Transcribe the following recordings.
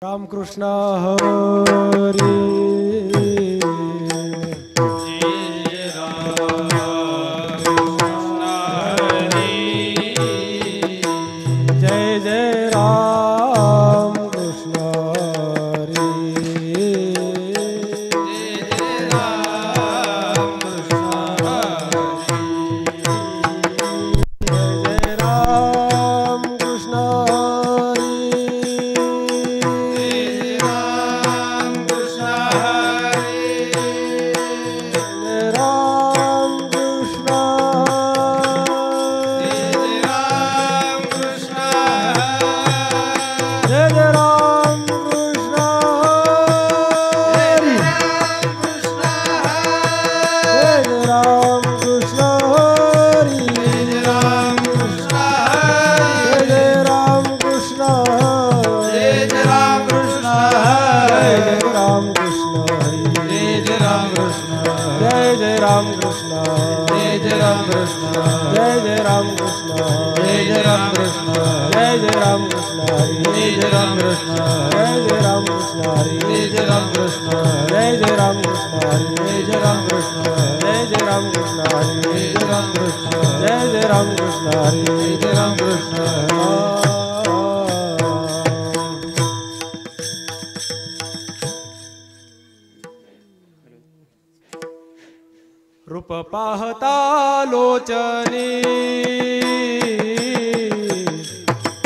रामकृष्ण हरी जय जय राम कृष्ण हरी जय राम कृष्ण हरी जय राम कृष्ण रूप पाहता लोचनी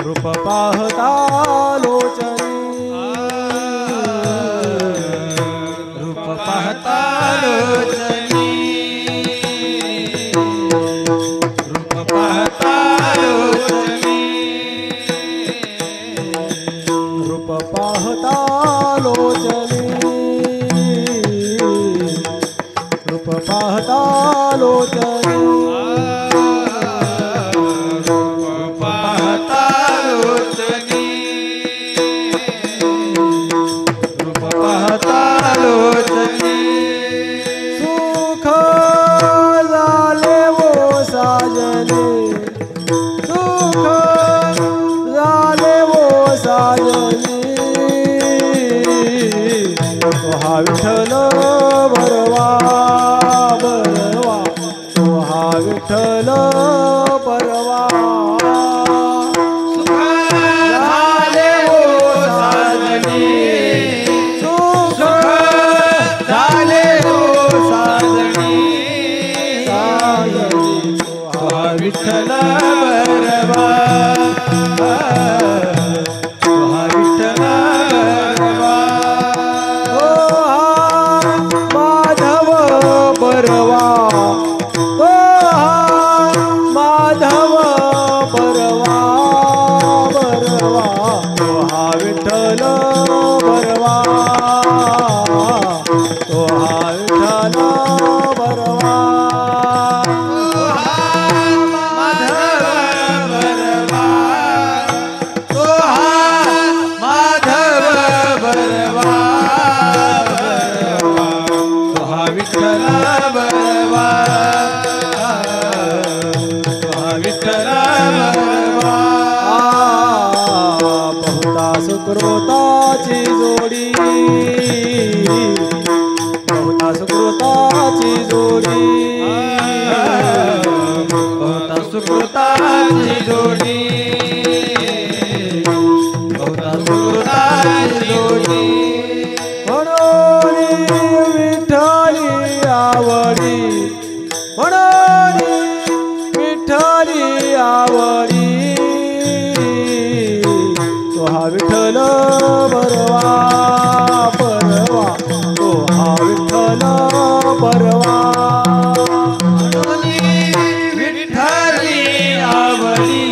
रूप पाहता लोचनी रूप पाहता लोचनी रूप पाहता लोचनी रूप पाहता लोचनी रूप पाहता लोचनी रूप पाहता लोचनी रूप पाहता लोचनी सुख झाले वो साजने सुख झाले वो साजनी तो हा विठ्ठल भरवा विठ्ठल परवा सुख झाले हो साजनी सुख झाले हो साजनी साजनी हा विठ्ठल परवा हा विठ्ठल परवा माधव परवा सुकृताची जोडी बहुता सुकृताची जोडी बहुता सुकृताची जोडी बहुता सुकृताची जोडी म्हणून विठ्ठली आवडी म्हणून विठ्ठली आवडी हा विठ्ठल परवा परवा तो हा विठ्ठल परवा म्हणून विठ्ठली आवडी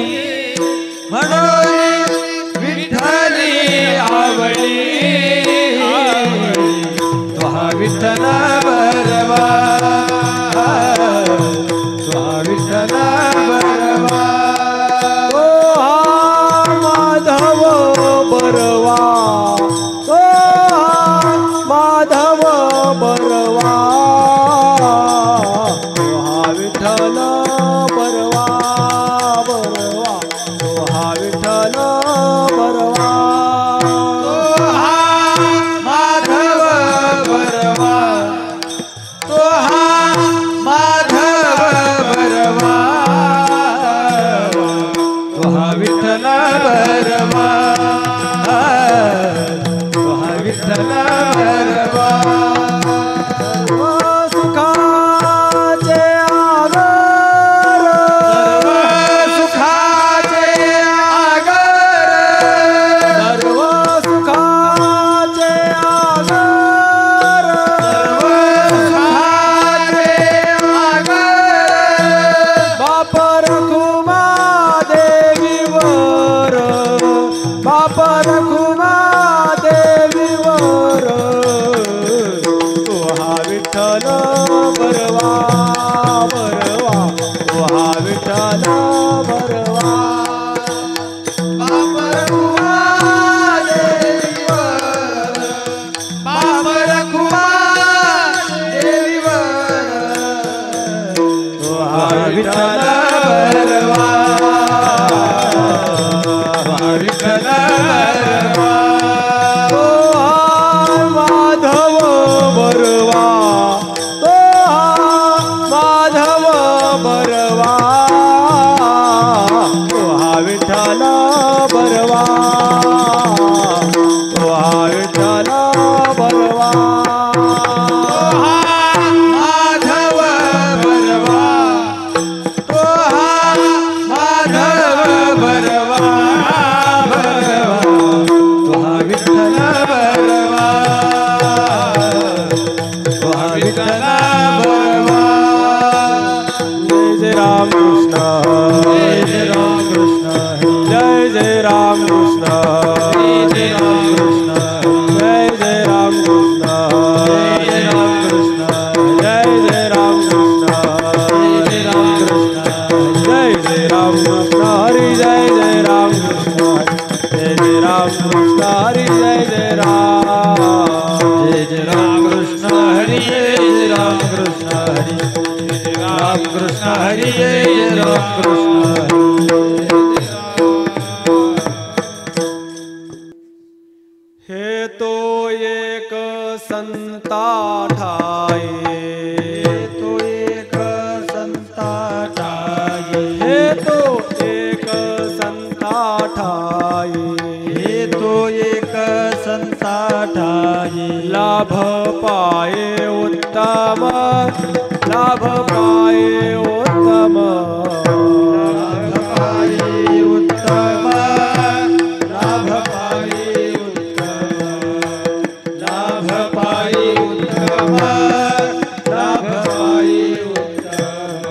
म्हणून विठ्ठली आवडी तो हा विठ्ठल परवा तो हा विठ्ठल परवा परवा तो बरवा तुहा विठ्ठल बरवा जय राम कृष्ण जय राम कृष्ण जय राम कृष्ण जय राम कृष्ण जय राम कृष्ण जय राम कृष्ण जय राम कृष्ण जय राम कृष्ण जय राम कृष्ण हरि जय राम कृष्ण जय राम कृष्ण हरि जय राम कृष्ण हरि जय राम कृष्ण हरि राम कृष्ण हरि जय राम कृष्ण हे तो एक संता ठाई तो एक संता ठाई हे तो एक संता ठाई हे तो एक संता ठाई लाभ पाए उत्तम लाभ पाए उत्तम लाभ पाई उत्तम लाभ पाई उत्तम लाभ पाई उत्तम लाभ पाई उत्तम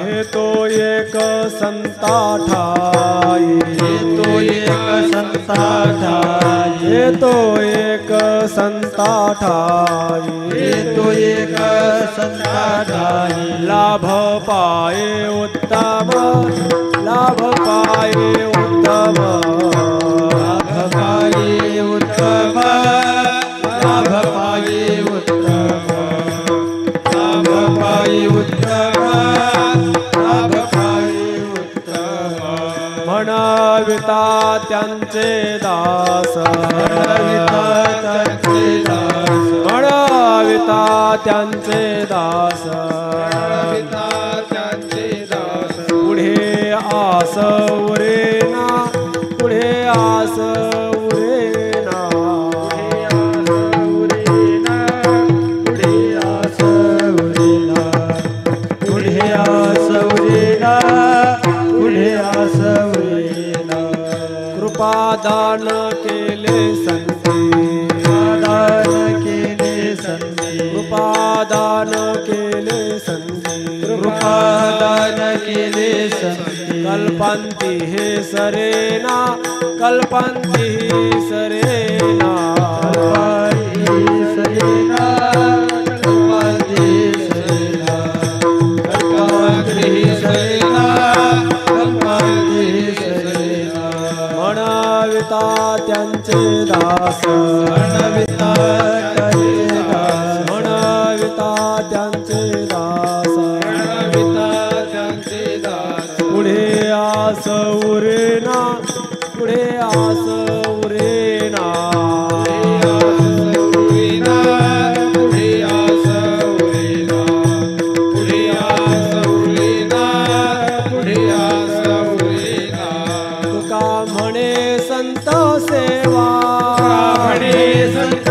हे तो एक संता ठाई हे तो एक संता ठाई हे तो एक संता ठाई हे तो एक संता ठाई लाभ पाए उत्तम लाभ पाए उत्तम लाभ पाई उत्तम लाभ पाई उत्तम लाभ पाई उत्तम लाभ पाई उत्तम म्हणाविता त्यांचे दास म्हणविता त्यांचे दास म्हणाविता त्यांचे दास म्हणविता त्यांचे दास पुढे आस उरेना पुढे आस उरेना पुढे आस उरेना पुढे आस उरेना पुढे आस उरेना कृपादान केले संती दान केले संधी कृपादान केले संती कृपादान केले संधी कल्पांती हे सरेना कल्पांती सरेना कल्पांती सरेना कल्पांती सरेना कल्पांती सरेना कल्पांती सरेना म्हणाविता त्यांचे दास म्हणविता त्यांचे दास म्हणाविता त्यांचे दास म्हणविता त्यांचे दास पुढे आस उरेना पुढे आस उरेना पुढे आस उरेना पुढे आस उरेना पुढे आस उरेना तुका म्हणे संत सेवा म्हणे संत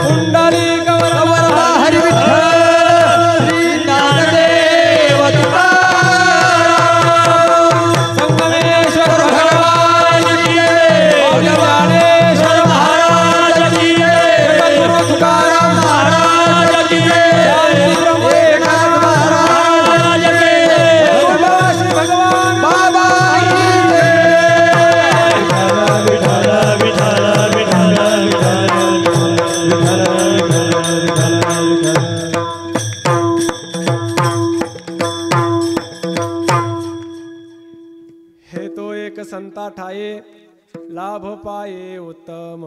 कुंडली गौरवा हरी विठ्ठल श्री ज्ञानदेव तुकाराम संगमेश्वर भगवान की जय ज्ञानेश्वर महाराज की जय गुरु तुकाराम महाराज की जय एकनाथ महाराज की जय श्री भगवान बाबा की जय विठ्ठल विठ्ठल विठ्ठल हे तो एक संता ठाये लाभ पाये उत्तम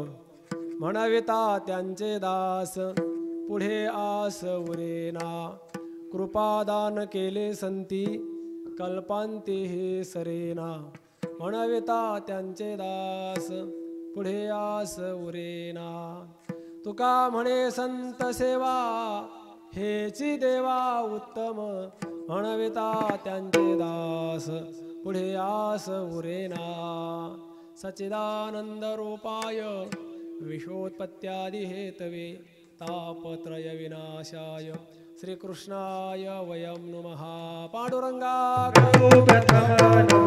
म्हणावेता त्यांचे दास पुढे आस उरेना कृपादान केले संती कल्पांती हे सरेना म्हणावेता त्यांचे दास पुढे आस उरेना तुका म्हणे संत सेवा हेची देवा उत्तम म्हणविता त्यांचे दास पुढे आस उरेना सच्चिदानंद रूपाय विश्वोत्पत्त्यादि हेतवे तापत्रय विनाशाय श्रीकृष्णाय वयं नुमः पांडुरंगा करो प्रथम नमन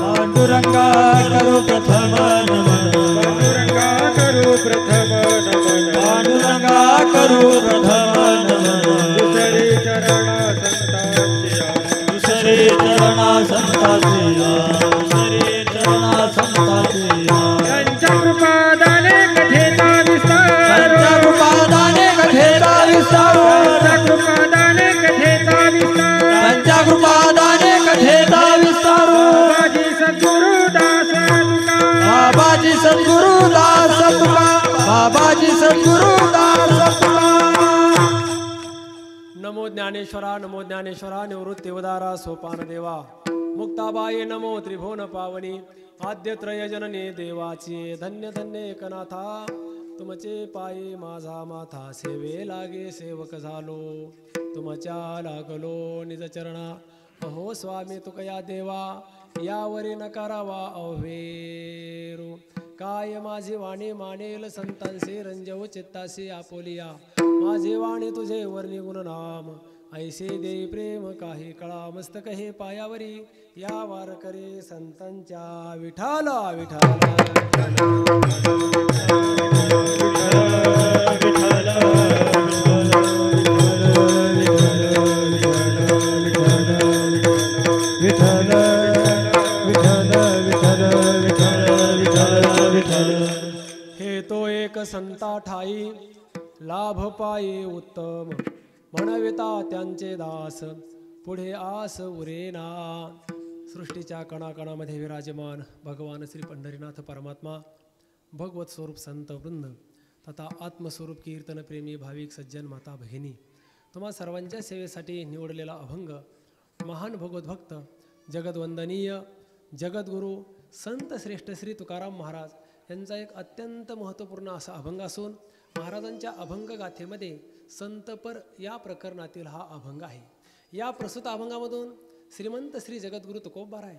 पांडुरंगा करो प्रथम नमन पांडुरंगा करो प्रथम नमन पांडुरंगा करो प्रथम नमन दुसरे चरणा संतांच्या दुसरे चरणा संताचे दुसरे चरणा संताचे त्यांच्या कृपादाने कथेचा विस्तार त्यांच्या कृपादाने कथेचा विस्तार त्यांच्या कृपादाने कथेचा विस्तार त्यांच्या कृपादाने कथेचा विस्तार बाबाजी सद्गुरु दास तुका बाबाजी सद्गुरु दास तुका बाबाजी सद्गुरु दास तुका नमो ज्ञानेश्वरा निवृत्ती उदारा सोपान देवा मुक्ताबाई नमो त्रिभुवन पावनी आद्य त्रय जननी देवाची धन्य धन्य एकनाथा तुमचे पायी माझा माथा सेवे लागे सेवक झालो तुमच्या लागलो निज चरणा अहो स्वामी तुकया देवा यावरी नकारावा अव्हेरू काय माझी वाणी मानेल संतांसी रंजव चित्तासी आपोलिया माझी वाणी तुझे वर्णी गुणनाम ऐसे देई प्रेम काही कळा मस्तक हे पायावरी या वारकरी संतांच्या विठाला विठाला हे तो एक संता ठाई लाभ पाये उत्तम म्हणविता त्यांचे दास पुढे आस उरेना सृष्टीच्या कणाकणामध्ये विराजमान भगवान श्री पंढरीनाथ परमात्मा भगवत स्वरूप संत वृंद तथा आत्मस्वरूप कीर्तन प्रेमी भाविक सज्जन माता भगिनी तुम्हा सर्वांच्या सेवेसाठी निवडलेला अभंग महान भगवत भक्त जगदवंदनीय जगद्गुरू संत श्रेष्ठ श्री तुकाराम महाराज यांचा एक अत्यंत महत्त्वपूर्ण असा अभंग असून महाराजांच्या अभंग गाथेमध्ये संतपर या प्रकरणातील हा अभंग आहे. या प्रस्तुत अभंगामधून श्रीमंत श्री जगद्गुरू तुकोबाराय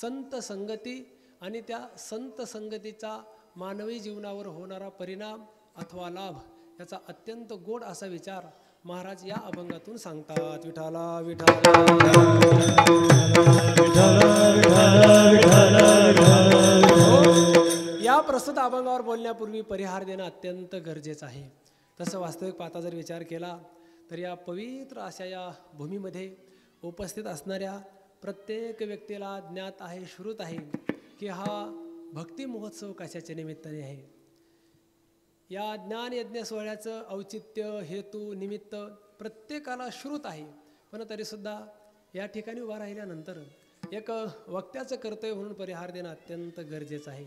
संत संगती आणि त्या संत संगतीचा मानवी जीवनावर होणारा परिणाम अथवा लाभ याचा अत्यंत गोड असा विचार महाराज या अभंगातून सांगतात. विठाला विठाला या प्रस्तुत अभंगावर बोलण्यापूर्वी परिहार देणं अत्यंत गरजेचं आहे. तसं वास्तविक पाहता जर विचार केला तर या पवित्र अशा या भूमीमध्ये उपस्थित असणाऱ्या प्रत्येक व्यक्तीला ज्ञात आहे, श्रुत आहे की हा भक्ती महोत्सव कशाच्या निमित्ताने आहे. या ज्ञान यज्ञ सोहळ्याचं औचित्य हेतू निमित्त प्रत्येकाला श्रुत आहे. पण तरीसुद्धा या ठिकाणी उभा राहिल्यानंतर एक वक्त्याचं कर्तव्य म्हणून परिहार देणं अत्यंत गरजेचं आहे.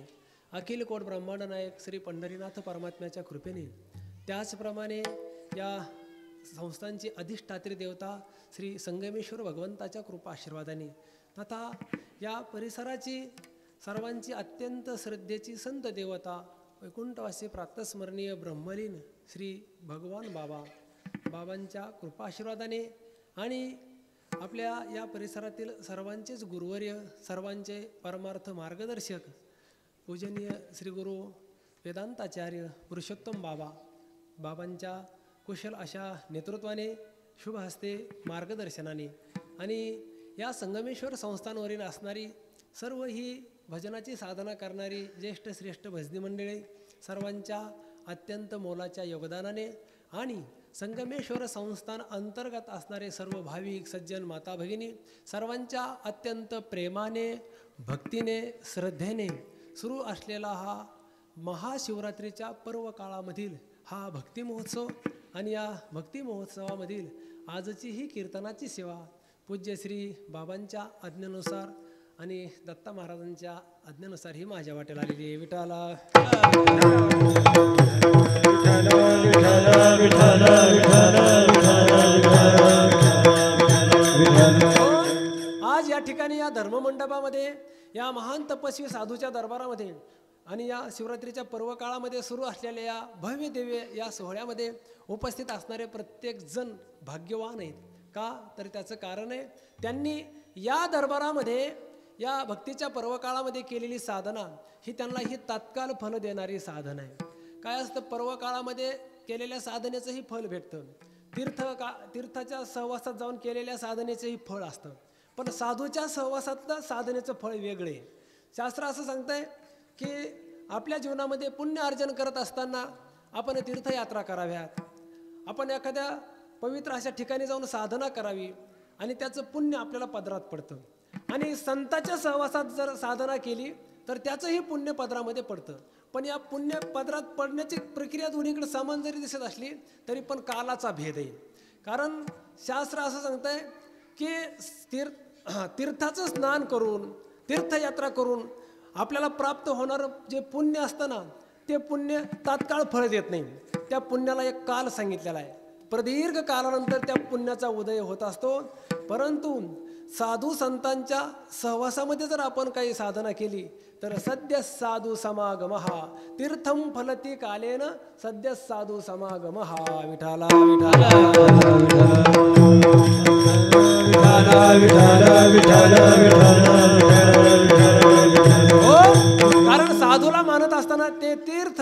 अखिल कोट ब्रह्मांड नायक श्री पंढरीनाथ परमात्म्याच्या कृपेने त्याचप्रमाणे या संस्थांची अधिष्ठात्री देवता श्री संगमेश्वर भगवंताच्या कृपा आशीर्वादाने तथा या परिसराची सर्वांची अत्यंत श्रद्धेची संत देवता वैकुंठवासी प्रातस्मरणीय ब्रह्मलीन श्री भगवान बाबांच्या कृपा आशीर्वादाने आणि आपल्या या परिसरातील सर्वांचेच गुरुवर्य सर्वांचे परमार्थ मार्गदर्शक पूजनीय श्री गुरु वेदांताचार्य पुरुषोत्तम बाबांच्या कुशल अशा नेतृत्वाने शुभ हस्ते मार्गदर्शनाने आणि या संगमेश्वर संस्थांवरील असणारी सर्व ही भजनाची साधना करणारी ज्येष्ठ श्रेष्ठ भजनी मंडळी सर्वांच्या अत्यंत मोलाच्या योगदानाने आणि संगमेश्वर संस्थान अंतर्गत असणारे सर्व भाविक सज्जन माता भगिनी सर्वांच्या अत्यंत प्रेमाने भक्तीने श्रद्धेने सुरू असलेला हा महाशिवरात्रीच्या पर्व काळामधील हा भक्ती महोत्सव आणि या भक्ती महोत्सवामधील आजची ही कीर्तनाची सेवा पूज्य श्री बाबांच्या आज्ञेनुसार आणि दत्ता महाराजांच्या आज्ञेनुसार ही माझ्या वाटेला आलेली आहे. विठाला आज या ठिकाणी या धर्ममंडपामध्ये या महान तपस्वी साधूच्या दरबारामध्ये आणि या शिवरात्रीच्या पर्व काळामध्ये सुरू असलेल्या या भव्य दिव्य या सोहळ्यामध्ये उपस्थित असणारे प्रत्येक जण भाग्यवान आहेत. का तर त्याचं कारण आहे त्यांनी या दरबारामध्ये या भक्तीच्या पर्व काळामध्ये केलेली साधना ही त्यांना ही तात्काळ फल देणारी साधना आहे. काय असतं पर्व काळामध्ये केलेल्या साधनेचंही फल भेटतं. तीर्थाच्या सहवासात जाऊन केलेल्या साधनेचंही फळ असतं. पण साधूच्या सहवासातलं साधनेचं फळ वेगळे. शास्त्र असं सांगतंय की आपल्या जीवनामध्ये पुण्य अर्जन करत असताना आपण तीर्थयात्रा कराव्यात, आपण एखाद्या पवित्र अशा ठिकाणी जाऊन साधना करावी आणि त्याचं पुण्य आपल्याला पदरात पडतं. आणि संतांच्या सहवासात जर साधना केली तर त्याचंही पुण्य पदरामध्ये पडतं. पण या पुण्य पदरात पडण्याची प्रक्रिया दोन्हीकडे समान जरी दिसत असली तरी पण कालाचा भेद आहे. कारण शास्त्र असं सांगतंय की तीर्थाचं स्नान करून तीर्थयात्रा करून आपल्याला प्राप्त होणारं जे पुण्य असतं ना ते पुण्य तात्काळ फळ देत नाही. त्या पुण्याला एक काल सांगितलेला आहे. प्रदीर्घ कालानंतर त्या पुण्याचा उदय होत असतो. परंतु साधू संतांच्या सहवासामध्ये जर आपण काही साधना केली तर सद्य साधू समागमहा तीर्थम फलती कालेन सद्य साधू समागमहा. विठाला विठाला कारण साधूला मानत असताना ते तीर्थ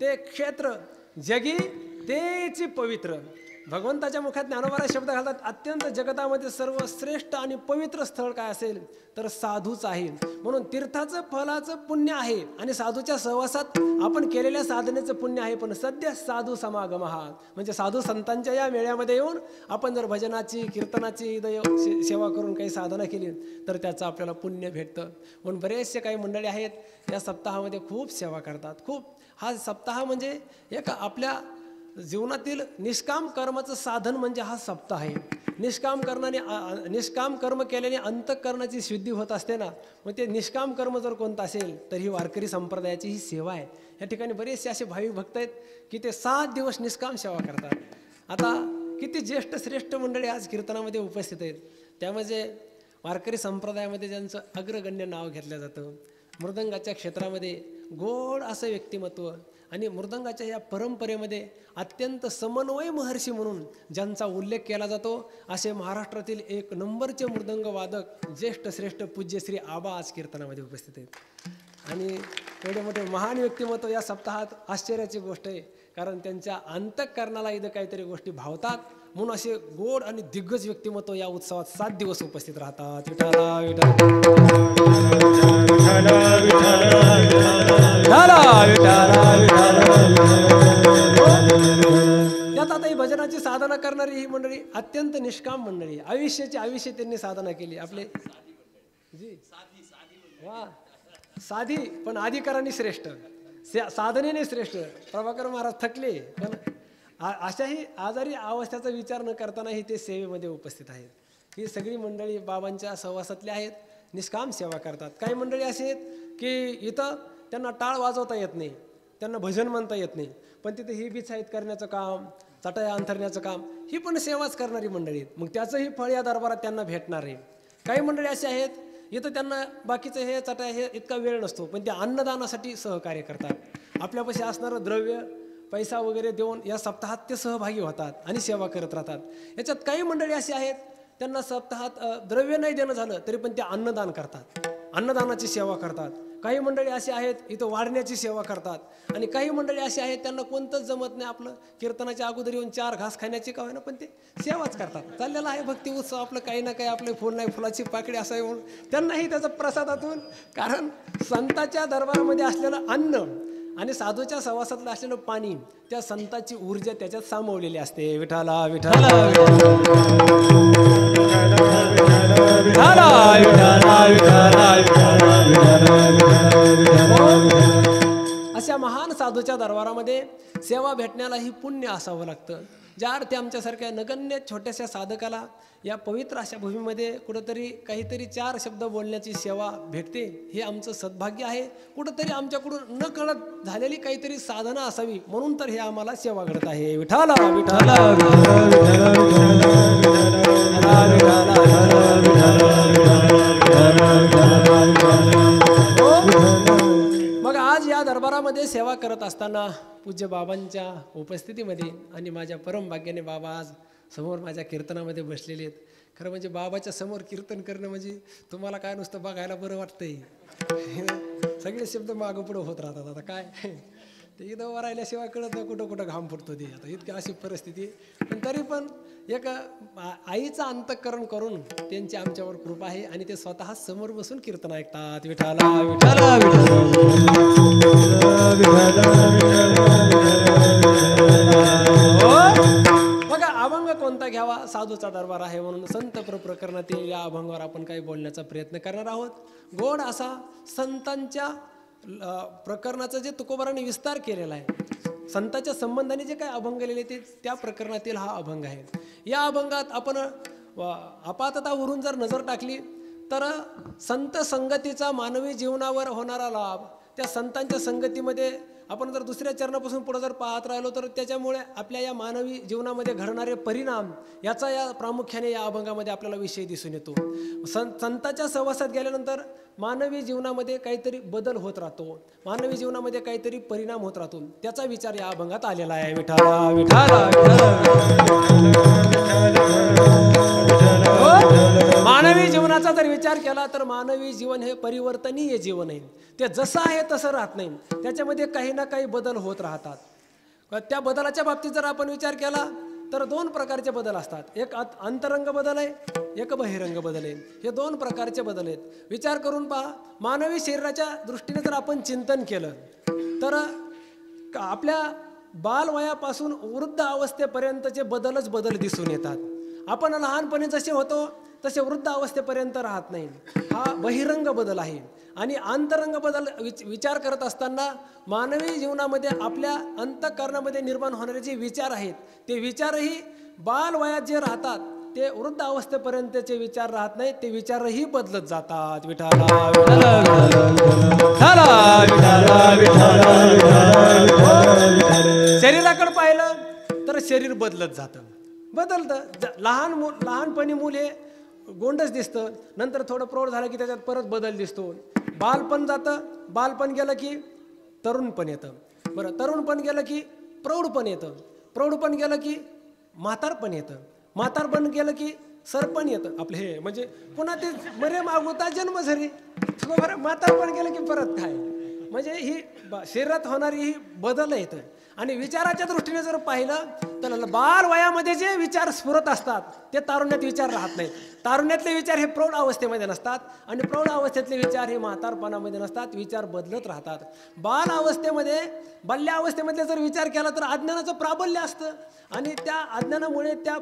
ते क्षेत्र जगी तेची पवित्र. भगवंताच्या मुखात ज्ञानोबा शब्द घालतात अत्यंत जगतामध्ये सर्वश्रेष्ठ आणि पवित्र स्थळ काय असेल तर साधूच आहे. म्हणून तीर्थाचं फलाचं पुण्य आहे आणि साधूच्या सहवासात आपण केलेल्या साधनेचं पुण्य आहे. पण सध्या साधू समागम हा म्हणजे साधू संतांच्या या मेळ्यामध्ये येऊन आपण जर भजनाची कीर्तनाची सेवा करून काही साधना केली तर त्याचं आपल्याला पुण्य भेटतं. म्हणून बरेचसे काही मंडळी आहेत या सप्ताहामध्ये खूप सेवा करतात. खूप हा सप्ताह म्हणजे एक आपल्या जीवनातील निष्काम कर्माचं साधन म्हणजे हा सप्ताह आहे. निष्काम कर्म केल्याने अंतःकरणाची शुद्धी होत असते ना. मग ते निष्काम कर्म जर कोणतं असेल तर ही वारकरी संप्रदायाची ही सेवा आहे. या ठिकाणी बरेचसे असे भाविक भक्त आहेत की ते 7 दिवस निष्काम सेवा करतात. आता किती ज्येष्ठ श्रेष्ठ मंडळी आज कीर्तनामध्ये उपस्थित आहेत. त्यामध्ये वारकरी संप्रदायामध्ये ज्यांचं अग्रगण्य नाव घेतलं जातं. मृदंगाच्या क्षेत्रामध्ये गोड असं व्यक्तिमत्व आणि मृदंगाच्या या परंपरेमध्ये अत्यंत समन्वय महर्षी म्हणून ज्यांचा उल्लेख केला जातो असे महाराष्ट्रातील 1 नंबरचे मृदंग वादक ज्येष्ठ श्रेष्ठ पूज्य श्री आबा आज कीर्तनामध्ये उपस्थित आहेत. आणि एवढे मोठे महान व्यक्तिमत्व या सप्ताहात आश्चर्याची गोष्ट आहे. कारण त्यांच्या अंतःकरणाला इथं काहीतरी गोष्टी भावतात म्हणून असे गोड आणि दिग्गज व्यक्तिमत्व या उत्सवात 7 दिवस उपस्थित राहतात. विठाला त्यात आता ही भजनाची साधना करणारी ही मंडळी अत्यंत निष्काम मंडळी. आयुष्य त्यांनी साधना केली. आपले वा साधी पण अधिकारांनी श्रेष्ठ साधनेने श्रेष्ठ. प्रभाकर महाराज थकले पण अशाही आजारी अवस्थेचा विचार न करतानाही ते सेवेमध्ये उपस्थित आहेत. ही सगळी मंडळी बाबांच्या सहवासातली आहेत. निष्काम सेवा करतात. काही मंडळी असे आहेत की इथं त्यांना टाळ वाजवता येत नाही, त्यांना भजन म्हणता येत नाही, पण तिथे ही बिछाईत करण्याचं काम चटया अंथरण्याचं काम ही पण सेवाच करणारी मंडळी आहेत. मग त्याचंही फळ या दरबारात त्यांना भेटणार आहे. काही मंडळी असे आहेत इथं त्यांना बाकीचं हे चटया हे इतका वेळ नसतो पण ते अन्नदानासाठी सहकार्य करतात. आपल्यापाशी असणारं द्रव्य पैसा वगैरे देऊन या सप्ताहात ते सहभागी होतात आणि सेवा करत राहतात. याच्यात काही मंडळी अशी आहेत त्यांना सप्ताहात द्रव्य नाही देणं झालं तरी पण ते अन्नदान करतात, अन्नदानाची सेवा करतात. काही मंडळी अशी आहेत इथं वाढण्याची सेवा करतात आणि काही मंडळी अशी आहेत त्यांना कोणतंच जमत नाही, आपलं कीर्तनाच्या अगोदर येऊन 4 घास खाण्याची का होईना पण ते सेवाच करतात. चाललेला आहे भक्ती उत्सव आपलं, काही ना काही आपले फुल नाही फुलाची पाकळी असावी म्हणून त्यांनाही त्याचं प्रसादातून, कारण संतांच्या दरबारामध्ये असलेलं अन्न आणि साधूच्या सहवासातलं असलेलं पाणी, त्या संतांची ऊर्जा त्याच्यात सामावलेली असते. विठाला विठाला अशा महान साधूच्या दरबारामध्ये सेवा भेटण्यालाही पुण्य असावं लागतं. ज्या अर्थी आमच्यासारख्या नगण्य छोट्याशा साधकाला या पवित्र अशा भूमीमध्ये कुठंतरी काहीतरी 4 शब्द बोलण्याची सेवा भेटते, हे आमचं सद्भाग्य आहे. कुठंतरी आमच्याकडून न कळत झालेली काहीतरी साधना असावी म्हणून तर हे आम्हाला सेवा घडत आहे. विठाला विठाला मग आज या दरबारामध्ये सेवा करत असताना पूज्य बाबांच्या उपस्थितीमध्ये आणि माझ्या परमभाग्याने बाबा आज समोर माझ्या कीर्तनामध्ये बसलेले आहेत. खरं म्हणजे बाबाच्या समोर कीर्तन करणं म्हणजे तुम्हाला काय नुसतं बघायला बरं वाटतंय, सगळे शब्द मागं पुढं होत राहतात. आता काय ते इथं वर राहिल्याशिवाय कळत नाही कुठं कुठं घाम फुटतो ते. आता इतकी अशी परिस्थिती, पण तरी पण एक आईचं अंतःकरण करून त्यांची आमच्यावर कृपा आहे आणि ते स्वतः समोर बसून कीर्तन ऐकतात. विठाला विठाला बघा, अभंग कोणता घ्यावा, साधूचा दरबार आहे म्हणून संत प्रकरणातील या अभंगावर आपण काही बोलण्याचा प्रयत्न करणार आहोत. गोड असा संतांच्या प्रकरणाचा जे तुकोबारांनी विस्तार केलेला आहे, संतांच्या संबंधाने जे काही अभंग लिहिले ते त्या प्रकरणातील हा अभंग आहे. या अभंगात आपण आपाततावरून जर नजर टाकली तर संत संगतीचा मानवी जीवनावर होणारा लाभ, त्या संतांच्या संगतीमध्ये आपण जर दुसऱ्या चरणापासून पुढे जर पाहत राहिलो तर त्याच्यामुळे आपल्या या मानवी जीवनामध्ये घडणारे परिणाम याचा या प्रामुख्याने या अभंगामध्ये आपल्याला विषय दिसून येतो. संतांच्या सहवासात गेल्यानंतर मानवी जीवनामध्ये काहीतरी बदल होत राहतो, मानवी जीवनामध्ये काहीतरी परिणाम होत राहतो, त्याचा विचार या अभंगात आलेला आहे. विठाला विठाला मानवी जीवनाचा जर विचार केला तर मानवी जीवन हे परिवर्तनीय जीवन आहे. ते जसं आहे तसं राहत नाही, त्याच्यामध्ये काही ना काही बदल होत राहतात. त्या बदलाच्या बाबतीत जर आपण विचार केला तर 2 प्रकारचे बदल असतात. एक अंतरंग बदल आहे, एक बहिरंग बदल आहे. हे 2 प्रकारचे बदल आहेत. विचार करून पहा, मानवी शरीराच्या दृष्टीने जर आपण चिंतन केलं तर आपल्या बालवयापासून वृद्ध अवस्थेपर्यंतचे बदल दिसून येतात. आपण लहानपणी जसे होतो तसे वृद्ध अवस्थेपर्यंत राहत नाही, हा बहिरंग बदल आहे. आणि अंतरंग बदल विचार करत असताना मानवी जीवनामध्ये आपल्या अंतःकरणामध्ये निर्माण होणारे जे विचार आहेत ते विचारही बालवयात जे राहतात ते वृद्ध अवस्थेपर्यंतचे विचार राहत नाहीत, ते विचारही बदलत जातात. विठाला शरीराकडे पाहिलं तर शरीर बदलत जातं, बदलतं. लहानपणी मूल हे गोंडच दिसतं, नंतर थोडं प्रौढ झालं की त्याच्यात परत बदल दिसतो. बालपण जातं, बालपण गेलं की तरुणपण येतं, बरं तरुणपण गेलं की प्रौढपण येतं, प्रौढपण गेलं की म्हातारपण येतं, म्हातारपण गेलं की सरपण येतं. आपले हे म्हणजे पुन्हा ते मरे मागवता जन्म झरी, बरं म्हातारपण गेलं की परत काय, म्हणजे ही शरीरात होणारी ही बदल येतं. आणि विचाराच्या दृष्टीने जर पाहिलं तर बालवयामध्ये जे विचार स्फुरत असतात ते तारुण्यात विचार राहत नाहीत. तारुण्यातले विचार हे प्रौढ अवस्थेमध्ये नसतात आणि प्रौढ अवस्थेतले विचार हे म्हातारपणामध्ये नसतात, विचार बदलत राहतात. बाल अवस्थेमध्ये बाल्यावस्थेमध्ये जर विचार केला तर अज्ञानाचं प्राबल्य असतं आणि त्या अज्ञानामुळे त्या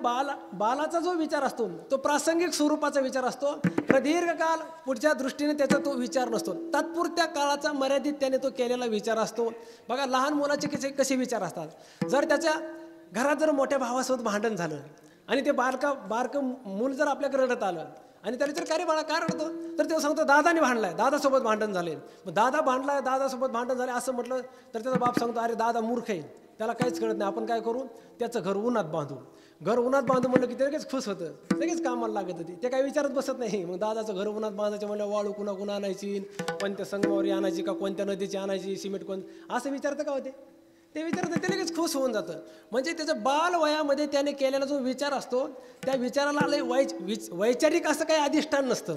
बालाचा जो विचार असतो तो प्रासंगिक स्वरूपाचा विचार असतो, प्रदीर्घ काळ पुढच्या दृष्टीने त्याचा तो विचार नसतो, तात्पुरत्या काळाचा मर्यादित त्याने तो केलेला विचार असतो. बघा लहान मुलाचे कसे विचार असतात, जर त्याच्या घरात जर मोठ्या भावासोबत भांडण झालं आणि ते बारकं मूल जर आपल्याकडे रडत आलं आणि त्याला जर काय रे बाळा काय रडतो तर ते सांगतो दादाने भांडलाय, दादासोबत भांडण झाले. मग दादा भांडलाय, दादासोबत भांडण झाले असं म्हटलं तर त्याचा बाप सांगतो अरे दादा मूर्ख आहे, त्याला काहीच कळत नाही, आपण काय करू त्याचं घर उन्हात बांधू. घर उन्हात बांधू म्हणलं की ते लगेच खुश होतं, लगेच कामाला लागत होती, ते काही विचारत बसत नाही. मग दादाचं घर उन्हात बांधायचं म्हणलं वाळू कुणा आणायची, कोणत्या संगमावरी आणायची का कोणत्या नदीची आणायची, सिमेंट असं विचारतं का होते, ते विचारतं ते लगेच खुश होऊन जातं. म्हणजे त्याचं बालवयामध्ये त्याने केलेला जो विचार असतो त्या विचाराला वैचारिक असं काही अधिष्ठान नसतं.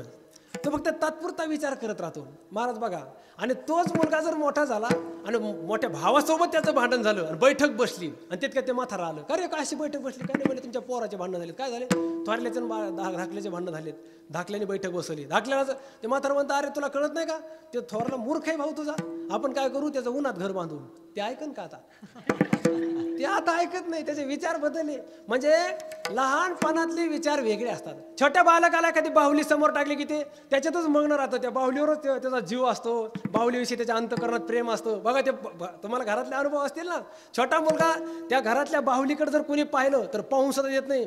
तो फक्त तात्पुरता विचार करत राहतो महाराज बघा. आणि तोच मुलगा जर मोठा झाला आणि मोठ्या भावासोबत त्याचं भांडण झालं आणि बैठक बसली आणि तितक्यात ते म्हातारा आलं, का रे काय अशी बैठक बसली, काय नाही म्हणजे तुमच्या पोराचे भांडण झाले, काय झाले, थोरल्याचे धाकल्याचे भांडण झालेत, धाकल्याने बैठक बसवली. धाकल्याला ते म्हातारा म्हणतं अरे तुला कळत नाही का, ते थोरला मूर्ख आहे भाऊ तुझा, आपण काय करू त्याचं उन्हात घर बांधून. ते ऐकन का आता, ते आता ऐकत नाही, त्याचे विचार बदलले. म्हणजे लहानपणातले विचार वेगळे असतात. छोट्या बालकाला कधी बाहुली समोर टाकली की ते त्याच्यातच मग्न राहतं, त्या बाहुलीवरच त्याचा जीव असतो, बाहुलीविषयी त्याच्या अंतःकरणात प्रेम असतं. बघा ते तुम्हाला घरातले अनुभव असतील ना, छोटा मुलगा त्या घरातल्या बाहुलीकडे जर कोणी पाहिलं तर पाहून सुद्धा येत नाही,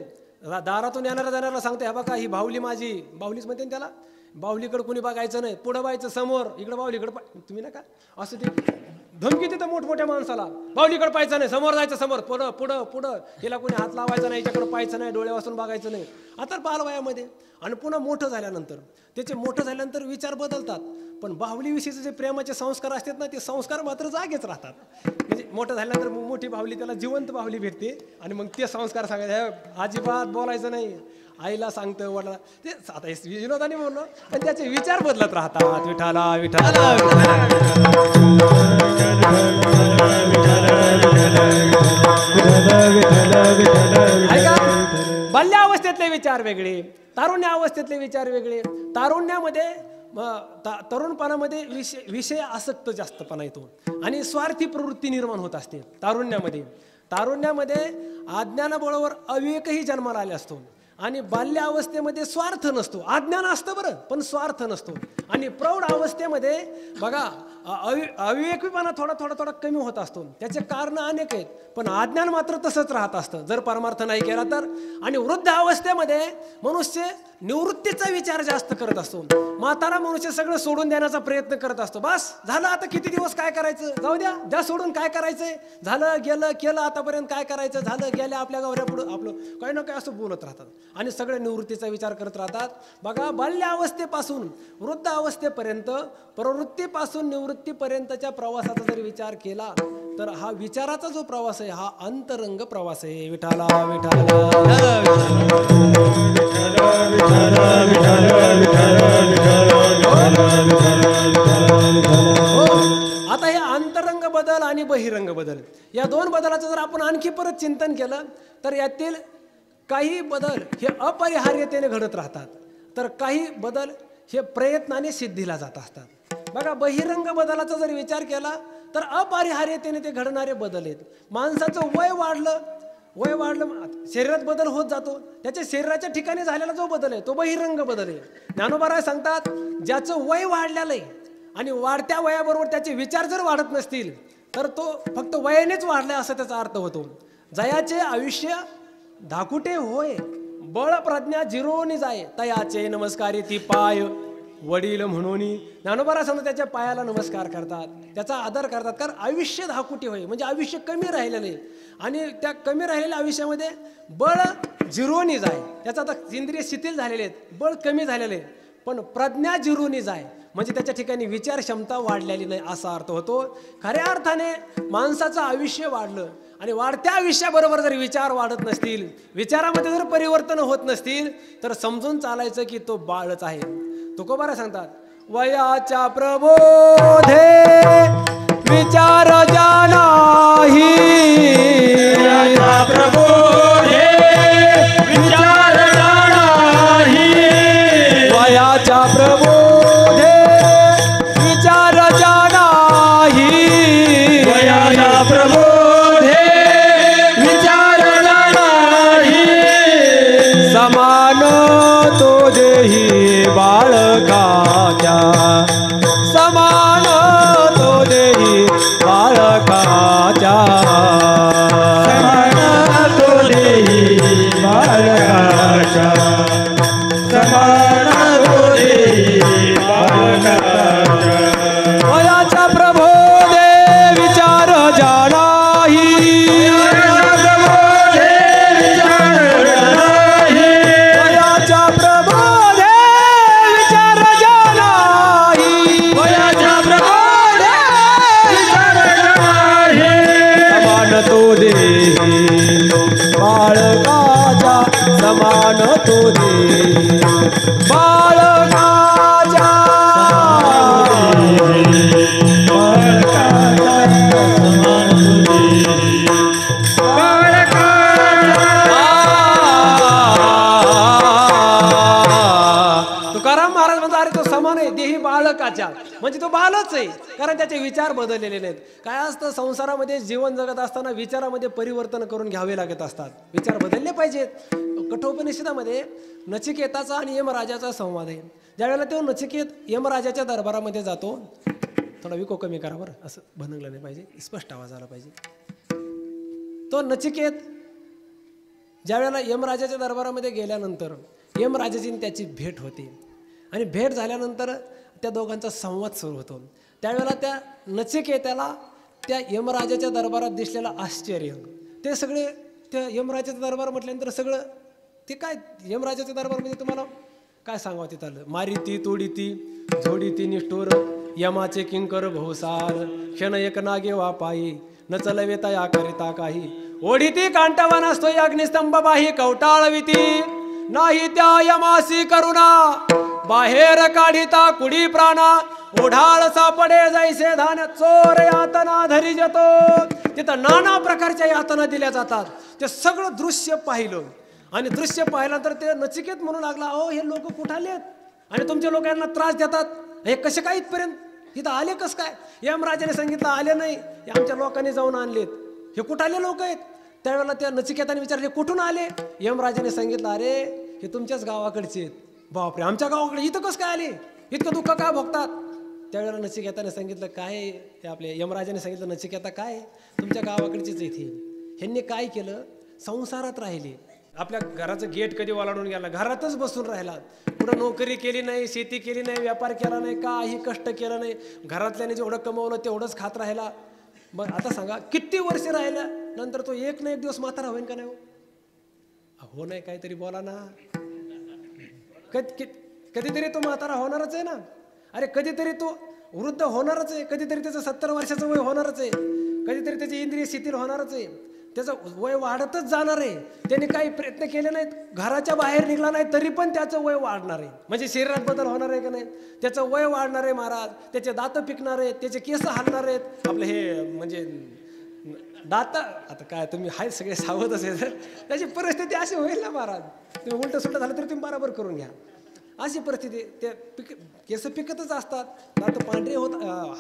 दारातून येणाऱ्या जाणाऱ्याला सांगते हा बघा ही बाहुली माझी, बाहुलीच म्हणते त्याला, बाहुलीकडे कोणी बघायचं नाही, पुढं व्हायचं समोर, इकडं बाहुलीकडे तुम्ही नका असं ते धमकी देतं मोठमोठ्या माणसाला, बाहुलीकडे पाहायचं नाही, समोर जायचं, समोर पुढं पुढं पुढं, हिला कोणी हात लावायचा नाही, याच्याकडे पाहायचं नाही, डोळे वाचून बघायचं नाही. आता बालवयामध्ये आणि पुन्हा मोठं झाल्यानंतर त्याचे मोठं झाल्यानंतर विचार बदलतात, पण बाहुलीविषयीचे जे प्रेमाचे संस्कार असतात ना ते संस्कार मात्र जागेच राहतात. म्हणजे मोठं झाल्यानंतर मोठी बाहुली त्याला जिवंत बाहुली भेटते आणि मग ते संस्कार सांगायचे, अजिबात बोलायचं नाही, आईला सांगतं वडिला, ते आता विनोदाने म्हणलो पण त्याचे विचार बदलत राहतात. विठाला विठाला ऐका, बाल्यावस्थेतले विचार वेगळे, तारुण्यावस्थेतले विचार वेगळे. तारुण्यामध्ये तरुणपणामध्ये विषय आसक्त जास्तपणा येतो आणि स्वार्थी प्रवृत्ती निर्माण होत असते. तारुण्यामध्ये अज्ञानाबरोबर अविवेकही जन्माला आले असतो आणि बाल्यावस्थेमध्ये स्वार्थ नसतो, अज्ञान असतं बरं पण स्वार्थ नसतो. आणि प्रौढ अवस्थेमध्ये बघा अविवेकीपणा थोडा कमी होत असतो. त्याचे कारण अनेक आहेत पण अज्ञान मात्र तसंच राहत असतं जर परमार्थ नाही केला तर. आणि वृद्ध अवस्थेमध्ये मनुष्य निवृत्तीचा विचार जास्त करत असतो. म्हातारा मनुष्य सगळं सोडून देण्याचा प्रयत्न करत असतो. बस झालं आता किती दिवस काय करायचं, जाऊ द्या सोडून, काय करायचंय, झालं गेलं केलं आतापर्यंत, काय करायचं, झालं गेल्या आपल्या गावऱ्या पुढं आपलं काही ना काय असं बोलत राहतात आणि सगळे निवृत्तीचा विचार करत राहतात. बघा बाल्यावस्थेपासून वृद्ध अवस्थेपर्यंत, प्रवृत्तीपासून निवृत्तीपर्यंतच्या प्रवासाचा जर विचार केला तर हा विचाराचा जो प्रवास आहे हा अंतरंग प्रवास आहे. विठाला आता हे अंतरंग बदल आणि बहिरंग बदल या दोन बदलाचं जर आपण आणखी परत चिंतन केलं तर यातील काही बदल हे अपरिहार्यतेने घडत राहतात तर काही बदल हे प्रयत्नाने सिद्धीला जात असतात. बघा बहिरंग बदलाचा जर विचार केला तर अपरिहार्यतेने ते घडणारे बदल आहेत. माणसाचं वय वाढलं शरीरात बदल होत जातो, त्याच्या शरीराच्या ठिकाणी झालेला जो बदल आहे तो बहिरंग बदल आहे. ज्ञानोबा सांगतात ज्याचं वय वाढलेलं आहे आणि वाढत्या वयाबरोबर त्याचे विचार जर वाढत नसतील तर तो फक्त वयानेच वाढलाय असा त्याचा अर्थ होतो. जयाचे आयुष्य धाकुटे होय, बळ प्रज्ञा जिरोनी जाय, तयाचे नमस्कारी ती पाय वडील म्हणून. ज्ञानोबा सांगतात त्याच्या पायाला नमस्कार करतात, त्याचा आदर करतात, कारण आयुष्य धाकुटे होय म्हणजे आयुष्य कमी राहिलेलं आहे आणि त्या कमी राहिलेल्या आयुष्यामध्ये बळ जिरोनी जाय, त्याचा आता इंद्रिय शिथिल झालेले आहेत, बळ कमी झालेलं आहे, पण प्रज्ञा जिरोनी जाय म्हणजे त्याच्या ठिकाणी विचार क्षमता वाढलेली नाही असा अर्थ होतो. खऱ्या अर्थाने माणसाचं आयुष्य वाढलं आणि वाढत्या आयुष्याबरोबर जर विचार वाढत नसतील, विचारामध्ये जर परिवर्तन होत नसतील तर समजून चालायचं की तो बाळच आहे. तुकोबारा सांगतात वयाच्या प्रबोधे विचार जानाही, वयाच्या प्रबोधे विचार जानाही, वयाच्या प्रबोधे विचार जानाही, वयाच्या प्रबोधे विचार जानाही, समान तो देही बाळकाच्या, समान तो देही बाळकाच्या, समान तो देही बाळकाच्या, समान तो देही बाळकाच्या, वयाच्या प्रबोधे विचार जानाही, वयाच्या प्रबोधे विचार जानाही, वयाच्या प्रबोधे विचार जानाही, समान तो देही बाळकाच्या, समान तो देही बाळकाच्या, म्हणजे तो बालच आहे, कारण त्याचे विचार बदललेले नाहीत. काय असतं संसारामध्ये जीवन जगत असताना विचारामध्ये परिवर्तन करून घ्यावे लागत असतात, विचार बदलले पाहिजेत. कठोपनिषदामध्ये नचिकेताचा आणि यमराजाचा संवाद आहे. ज्यावेळेला तो नचिकेत यमराजाच्या दरबारामध्ये जातो, थोडा विको कमी करा बरं, असं भनंगलं नाही पाहिजे, स्पष्ट आवाज आला पाहिजे. तो नचिकेत ज्यावेळेला यमराजाच्या दरबारामध्ये गेल्यानंतर यमराजाची त्याची भेट होते आणि भेट झाल्यानंतर त्या दोघांचा संवाद सुरू होतो. त्यावेळेला त्या नचिकेताला त्या यमराजाच्या दरबारात दिसलेलं आश्चर्य, ते सगळे त्या यमराजाचं दरबार म्हटल्यानंतर सगळं ते काय यमराजाच्या दरबारमध्ये तुम्हाला काय सांगावं तिथं आलं. मारिती तोडीती झोडीती निष्ठुर यमाचे किंकर भोसार क्षण एक नागे वापाई न चलवेता या करिता काही ओढीती कांटवन असतो अग्निस्तंभ बाही कवटाळविती नाही त्या यमासी करुणा बाहेर काढिता कुडी प्राणा ओढाळ सापडे जैसे धान चोर यातना धरी जातो. तिथं नाना प्रकारच्या यातना दिल्या जातात. ते सगळं दृश्य पाहिलं आणि दृश्य पाहिल्यानंतर ते नचिकेत म्हणू लागला, अहो हे लोक कुठं आलेत आणि तुमच्या लोकांना त्रास देतात, हे कसे काय इथपर्यंत इथं आले कस काय. यमराजाने सांगितलं आले नाही, हे आमच्या लोकांनी जाऊन आणलेत, हे कुठं आले लोक आहेत. त्यावेळेला त्या नचिकेताने विचारले कुठून आले. यमराजाने सांगितलं अरे हे तुमच्याच गावाकडचे आहेत. बापरे, आमच्या गावाकडे इथं कसं काय आले, इतकं दुःख काय भोगतात. त्यावेळेला नचिकेताने सांगितलं काय ते आपले यमराजाने सांगितलं नचिकेता काय तुमच्या गावाकडचेच इथे. ह्यांनी काय केलं, संसारात राहिले, आपल्या घराचं गेट कधी ओलांडून गेला, घरातच बसून राहिला, पुढं नोकरी केली नाही, शेती केली नाही, व्यापार केला नाही, काही कष्ट केलं नाही, घरातल्याने जेवढं कमवलं तेवढंच खात राहिला. मग आता सांगा किती वर्ष राहिल्या नंतर तो एक ना एक दिवस म्हातारा होईन का नाही हो नाही, काहीतरी बोला ना. कधीतरी तो म्हातारा होणारच आहे ना. अरे कधीतरी तो वृद्ध होणारच आहे, कधीतरी त्याचं 70 वर्षाचं वय होणारच आहे, कधीतरी त्याची इंद्रिय शिथिल होणारच आहे, त्याचं वय वाढतच जाणार आहे. त्याने काही प्रयत्न केले नाहीत, घराच्या बाहेर निघला नाही तरी पण त्याचं वय वाढणार आहे. म्हणजे शरीरात बदल होणार आहे का नाही, त्याचं वय वाढणार आहे महाराज, त्याचे दात पिकणार आहेत, त्याचे केस हलणार आहेत. आपलं हे म्हणजे दात आता काय तुम्ही हाय सगळे सावध असेल तर त्याची परिस्थिती अशी होईल ना महाराज, तुम्ही उलट सुलट झालं तरी तुम्ही बरोबर करून घ्या. अशी परिस्थिती, ते केस पिकतच असतात, दात पांढरे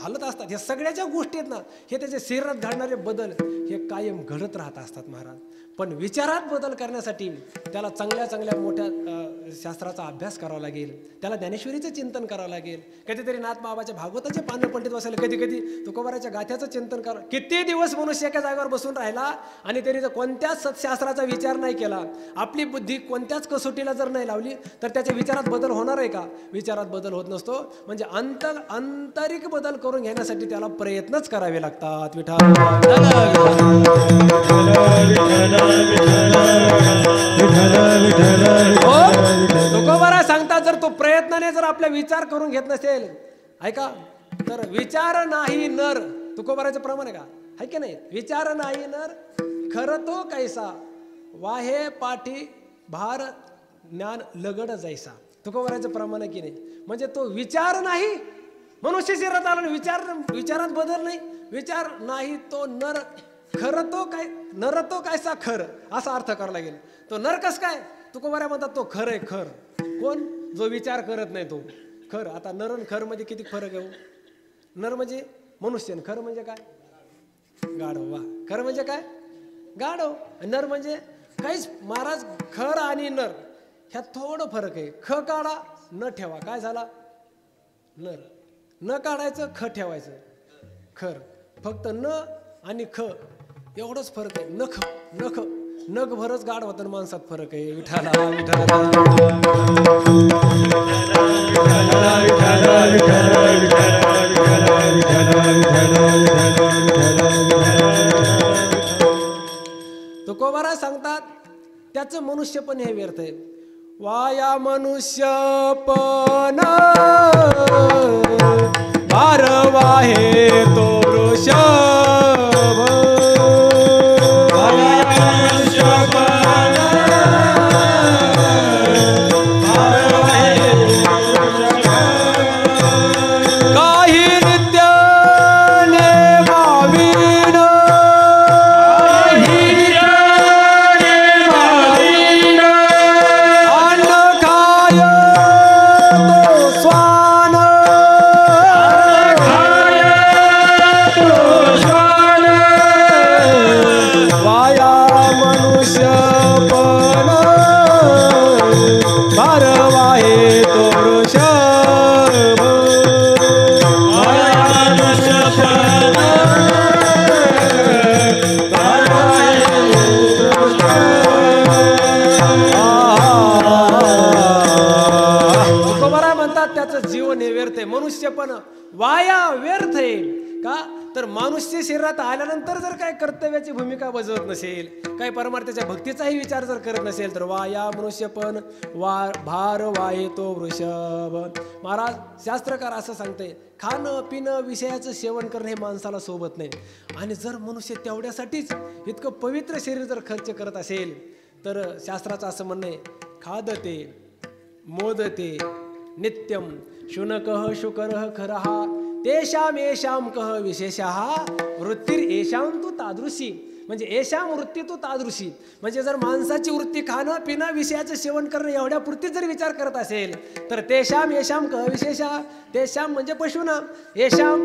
हलत असतात. ह्या सगळ्या ज्या गोष्टी आहेत ना, हे त्याच्या शरीरात घडणारे बदल हे कायम घडत राहत असतात महाराज. पण विचारात बदल करण्यासाठी त्याला चांगल्या चांगल्या मोठ्या शास्त्राचा अभ्यास करावा लागेल, त्याला ज्ञानेश्वरीचं चिंतन करावं लागेल, कधीतरी नाथ बाबाच्या भागवताचे पानं पलटीत बसायला, कधी कधी तुकोबाराच्या गाथ्याचं चिंतन करा. किती दिवस मनुष्य एका जागेवर बसून राहिला आणि तरी जर कोणत्याच सत्शास्त्राचा विचार नाही केला, आपली बुद्धी कोणत्याच कसोटीला जर नाही लावली तर त्याच्या विचारात बदल होणार आहे का. विचारात बदल होत नसतो. म्हणजे आंतरिक बदल करून घेण्यासाठी त्याला प्रयत्नच करावे लागतात. तुकोबारा सांगतात जर तो प्रयत्नाने जर आपला विचार करून घेत नसेल, ऐका, तर विचार नाही नर, तुकोबाराचं प्रमाण आहे का, आहे की नाही. विचार नाही नर खरं तो कैसा वाहे पाठी भार ज्ञान लगड जैसा. तुकोबाराचं प्रमाण आहे की नाही. म्हणजे तो विचार नाही, मनुष्य शरीरात आला विचारात बदल नाही, विचार नाही तो नर खरं तो काय, नर तो कायसा खर, असा अर्थ करावा लागेल. तो नर कस काय, तुकोबारा म्हणतात तो खर आहे. खर कोण, जो विचार करत नाही तो खर. आता नर आणि खर मध्ये किती फरक आहे. नर म्हणजे मनुष्य, खर म्हणजे काय, गाढव. वा, खर म्हणजे काय, गाढव. नर म्हणजे काहीच. महाराज खर आणि नर ह्यात थोडं फरक आहे. ख काढा न ठेवा, काय झाला नर. न काढायचं ख ठेवायचं खर. फक्त न आणि ख एवढंच फरक आहे. नख नख नख भरच गाढ होतं, माणसात फरक आहे. विठाला तुकोबारा सांगतात त्याचं मनुष्यपण हे व्यर्थ आहे. वाया मनुष्यपण वारवा हे तो वृषभ. काही नित्य नेमाविन अन्न खाय तो स्वान शरीरात आल्यानंतर जर काही कर्तव्याची भूमिका बजावत नसेल, काही परमार्थाच्या भक्तीचाही विचार जर करत नसेल, तर वा या मनुष्य पण भार वाहे तो वृषभ. महाराज शास्त्रकार असं सांगते, खाणं पिणं विषयाचं सेवन करणं हे माणसाला सोबत नाही. आणि जर मनुष्य तेवढ्यासाठीच इतकं पवित्र शरीर जर खर्च करत असेल, तर शास्त्राचं असं म्हणणं आहे, खादते मोदते नित्यम शुनकः शुकरः खरः तेषाम येषाम कह विशेषः वृत्तीर येषाम तू तादृशी. म्हणजे येषाम वृत्ती तू तादृशी, म्हणजे जर माणसाची वृत्ती खाणं पिणं विषयाचं सेवन करणं एवढ्या पुरतीच जर विचार करत असेल, तर तेषाम येषाम कह विशेषः. तेषाम म्हणजे पशुनाम, येषाम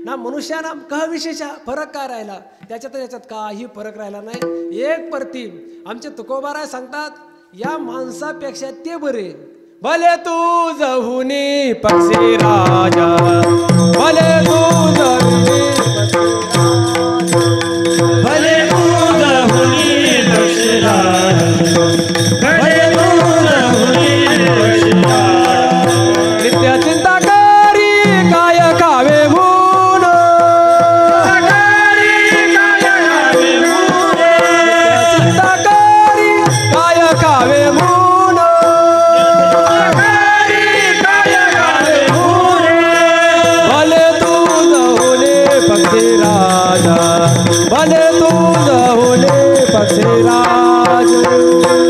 ना मनुष्यानाम, कह विशेषा. फरक काय राहिला त्याच्यात? याच्यात काही फरक राहिला नाही. एक परती आमचे तुकोबाराय सांगतात, या माणसापेक्षा ते बरे. भले तू जहुनी पक्षी राजा, भले तू जहुनी भले तू जहुनी पक्षी राजा, भले तू जहुनी पक्षी राजा. नित्य चिंता करी काय खावे म्हणून, चिंता करी काय खावे म्हणून. भले तू जहुनी पक्षी राज, भले तू जहुनी पक्षी राजा,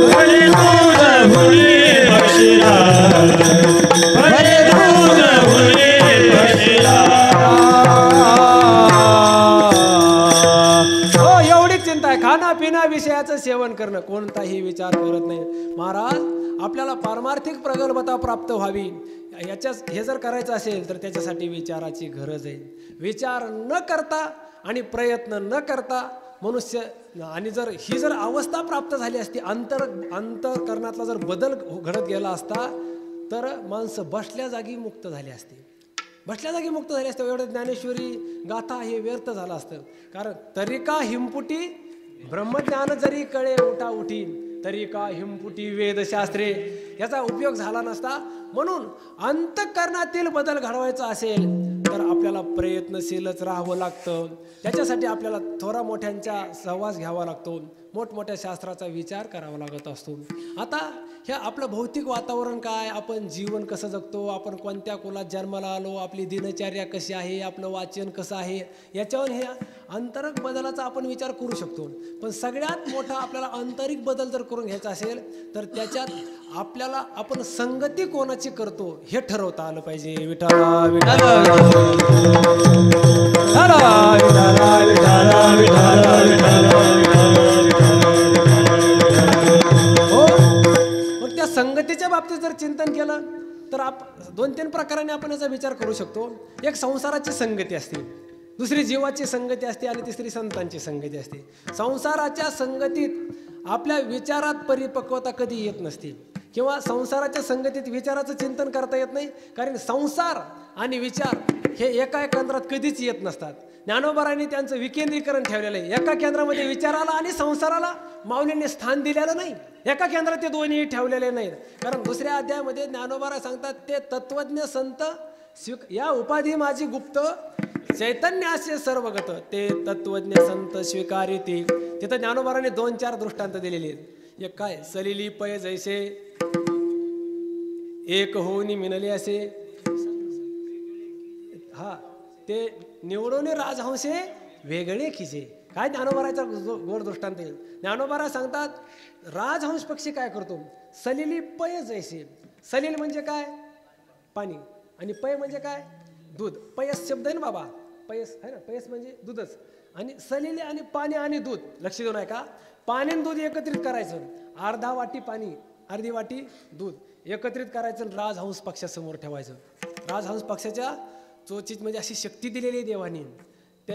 भले तू जहुनी पक्षी राजा. हो एवढीच चिंता आहे, खाणं पिणं विषयाचं सेवन करणं, कोणताही विचार करत नाही. महाराज आपल्याला पारमार्थिक प्रगल्भता प्राप्त व्हावी, हे जर करायचं असेल तर त्याच्यासाठी विचाराची गरज आहे. विचार न करता आणि प्रयत्न न करता मनुष्य, आणि जर ही जर अवस्था प्राप्त झाली असती, अंतःकरणातला जर बदल घडत गेला असता, तर माणसं बसल्या जागी मुक्त झाली असती. बसल्या जागी मुक्त झाली असते. एवढं ज्ञानेश्वरी गाथा हे व्यर्थ झालं असतं. कारण तरिका हिमपुटी ब्रह्मज्ञान जरी कळे उठा उठी, तरिका हिमपुटी वेदशास्त्रे, याचा उपयोग झाला नसता. म्हणून अंतःकरणातील बदल घडवायचा असेल तर आपल्याला प्रयत्नशीलच राहावं लागतं. त्याच्यासाठी आपल्याला थोरा मोठ्यांचा सहवास घ्यावा लागतो, मोठमोठ्या शास्त्राचा विचार करावा लागत असतो. आता हे आपलं भौतिक वातावरण काय, आपण जीवन कसं जगतो, आपण कोणत्या कुलात जन्माला आलो, आपली दिनचर्या कशी आहे, आपलं वाचन कसं आहे, याच्यावर हे आंतरिक बदलाचा आपण विचार करू शकतो. पण सगळ्यात मोठा आपल्याला आंतरिक बदल जर करून घ्यायचा असेल तर त्याच्यात आपल्याला आपण संगती कोणाची करतो हे ठरवता आलं पाहिजे. विठ्ठला विठ्ठला विठ्ठला विठ्ठला विठ्ठला हो. मग त्या संगतीच्या बाबतीत जर चिंतन केलं तर दोन तीन प्रकाराने आपण याचा विचार करू शकतो. एक संसाराची संगती असते, दुसरी जीवाची संगती असते आणि तिसरी संतांची संगती असते. संसाराच्या संगतीत आपल्या विचारात परिपक्वता कधी येत नसते, किंवा संसाराच्या संगतीत विचाराचं चिंतन करता येत नाही. कारण संसार आणि विचार हे एका केंद्रात कधीच येत नसतात. ज्ञानोबारांनी त्यांचं विकेंद्रीकरण ठेवलेलं आहे. एका केंद्रामध्ये विचाराला आणि संसाराला माऊलींनी स्थान दिलेलं नाही. एका केंद्रात ते दोन्ही ठेवलेले नाहीत. कारण दुसऱ्या अध्यायामध्ये ज्ञानोबारा सांगतात, ते तत्वज्ञ संत या उपाधी माझी गुप्त चैतन्याचे सर्वगत, ते तत्वज्ञ संत स्वीकारिती. तिथं ज्ञानोबारांनी 2-4 दृष्टांत दिलेले आहेत. एक काय, सलिली पय जैसे एक होऊनी मिनले असे, हा ते निवडून राजहंसे वेगळे खिजे. काय ज्ञानोबाराचा गोड दृष्टांत येईल. ज्ञानोबारा सांगतात, राजहंस पक्षी काय करतो, सलिली पय जैसे. सलील म्हणजे काय, पाणी, आणि पय म्हणजे काय, दूध. पयस शब्द आहे ना बाबा, पयस आहे ना, पयस म्हणजे दूधच. आणि सलिले आणि पाणी आणि दूध, लक्ष देऊ नये का, पाणी आणि दूध एकत्रित करायचं, अर्धा वाटी पाणी अर्धी वाटी दूध एकत्रित करायचं, राजहंस पक्षासमोर ठेवायचं. राजहंस पक्षाच्या चोचीत म्हणजे अशी शक्ती दिलेली आहे देवानी. ते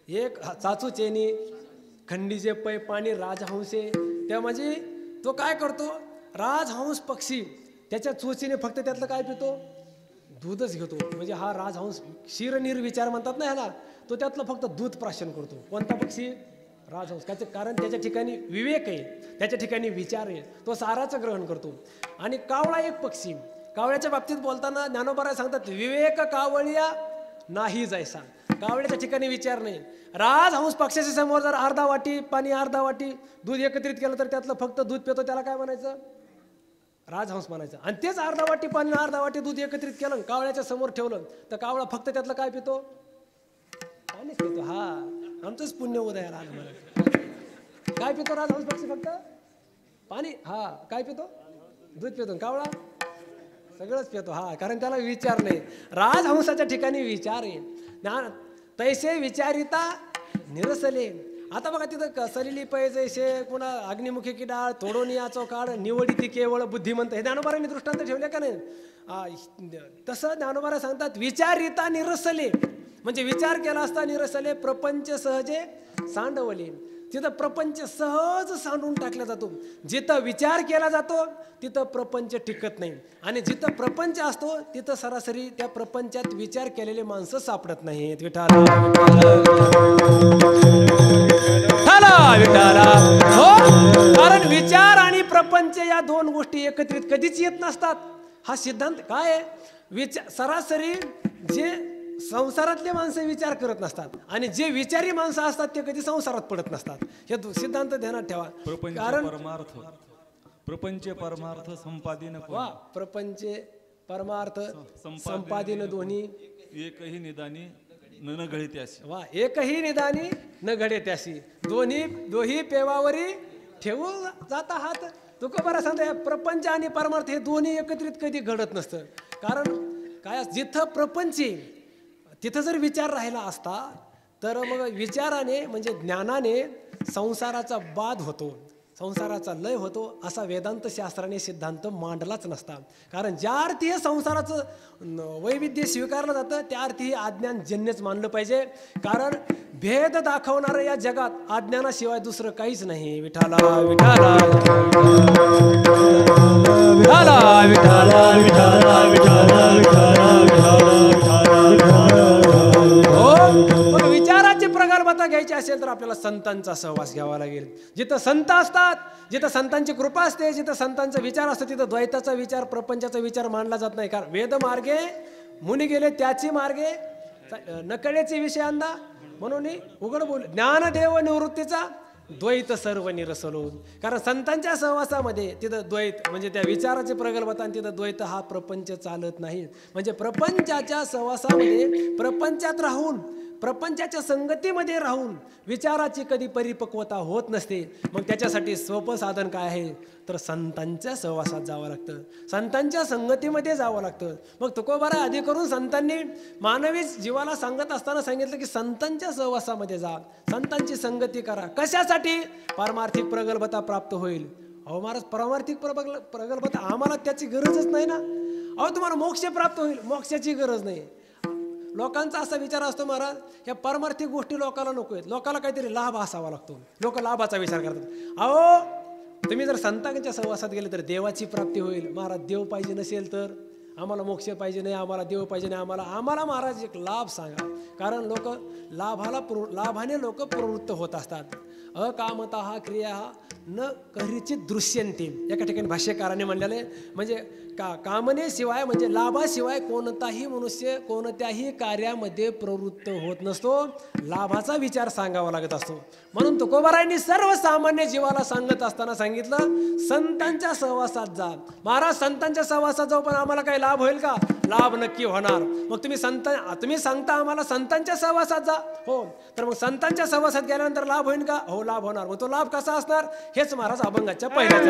एक चाचू चेनी खंडीचे पै पाणी राजहंसे, त्या म्हणजे तो काय करतो, राजहंस पक्षी त्याच्या चोचीने फक्त त्यातलं काय पितो, दूधच घेतो. म्हणजे हा राजहंस क्षीरनिर्विचार म्हणतात ना ह्याला, तो त्यातलं फक्त दूध प्राशन करतो. कोणता पक्षी, राजहंस. त्याचं कारण त्याच्या ठिकाणी विवेक आहे, त्याच्या ठिकाणी विचार आहे, तो साराचं ग्रहण करतो. आणि कावळा एक पक्षी, कावळ्याच्या बाबतीत बोलताना ज्ञानोबा सांगतात, विवेक कावळिया नाही जायचा. कावळ्याच्या ठिकाणी विचार नाही. राजहंस पक्षाच्या समोर जर अर्धा वाटी पाणी अर्धा वाटी दूध एकत्रित केलं तर त्यातलं फक्त दूध पितो त्याला काय म्हणायचं? राजहंस म्हणायचं. आणि तेच अर्धा वाटी पाणी अर्धा वाटी दूध एकत्रित केलं कावळ्याच्या समोर ठेवलं तर कावळा फक्त त्यातलं काय पितो? पाणीच पितो. हा आमचंच पुण्य उदयाला आलं मला. काय पितो राजहंस पक्षी? फक्त पाणी. हा काय पितो? दूध पितो. कावळा सगळंच पितो. हा कारण त्याला विचार नाही. राजहंसाच्या ठिकाणी विचार आहे. तैसे विचारिता निरसले. आता बघा तिथं सलिली पै जैसे पुन्हा अग्निमुखी की डाळ तोडून याचो काळ निवडी ती केवळ बुद्धिमंत. हे ज्ञानोबारांनी दृष्टांत ठेवले का नाही? तसं ज्ञानोबारा सांगतात विचारिता निरसले म्हणजे विचार केला असता निरसले प्रपंच सहजे सांडवले. तिथं प्रपंच सहज सांडून टाकला जातो. जिथं विचार केला जातो तिथं प्रपंच टिकत नाही. आणि जिथं प्रपंच असतो तिथं सरासरी त्या प्रपंचात विचार केलेले माणसं सापडत नाहीत. विठाला हो, कारण विचार आणि प्रपंच या दोन गोष्टी एकत्रित कधीच येत नसतात. हा सिद्धांत काय आहे? विचार सरासरी जे संसारातले माणसं विचार करत नसतात आणि जे विचारी माणसं असतात ते कधी संसारात पडत नसतात. हे सिद्धांत ध्यानात ठेवा. कारण प्रपंच परमार्थ संपादीन. वा प्रपंच परमार्थ संपादीन दोन्ही एकही निदानी न घडे त्याशी. वा एकही निदानी न घडे त्याशी. दोही पेवावरी ठेवू जाता हात. तुकोबारा सांगता प्रपंच आणि परमार्थ हे दोन्ही एकत्रित कधी घडत नसतं. कारण काय जिथं प्रपंच तिथं जर विचार राहिला असता तर मग विचाराने म्हणजे ज्ञानाने संसाराचा बाध होतो, संसाराचा लय होतो असा वेदांत शास्त्राने सिद्धांत मांडलाच नसता. कारण ज्या अर्थी हे संसाराचं वैविध्य स्वीकारलं जातं त्या अर्थी हे अज्ञानजन्यच मानलं पाहिजे. कारण भेद दाखवणारं या जगात अज्ञानाशिवाय दुसरं काहीच नाही. विठाला विठाला विठाला विठाला विठाला विठाला विचाराची प्रगल्भता घ्यायची असेल तर आपल्याला संतांचा सहवास घ्यावा लागेल. जिथं संत असतात, जिथं संतांची कृपा असते, जिथं संतांचा विचार असतो तिथं द्वैताचा विचार प्रपंचाचा विचार मांडला जात नाही. कारण वेद मार्गे मुनी गेले त्याची मार्गे नकळेचे विषय अंदा म्हणून उघड बोल ज्ञानदेव निवृत्तीचा द्वैत सर्व निरसलो. कारण संतांच्या सहवासामध्ये तिथं द्वैत म्हणजे त्या विचाराचे प्रगल्भता आणि तिथं द्वैत हा प्रपंच चालत नाही. म्हणजे प्रपंचाच्या सहवासामध्ये प्रपंचात राहून प्रपंचाच्या संगतीमध्ये राहून विचाराची कधी परिपक्वता होत नसते. मग त्याच्यासाठी सोपं साधन काय आहे तर संतांच्या सहवासात जावं लागतं, संतांच्या संगतीमध्ये जावं लागतं. मग तुकोबारा आधी करून संतांनी मानवी जीवाला सांगत असताना सांगितलं की संतांच्या सहवासामध्ये जा, संतांची संगती करा. कशासाठी? पारमार्थिक प्रगल्भता प्राप्त होईल. अहो महाराज पारमार्थिक प्रगल्भता आम्हाला त्याची गरजच नाही ना. अहो तुम्हाला मोक्ष प्राप्त होईल, मोक्षाची गरज नाही. लोकांचा असा विचार असतो महाराज या परमार्थिक गोष्टी लोकांना नको आहेत, लोकांना काहीतरी लाभ असावा लागतो, लोक लाभाचा विचार करतात. अहो तुम्ही जर संतांच्या सहवासात गेले तर देवाची प्राप्ती होईल. महाराज देव पाहिजे नसेल तर आम्हाला मोक्ष पाहिजे नाही, आम्हाला देव पाहिजे नाही, आम्हाला महाराज एक लाभ सांगा. कारण लोक लाभाने लोक प्रवृत्त होत असतात. अकामता हा क्रिया न करीचित दृश्यंती एका ठिकाणी भाष्यकाराने म्हणलेले म्हणजे कामनेशिवाय म्हणजे लाभाशिवाय कोणताही मनुष्य कोणत्याही कार्यामध्ये प्रवृत्त होत नसतो. लाभाचा विचार सांगावा लागत असतो. म्हणून तुकोबारायांनी सर्वसामान्य जीवाला सांगत असताना सांगितलं संतांच्या सहवासात जा. महाराज संतांच्या सहवासात जाऊ पण आम्हाला काही लाभ होईल का? लाभ नक्की होणार. मग तुम्ही सांगता आम्हाला संतांच्या सहवासात जा. हो तर मग संतांच्या सहवासात गेल्यानंतर लाभ होईल का? हो लाभ होणार. मग तो लाभ कसा असणार हेच महाराज अभंगाच्या पहिल्या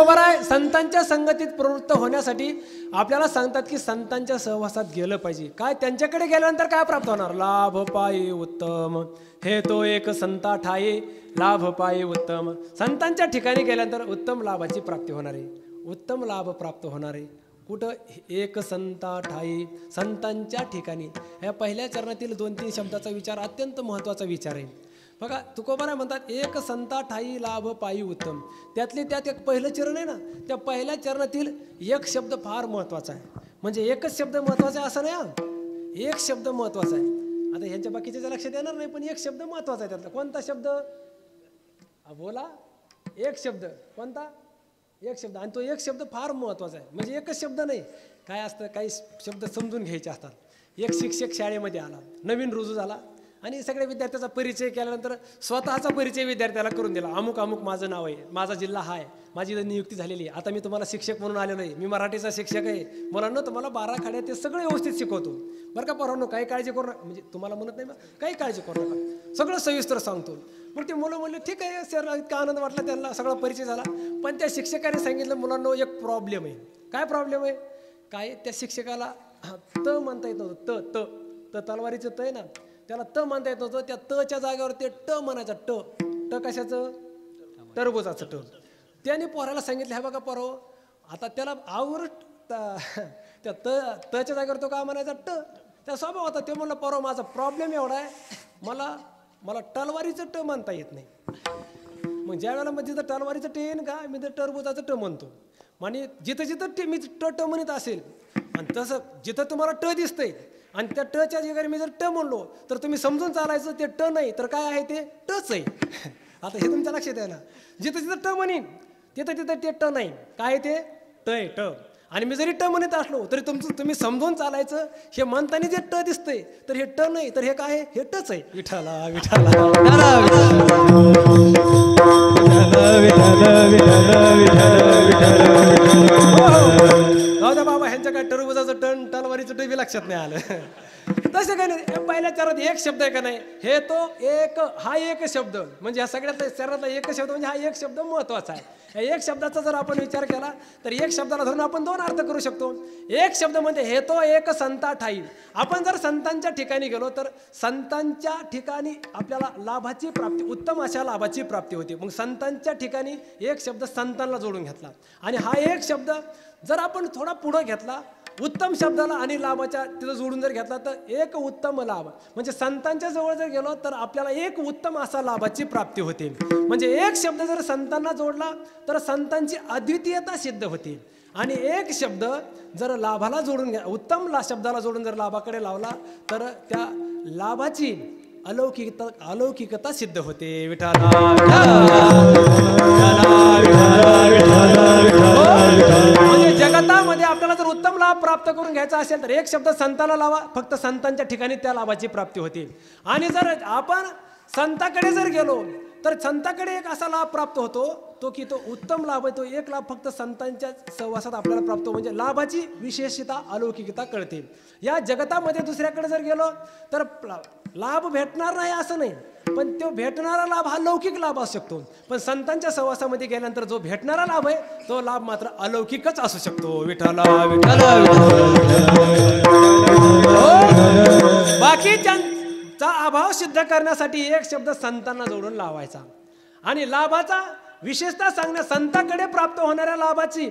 बरोबर आहे. संतांच्या संगतीत प्रवृत्त होण्यासाठी आपल्याला सांगतात की संतांच्या सहवासात गेलं पाहिजे. काय त्यांच्याकडे गेल्यानंतर काय प्राप्त होणार? लाभ पाये उत्तम, हे तो एक संता ठाये लाभ पाये उत्तम. संतांच्या ठिकाणी गेल्यानंतर उत्तम लाभाची प्राप्ती होणार आहे, उत्तम लाभ प्राप्त होणार आहे. कुठं? एक संता ठाई, संतांच्या ठिकाणी. ह्या पहिल्या चरणातील 2-3 शब्दाचा विचार अत्यंत महत्त्वाचा विचार आहे. बघा तुकोबाराय म्हणतात एक संता ठाई लाभ पायी उत्तम. त्यातले त्यात एक पहिलं चरण आहे ना, त्या पहिल्या चरणातील एक शब्द फार महत्त्वाचा आहे. म्हणजे एकच शब्द महत्त्वाचा आहे असं नाही हा, एक शब्द महत्त्वाचा आहे. आता ह्यांच्या बाकीच्या लक्षात येणार नाही, पण एक शब्द महत्त्वाचा आहे. त्यातला कोणता शब्द? बोला. एक शब्द कोणता? एक शब्द. आणि तो एक शब्द फार महत्त्वाचा आहे. म्हणजे एकच शब्द नाही, काय असतं, काही शब्द समजून घ्यायचे असतात. एक शिक्षक शाळेमध्ये आला, नवीन रुजू झाला आणि सगळ्या विद्यार्थ्याचा परिचय केल्यानंतर स्वतःचा परिचय विद्यार्थ्याला करून दिला. अमुक अमुक माझं नाव आहे, माझा जिल्हा हा आहे, माझी नियुक्ती झालेली आहे, आता मी तुम्हाला शिक्षक म्हणून आलेलो आहे, मी मराठीचा शिक्षक आहे, मुलांना तुम्हाला 12 खाड्या ते सगळं व्यवस्थित शिकवतो बरं का पोरांनो, काही काळजी करू नका. म्हणजे तुम्हाला म्हणत नाही, काही काळजी करू नका, सगळं सविस्तर सांगतो. मग ते मुलं म्हणले ठीक आहे सर, इतका आनंद वाटला त्यांना, सगळा परिचय झाला. पण त्या शिक्षकाने सांगितलं मुलांना एक प्रॉब्लेम आहे. काय प्रॉब्लेम आहे? काय? त्या शिक्षकाला त म्हणता येत नव्हतं. त त तलवारीचं त आहे ना, त्याला त म्हणता येत नव्हतं. त्या तच्या जागेवर ते ट म्हणायचा. ट ट कशाचं? टरबुजाचं ट. त्याने पोराला सांगितलं, हे बघा पोरो, आता त्याला आवर त्या तच्या जागेवर तो काय म्हणायचा? ट. त्या स्वभाव होता. ते म्हणलं पोरो माझा प्रॉब्लेम एवढा आहे, मला टलवारीचं ट म्हणता येत नाही. मग ज्या वेळेला मग जिथं टलवारीचं ट येईन का, मी तर टरबुजाचं ट म्हणतो. आणि जिथं जिथं मी ट म्हणत असेल, आणि तसं जिथं तुम्हाला ट दिसतंय आणि त्या टच्या जागी मी जर ट म्हणलो तर तुम्ही समजून चालायचं ते ट नाही तर काय आहे, ते टच आहे. आता हे तुमच्या लक्षात आहे ना, जिथं जिथं ट म्हणीन तिथं तिथं ते ट नाही, काय ते ट आहे, ट. आणि मी जरी ट म्हणत असलो तरी तुम्ही समजून चालायचं, हे म्हणताना जे ट दिसतंय तर हे ट नाही तर हे काय आहे, हे टच आहे. विठाला विठाला जाऊ द्या बाबा, ह्यांच्या काय टरबुजाचं टन तलवारीचं ट बी लक्षात नाही आलं. तसं काय नाही. पहिल्या चरणात एक शब्द आहे का नाही, हे तो एक, हा एक शब्द म्हणजे ह्या सगळ्यात चरणातला एक शब्द म्हणजे हा एक शब्द महत्त्वाचा आहे. या एक शब्दाचा जर आपण विचार केला तर एक शब्दाला धरून आपण 2 अर्थ करू शकतो. एक शब्द म्हणजे हे तो एक संता ठाई. आपण जर संतांच्या ठिकाणी गेलो तर संतांच्या ठिकाणी आपल्याला लाभाची प्राप्ती, उत्तम अशा लाभाची प्राप्ती होते. मग संतांच्या ठिकाणी एक शब्द संतांना जोडून घेतला आणि हा एक शब्द जर आपण थोडा पुढं घेतला, उत्तम शब्दाला आणि लाभाच्या तिथं जोडून जर घेतला तर एक उत्तम लाभ, म्हणजे संतांच्या जवळ जर गेलो तर आपल्याला एक उत्तम असा लाभाची प्राप्ती होते. म्हणजे एक शब्द जर संतांना जोडला तर संतांची अद्वितीयता सिद्ध होते. आणि एक शब्द जर लाभाला जोडून घ्या, उत्तम शब्दाला जोडून जर लाभाकडे लावला तर त्या लाभाची अलौकिकता सिद्ध होते. विठाला म्हणजे जगतामध्ये आपल्याला जर उत्तम लाभ प्राप्त करून घ्यायचा असेल तर एक शब्द संताला लावा, फक्त संतांच्या ठिकाणी त्या लाभाची प्राप्ती होते. आणि जर आपण संताकडे जर गेलो तर संताकडे एक असा लाभ प्राप्त होतो तो की तो उत्तम लाभ आहे, तो एक लाभ फक्त संतांच्या सहवासात आपल्याला प्राप्त, म्हणजे लाभाची विशेषता अलौकिकता कळते. या जगतामध्ये दुसऱ्याकडे जर गेलो तर लाभ भेटणार नाही असं नाही, पण तो भेटणारा लाभ हा लौकिक लाभ असू शकतो. पण संतांच्या सहवासामध्ये गेल्यानंतर जो भेटणारा लाभ आहे तो लाभ मात्र अलौकिकच असू शकतो. विठाला विठाला बाकीच्यांचा अभाव सिद्ध करण्यासाठी एक शब्द संतांना जोडून लावायचा आणि लाभाचा विशेषता सांगण्या, संताकडे प्राप्त होणाऱ्या लाभाची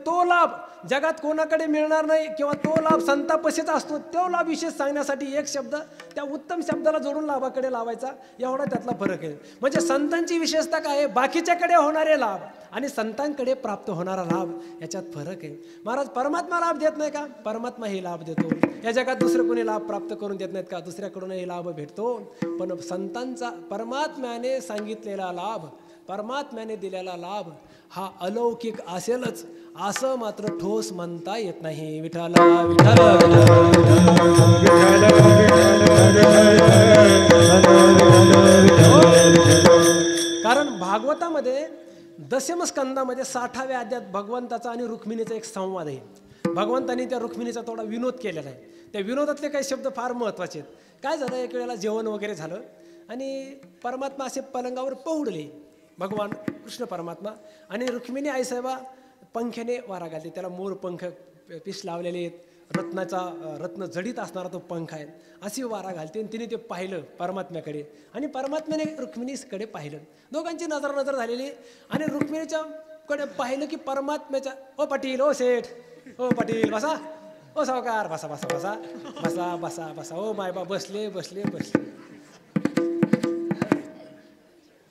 तो लाभ जगात कोणाकडे मिळणार नाही किंवा तो लाभ संतापाशीच असतो, तो लाभ विशेष सांगण्यासाठी एक शब्द त्या उत्तम शब्दाला जोडून लाभाकडे लावायचा, एवढा त्यातला फरक आहे. म्हणजे संतांची विशेषता काय आहे, बाकीच्याकडे होणारे लाभ आणि संतांकडे प्राप्त होणारा लाभ याच्यात फरक आहे. महाराज परमात्मा लाभ देत नाही का? परमात्मा हे लाभ देतो. या जगात दुसरं कोणी लाभ प्राप्त करून देत नाहीत का? दुसऱ्याकडूनही लाभ भेटतो. पण संतांचा परमात्म्याने सांगितलेला लाभ, परमात्म्याने दिलेला लाभ हा अलौकिक असेलच असं मात्र ठोस म्हणता येत नाही. विठाला विठाला कारण भागवतामध्ये दशम स्कंदामध्ये 60व्या अध्यायात भगवंताचा आणि रुक्मिणीचा एक संवाद आहे. भगवंतांनी त्या रुक्मिणीचा थोडा विनोद केलेला आहे. त्या विनोदातले काही शब्द फार महत्त्वाचे आहेत. काय झालं, एक वेळेला जेवण वगैरे झालं आणि परमात्मा असे पलंगावर पहुडले भगवान कृष्ण परमात्मा. आणि रुक्मिणी आईसाहेबा पंख्याने वारा घालते, त्याला मोर पंख पीस लावलेले आहेत, रत्न जडीत असणारा तो पंख आहे, अशी वारा घालते. आणि तिने ते पाहिलं परमात्म्याकडे आणि परमात्म्याने रुक्मिणीकडे पाहिलं. दोघांची नजर झालेली. आणि रुक्मिणीच्या कडे पाहिलं की परमात्म्याच्या, ओ पाटील, ओ सेठ, ओ पाटील बसा, ओ सावकार बसा बसा बसा बसा बसा बसा, ओ मायबा बसले बसले बसले.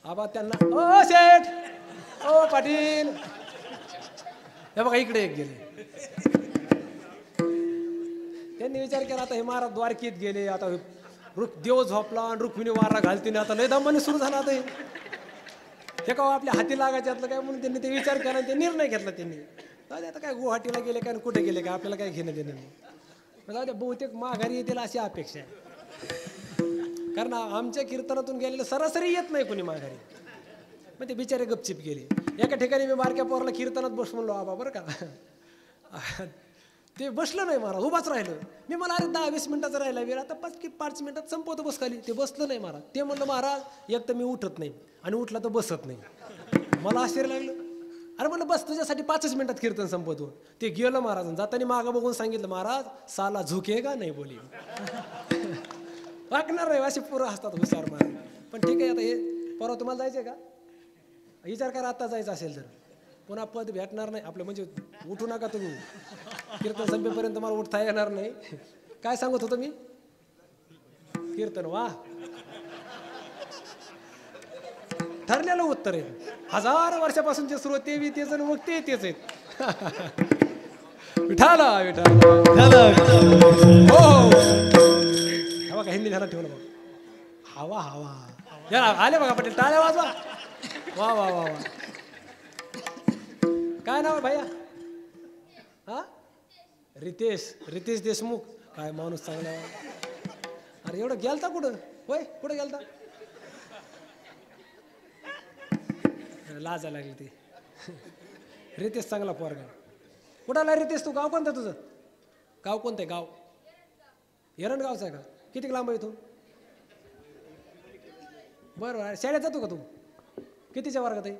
आबा त्यांना, ओ सेठ, ओ पाटील, हे बघा इकडे एक गेले. त्यांनी विचार केला आता हे महाराज द्वारकेत गेले, आता देव झोपला आणि रुक्मिणी वारा घालतीने, आता लय दमाने सुरू झाला. आता हे का आपल्या हाती लागायच्यातलं काय म्हणून त्यांनी ते विचार केला आणि ते निर्णय घेतला त्यांनी. आता काय गुवाहाटीला गेले काय कुठे गेले काय आपल्याला काय घेणं देणं नाही. बहुतेक माघारी येतील अशी अपेक्षा आहे, कारण आमच्या कीर्तनातून गेलेलं सरासरी येत नाही कोणी माघारी. मग ते बिचारे गपचिप गेले. एका ठिकाणी मी बारक्या पोराला कीर्तनात बस म्हणलो, आबा बरं का, ते बसलं नाही महाराज, उभाच राहिलं. मी मला अरे 10-20 मिनिटाचा राहिला वेळ, आता 5 मिनिटात संपवतो बस खाली. ते बसलं नाही महाराज. ते म्हणलं महाराज एक तर मी उठत नाही आणि उठला तर बसत नाही. मला आश्चर्य लागलं. अरे म्हणलं बस तुझ्यासाठी 5 मिनिटात कीर्तन संपवतो. ते गेलं महाराज. जाताना मागं बघून सांगितलं, महाराज साला झुकेगा नाही बोली, वागणार नाही. अशी पोरं असतात हुशार महाराज. पण ठीक आहे, आता हे परवा तुम्हाला जायचं आहे का, विचार करा. आता जायचं असेल तर पुन्हा पद भेटणार नाही आपलं, म्हणजे उठू नका तुम्ही, कीर्तन संपेपर्यंत मला उठता येणार नाही. काय सांगत होतो मी, कीर्तन वा ठरलेलं उत्तर आहे. 1000 वर्षापासूनचे सुरू ते बी तेच आणि मग ते तेच आहेत. विठाला विठाला हो बघा, हिंदी ध्यानात ठेवलं बघा. हवा हवा आले बघा पाटील, टाळ्या वाजवा. वा वा वा वा. काय नाव आहे भैया, हा रितेश देशमुख. काय माणूस चांगला. अरे एवढं गेलता कुठं, होय कुठं गेलता, लाजा लागली ती. रितेश चांगला पोरगा. कुठं आला रितेश तू, गाव कोणतं तुझं, गाव कोणतं आहे, गाव एरणगावचं आहे का, किती लांब आहे तू, बरं शाळेत जातो का तू, कितीच्या वर्गात आहे,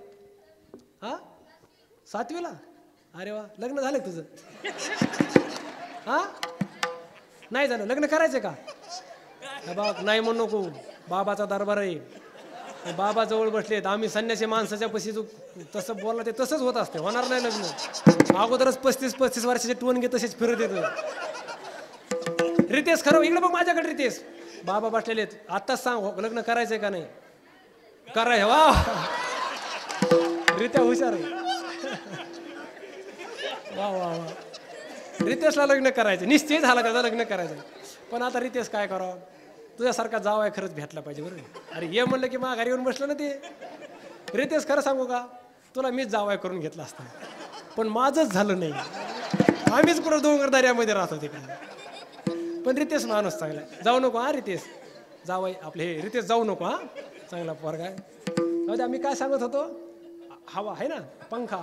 हा 7वीला. अरे वा, लग्न झालं तुझं, हा नाही झालं, लग्न करायचं का, बाबा नाही म्हणू नको, बाबाचा दरबार आहे, बाबा जवळ बसलेत, आम्ही संन्यासी माणसाच्या पशी तसं बोलला ते तसंच होत असते, होणार नाही लग्न. अगोदरच 35 वर्षाचे टोनगे तसेच फिरत येत. रितेश खरं इकडे बघ माझ्याकडे, रितेश बाबा बसलेले आहेत, आत्ताच सांग लग्न करायचंय का नाही, कराय वा रित्या हुशार आहे. वा वा वा. रितेशला लग्न करायचं, निश्चय झाला त्याचं लग्न करायचं. पण आता रितेश काय करावं, तुझ्यासारखा जाव आहे खरंच भेटला पाहिजे बरोबर. अरे ये म्हणलं की माघारी येऊन बसलं ना ते. रितेश खरं सांगू का, तुला मीच जावाय करून घेतला असता, पण माझंच झालं नाही, आम्हीच कुठं डोंगरदऱ्यामध्ये राहतो तिकडे. पण रितेश माणूस चांगला आहे, जाऊ नको हा रितेश, जावाय आपले हे रितेश जाऊ नको हा, चांगला पोरगा आहे. आम्ही काय सांगत होतो, हवा आहे ना पंखा,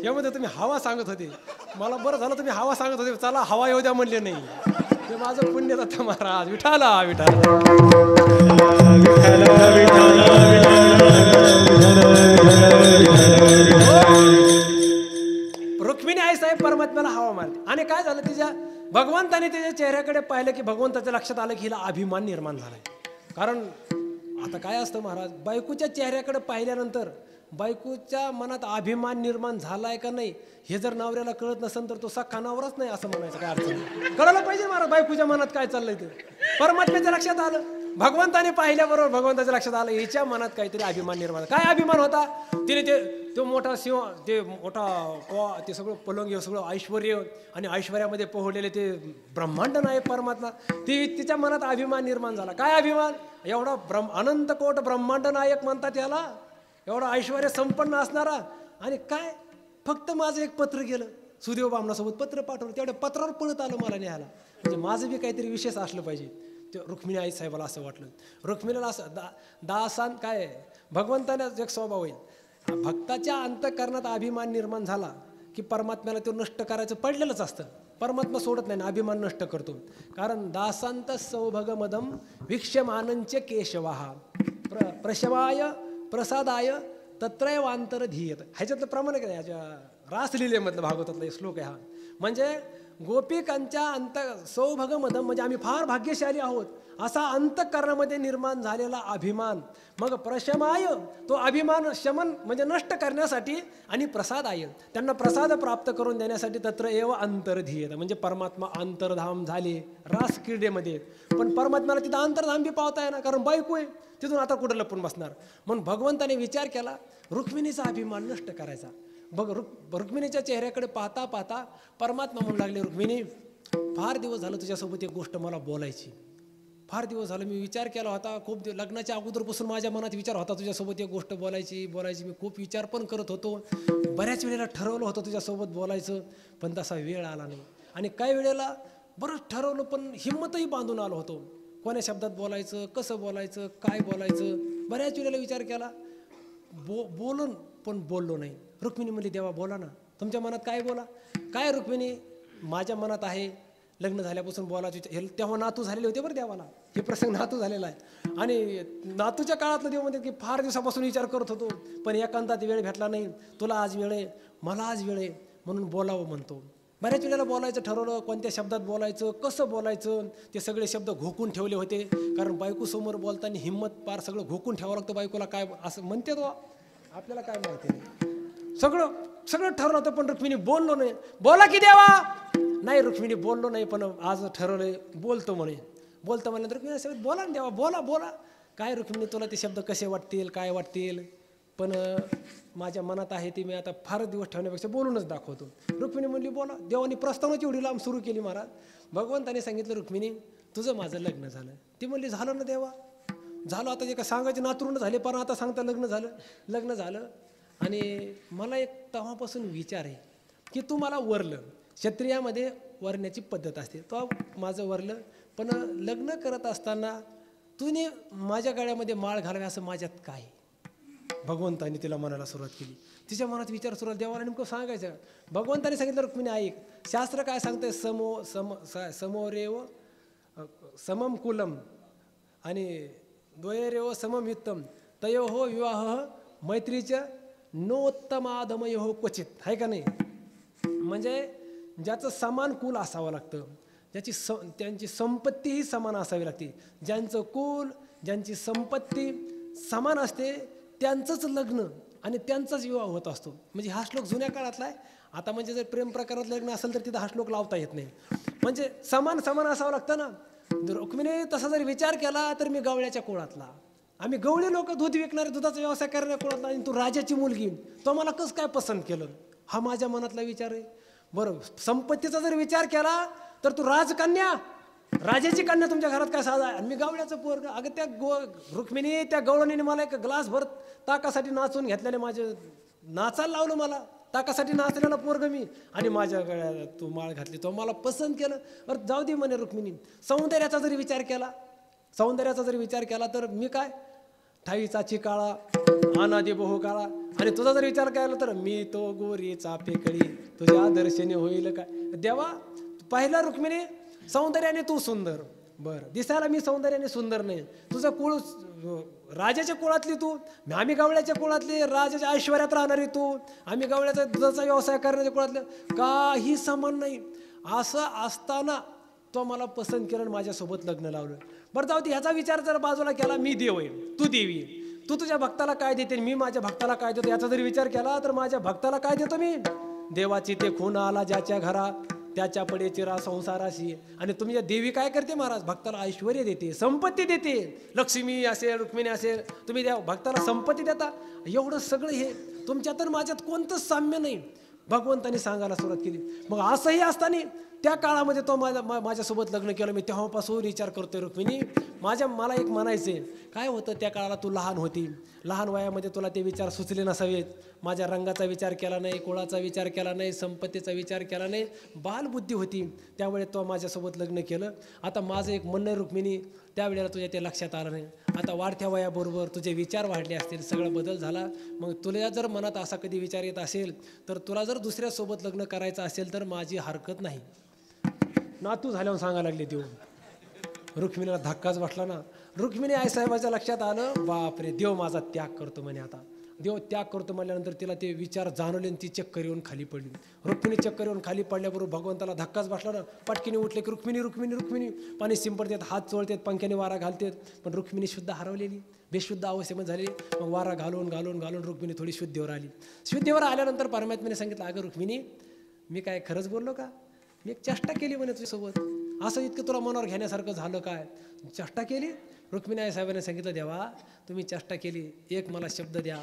यामध्ये तुम्ही हवा सांगत होते, मला बरं झालं तुम्ही हवा सांगत होते, चला हवा येऊ द्या म्हणले नाही, ते माझं पुण्य जातं महाराज. विठाला विठाला रुक्मिणी आई साहेब परमात्म्याला हवा मारते. आणि काय झालं, तिच्या भगवंताने तिच्या चेहऱ्याकडे पाहिलं की भगवंताच्या लक्षात आलं की हिला अभिमान निर्माण झालाय. कारण आता काय असतं महाराज, बायकोच्या चेहऱ्याकडे पाहिल्यानंतर बायकोच्या मनात अभिमान निर्माण झालाय का नाही हे जर नवऱ्याला कळत नसेल तर तो सख्खा नवराच नाही असं म्हणायचं काय अर्थ. कळलं पाहिजे महाराज बायकोच्या मनात काय चाललंय ते. परमात्म्याच्या लक्षात आलं, भगवंताने पाहिल्याबरोबर भगवंताच्या लक्षात आलं हिच्या मनात काहीतरी अभिमान निर्माण. काय अभिमान होता, तिने तो मोठा सिंह, ते मोठा ते सगळं पलंग, सगळं ऐश्वर आणि ऐश्वर्यामध्ये पोहलेले ते ब्रह्मांड नायक परमात्मा, तिच्या मनात अभिमान निर्माण झाला. काय अभिमान, एवढा अनंत कोट ब्रह्मांड नायक म्हणतात याला, एवढा ऐश्वर्य संपन्न असणारा, आणि काय फक्त माझं एक पत्र गेलं, सुदेव बामणासोबत पत्र पाठवलं, तेवढ्या पत्रावर पळत आलं मला न्यायला, म्हणजे माझं बी काहीतरी विशेष असलं पाहिजे. ते रुक्मिणी आई साहेबाला असं वाटलं. रुक्मिणीला असं दासान काय भगवंताने एक स्वभाव होईल, भक्ताच्या अंतःकरणात अभिमान निर्माण झाला की परमात्म्याला तो नष्ट करायचं पडलेलंच असतं. परमात्मा सोडत नाही ना, अभिमान नष्ट करतो. कारण दासांत सौभगमदम वीक्ष्यमानंच केशवाहा प्रशवाय प्रसादाय तत्रैवांतर धीयत. ह्याच्यातलं प्रमाण काय ह्याच्या रासलीलेमधलं भागवतातला श्लोक आहे हा. म्हणजे गोपिकांच्या सौभगमधम म्हणजे आम्ही फार भाग्यशाली आहोत असा अंतःकरणामध्ये निर्माण झालेला अभिमान, मग प्रशमाय तो अभिमान शमन म्हणजे नष्ट करण्यासाठी, आणि प्रसादाय त्यांना प्रसाद प्राप्त करून देण्यासाठी तत्र एव अंतर्धीयत म्हणजे परमात्मा अंतर्धाम झाले रास क्रीडेमध्ये. पण परमात्म्याला तिथं अंतर्धाम बी पावता येणार, कारण बायको आहे तिथून आता कुठं लपून बसणार. म्हणून भगवंताने विचार केला रुक्मिणीचा अभिमान नष्ट करायचा. रुक्मिणीच्या चेहऱ्याकडे पाहता पाहता परमात्मा म्हणू लागले, रुक्मिणी फार दिवस झालं तुझ्यासोबत एक गोष्ट मला बोलायची, फार दिवस झालं मी विचार केला होता, खूप लग्नाच्या अगोदरपासून माझ्या मनात विचार होता तुझ्यासोबत एक गोष्ट बोलायची. मी खूप विचार पण करत होतो, बऱ्याच वेळेला ठरवलं होतं तुझ्यासोबत बोलायचं, पण तसा वेळ आला नाही. आणि काही वेळेला बरंच ठरवलं पण हिंमतही बांधून आलो होतो, कोण्या शब्दात बोलायचं, कसं बोलायचं, काय बोलायचं, बऱ्याच वेळेला विचार केला, बोलून पण बोललो नाही. रुक्मिणी म्हणली, देवा बोला ना, तुमच्या मनात काय बोला. काय रुक्मिणी, माझ्या मनात आहे लग्न झाल्यापासून बोलायचं. तेव्हा नातू झालेले होते बरं देवाला, हे प्रसंग नातू झालेला आहे. आणि नातूच्या काळातलं देव म्हणते की फार दिवसापासून विचार करत होतो पण एकांतात वेळ भेटला नाही, तुला आज वेळ आहे, मला आज वेळ आहे, म्हणून बोलावं म्हणतो. बऱ्याच वेळेला बोलायचं ठरवलं, कोणत्या शब्दात बोलायचं, कसं बोलायचं, ते सगळे शब्द घोकून ठेवले होते. कारण बायकोसमोर बोलताना हिंमत पार सगळं घोकून ठेवावं लागतं. बायकोला काय असं म्हणते तो आपल्याला काय माहिती नाही, सगळं ठरवलं होतं पण रुक्मिणी बोललो नाही. बोला की देवा, नाही रुक्मिणी बोललो नाही, पण आज ठरवलंय बोलतो म्हणे. बोलतो म्हणलं रुक्मिणी सगळं बोला ना देवा, बोला. काय रुक्मिणी तुला ते शब्द कसे वाटतील, काय वाटतील, पण माझ्या मनात आहे ते मी आता फार दिवस ठेवण्यापेक्षा बोलूनच दाखवतो. रुक्मिणी म्हणली बोला. देवानी प्रस्तावनाची एवढी लांब सुरू केली महाराज. भगवंताने सांगितलं रुक्मिणी तुझं माझं लग्न झालं. ती म्हणली झालं ना देवा, झालं. आता जे का सांगायचे नातरुंड झाले, पण आता सांगता लग्न झालं. आणि मला एक तेव्हापासून विचार आहे की तू मला वरलं, क्षत्रियामध्ये वरण्याची पद्धत असते, तो माझं वरलं, पण लग्न करत असताना तुने माझ्या गळ्यामध्ये माळ घालावी असं माझ्यात काय. भगवंताने तिला म्हणायला सुरुवात केली. तिच्या मनात विचार सुरू झाला, देवाला नेमकं सांगायचं. भगवंताने सांगितलं रुक्मिणी ऐक, शास्त्र काय सांगतंय, समोरेव समम कुलम आणि द्वयरेव समम युत्तम तयो हो विवाह मैत्रीच्या नोत्तमाधमयो हो क्वचित, आहे का नाही. म्हणजे ज्याचं समान कुल असावं लागतं, त्यांची संपत्तीही समान असावी लागते. ज्यांचं कुल, ज्यांची संपत्ती समान असते त्यांचंच लग्न आणि त्यांचाच विवाह होत असतो. म्हणजे हा श्लोक जुन्या काळातला आहे. आता म्हणजे जर प्रेम प्रकारात लग्न असेल तर तिथं हा श्लोक लावता येत नाही. म्हणजे समान असावं लागतं ना. रुक्मिणी तसा जर विचार केला तर मी गवळ्याच्या कुळातला, आम्ही गवळी लोक, दूध विकणारे, दुधाचा व्यवसाय करणाऱ्या कुळातला, आणि तू राजाची मुलगी, तो मला कसं काय पसंत केलं, हा माझ्या मनातला विचार आहे. बरं, संपत्तीचा जर विचार केला तर तू राजकन्या, राजाची कन्या तुमच्या घरात काय साधा आहे, आणि मी गवळ्याचं पोरग. अगं त्या रुक्मिणी त्या गवळणीने मला एक ग्लास भर ताकासाठी नाचून घेतल्याने माझं नाचायला लावलं, मला ताकासाठी नाचलेला पोरग मी, आणि माझ्या गळ्यात तू माळ घातली, तो मला पसंत केलं. बरं जाऊ दे म्हणे रुक्मिणी. सौंदर्याचा जरी विचार केला तर मी काय ठाईचा चिकाळा अनादि बहु काळा, आणि तुझा जर विचार केला तर मी तो गोरीचा पेकळी, तुझ्या दर्शनी होईल काय. देवा पहिला रुक्मिणी सौंदर्याने तू सुंदर, बरं दिसायला मी सौंदर्याने सुंदर नाही, तुझं कुळ राजाच्या कुळातली तू, आम्ही गवळ्याच्या कुळातली, राजाच्या ऐश्वर्यात राहणारी तू, आम्ही गवळ्याचा दुधाचा व्यवसाय करण्याच्या कुळातलं, काही समान नाही. असं असताना तो मला पसंत केलं, माझ्यासोबत लग्न लावलं. बरं जाऊ दे, ह्याचा विचार जर बाजूला केला, मी देव आहे, तू देवी, तू तुझ्या भक्ताला काय देते, मी माझ्या भक्ताला काय देतो, याचा जरी विचार केला तर माझ्या भक्ताला काय देतो मी. देवाची ते खून आला ज्याच्या घरा, त्याच्या पडे चिरा संसाराशी. आणि तुमच्या देवी काय करते महाराज, भक्ताला ऐश्वर्य देते, संपत्ती देते. लक्ष्मी असेल, रुक्मिणी असेल, तुम्ही त्या भक्ताला संपत्ती देता. एवढं सगळं हे तुमच्यात तर माझ्यात कोणतंच साम्य नाही, भगवंतानी सांगायला सुरुवात केली. मग असंही असताना त्या काळामध्ये तो माझ्यासोबत लग्न केलं. मी तेव्हापासून विचार करतोय रुक्मिणी, मला एक म्हणायचे, काय होतं त्या काळाला तू लहान होती, लहान वयामध्ये तुला ते विचार सुचले नसावेत. माझ्या रंगाचा विचार केला नाही, कुळाचा विचार केला नाही, संपत्तीचा विचार केला नाही, बालबुद्धी होती, त्यावेळी तो माझ्यासोबत लग्न केलं. आता माझं एक म्हणणं रुक्मिणी, त्यावेळेला तुझ्या ते लक्षात आलं नाही. आता वाढत्या वयाबरोबर तुझे विचार वाढले असतील, सगळा बदल झाला. मग तुला जर मनात असा कधी विचार येत असेल तर तुला जर दुसऱ्यासोबत लग्न करायचं असेल तर माझी हरकत नाही. नातू झाल्यावर सांगायला लागले देव. रुक्मिणीला धक्काच बसला ना. रुक्मिणी आईसाहेबाच्या लक्षात आलं, बापरे देव माझा त्याग करतो म्हणे. आता देव त्याग करतो म्हटल्यानंतर तिला ते विचार जाणवले आणि ती चक्कर येऊन खाली पडली. रुक्मिणी चक्कर येऊन खाली पडल्याबरोबर भगवंताला धक्काच बसला ना. पटकीने उठले की रुक्मिणी रुक्मिणी रुक्मिणी पाणी शिंपडतात, हात चोळतात, पंख्याने वारा घालतात. पण रुक्मिणी शुद्ध हरवलेली, बेशुद्ध अवस्थेमध्ये झाली. मग वारा घालून घालून घालून रुक्मिणी थोडी शुद्धीवर आली. शुद्धीवर आल्यानंतर परमात्म्याने सांगितलं, अगं रुक्मिणी, मी काय खरंच बोललो का? मी एक चेष्टा केली म्हणे तुझ्यासोबत. असं इतकं तुला मनावर घेण्यासारखं झालं काय? चेष्टा केली? रुक्मिणी आई साहेबांनी सांगितलं, देवा तुम्ही चेष्टा केली, एक मला शब्द द्या,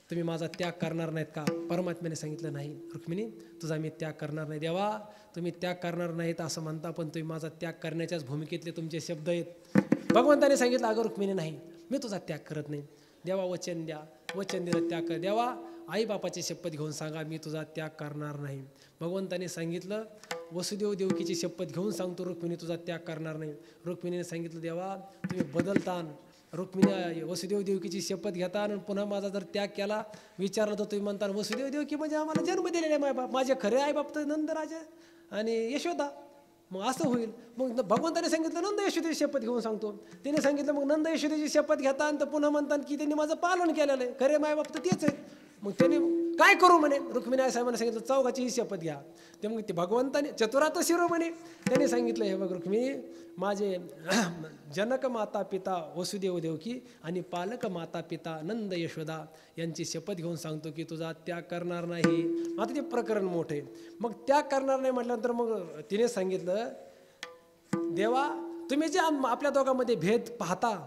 तुम्ही माझा त्याग करणार नाहीत का? परमात्म्याने सांगितलं, नाही रुक्मिणी, तुझा मी त्याग करणार नाही. देवा तुम्ही त्याग करणार नाहीत असं म्हणता, पण तुम्ही माझा त्याग करण्याच्याच भूमिकेतले तुमचे शब्द आहेत. भगवंताने सांगितलं, अगं रुक्मिणी, नाही, मी तुझा त्याग करत नाही. देवा वचन द्या. वचन दिलं, त्याग कर. देवा आई बापाची शपथ घेऊन सांगा, मी तुझा त्याग करणार नाही. भगवंताने सांगितलं, वसुदेव देवकीची शपथ घेऊन सांगतो, रुक्मिणी तुझा त्याग करणार नाही. रुक्मिणीने सांगितलं, देवा तुम्ही बदलतान. रुक्मिणी वसुदेव देवकीची शपथ घेता आणि पुन्हा माझा जर त्याग केला, विचारलं तर तुम्ही म्हणता वसुदेव देवकी म्हणजे आम्हाला जन्म दिलेले मायबाप, माझे खरे आईबाप तर नंदराजे आणि यशोदा. मग असं होईल. मग भगवंताने सांगितलं नंद यशोदेची शपथ घेऊन सांगतो. तिने सांगितलं मग नंद यशोदेची शपथ घेता आणि तर पुन्हा म्हणतात की त्यांनी माझं पालन केलेलं आहे, खरे मायबाप तर तेच आहेत. मग त्यांनी काय करू म्हणे? रुक्मिणी आई साहेबांना सांगितलं, चौघाची ही शपथ घ्या. ते मग ते भगवंताने चतुरात शिरो म्हणे. त्यांनी सांगितलं, हे बघ रुक्मिणी, माझे जनक माता पिता वसुदेव देवकी आणि पालक माता पिता नंद यशोदा यांची शपथ घेऊन सांगतो की तुझा त्याग करणार नाही. आता ते प्रकरण मोठे. मग त्याग करणार नाही म्हटल्यानंतर मग तिने सांगितलं, देवा तुम्ही जे आपल्या दोघांमध्ये भेद पाहता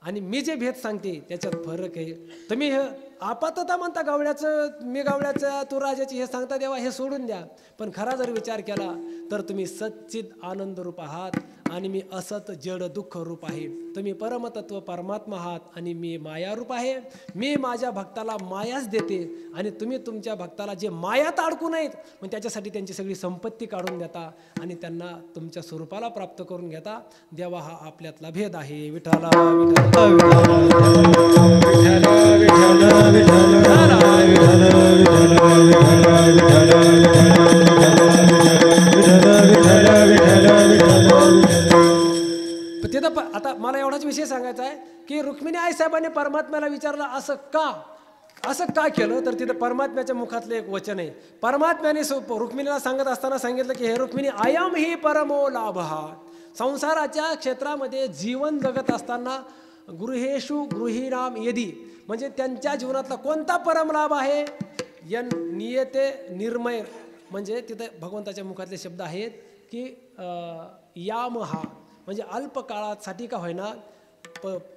आणि मी जे भेद सांगते त्याच्यात फरक आहे. तुम्ही हे आपातता म्हणता गवळ्याचं, मी गवळ्याचं, तू राजाची, हे सांगता. देवा हे सोडून द्या. पण खरा जर विचार केला तर तुम्ही सच्चित आनंद रूप आहात आणि मी असत जड दुःख रूप आहे. तुम्ही परमतत्व परमात्मा आहात आणि मी माया रूप आहे. मी माझ्या भक्ताला मायाच देते आणि तुम्ही तुमच्या भक्ताला जे मायात अडकू नयेत मग त्याच्यासाठी त्यांची सगळी संपत्ती काढून देता आणि त्यांना तुमच्या स्वरूपाला प्राप्त करून घेता. देवा हा आपल्यातला भेद आहे. विठाला तिथं आता मला एवढाच विषय सांगायचा आहे की रुक्मिणी आई साहेबांनी परमात्म्याला विचारलं, असं का केलं? तर तिथं परमात्म्याच्या मुखातलं एक वचन आहे. परमात्म्याने रुक्मिणीला सांगत असताना सांगितलं की हे रुक्मिणी, अयम ही परमो लाभः. संसाराच्या क्षेत्रामध्ये जीवन जगत असताना गृहेषु गृहीणाम यदी, म्हणजे त्यांच्या जीवनातला कोणता परम लाभ आहे? यन नियते निर्मय, म्हणजे तिथं भगवंताच्या मुखातले शब्द आहेत की याम हा, म्हणजे अल्प काळासाठी का होईना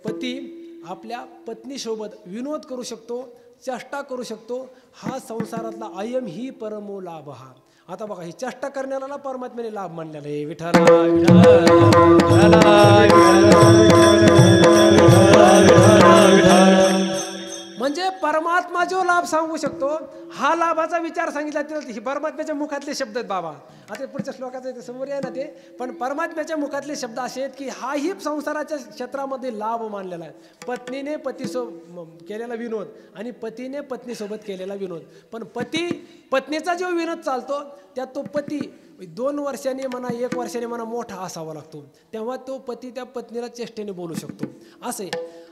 पती आपल्या पत्नीसोबत विनोद करू शकतो, चेष्टा करू शकतो. हा संसारातला अयम ही परमो लाभ हा. आता बघा, ही चेष्टा करण्याला परमात्म्याने लाभ मानलेला आहे. विठ्ठला म्हणजे परमात्मा जो लाभ सांगू शकतो, हा लाभाचा विचार सांगितला. ही परमात्म्याच्या मुखातले शब्द आहेत बाबा. आता पुढच्या श्लोकाचं समोर आहे ना ते, पण परमात्म्याच्या मुखातले शब्द असे आहेत की हाही संसाराच्या क्षेत्रामध्ये लाभ मानलेला आहे. पत्नीने केलेला विनोद आणि पतीने पत्नीसोबत केलेला विनोद. पण पत्नीचा जो विनोद चालतो त्यात तो पती 2 वर्षांनी म्हणा 1 वर्षाने म्हणा मोठा असावा लागतो, तेव्हा तो पती त्या पत्नीला चेष्टेने बोलू शकतो. असे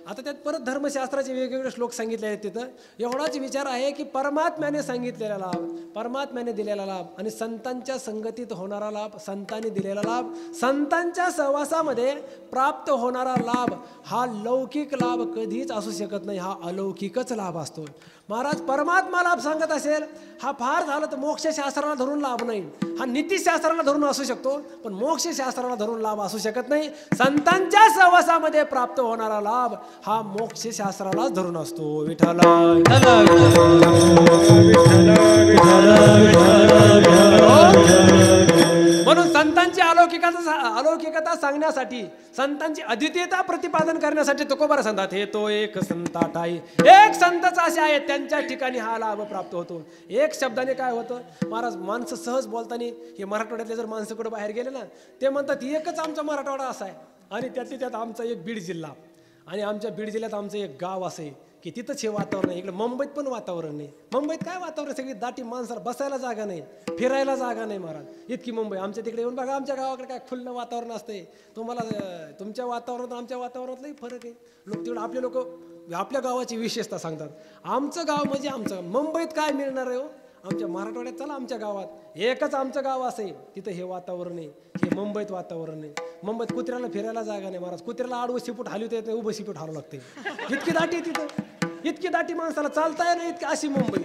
आता त्यात परत धर्मशास्त्राचे वेगवेगळे श्लोक सांगितले आहेत. तिथं एवढाच विचार आहे की परमात्म्याने सांगितलेला लाभ, परमात्म्याने दिलेला लाभ आणि संतांच्या संगतीत होणारा लाभ, संतांनी दिलेला लाभ, संतांच्या सहवासामध्ये प्राप्त होणारा लाभ, हा लौकिक लाभ कधीच असू शकत नाही. हा अलौकिकच लाभ असतो. महाराज परमात्मा लाभ सांगत असेल, हा फार झालं तर मोक्षशास्त्राला धरून लाभ नाही, हा नीतिशास्त्राला धरून असू शकतो, पण मोक्षशास्त्राला धरून लाभ असू शकत नाही. संतांच्या सहवासामध्ये प्राप्त होणारा लाभ हा मोक्षशास्त्रालाच धरून असतो. विठ्ठला म्हणून संतांची अलौकिकता सांगण्यासाठी, संतांची अद्वितीयता प्रतिपादन करण्यासाठी तुकोबारा सांगतात, हे तो एक संतात आहे, एक संतच असे आहेत त्यांच्या ठिकाणी हा लाभ प्राप्त होतो. एक शब्दाने काय होतं महाराज, माणसं सहज बोलताना, हे मराठवाड्यातले जर माणसं कुठं बाहेर गेले ना, ते म्हणतात एकच आमचा मराठवाडा असा आहे आणि त्यात आमचा एक बीड जिल्हा आणि आमच्या बीड जिल्ह्यात आमचं एक गाव असं आहे की तिथंच हे वातावरण आहे. इकडे मुंबईत पण वातावरण नाही. मुंबईत काय वातावरण, सगळी दाटी माणसाला बसायला जागा नाही, फिरायला जागा नाही महाराज, इतकी मुंबई. आमच्या तिकडे येऊन बघा, आमच्या गावाकडे काय खुल्लं वातावरण असते. तुम्हाला तुमच्या वातावरणात आमच्या वातावरणातलंही फरक आहे. तिकडे आपले लोक आपल्या गावाची विशेषता सांगतात. आमचं गाव म्हणजे आमचं, मुंबईत काय मिळणार आहे हो, आमच्या मराठवाड्यात चला आमच्या गावात एकच आमचं गाव असं आहे, तिथं हे वातावरण आहे. हे मुंबईत वातावरण नाही. मुंबईत कुत्र्याला फिरायला जागा नाही महाराज, कुत्र्याला आडवं शिपूट हलवता येत नाही, उभं शिपूट हलवं लागते. इतकी दाटी तिथं, इतकी दाटी माणसाला चालता येत नाही, इतकी अशी मुंबई.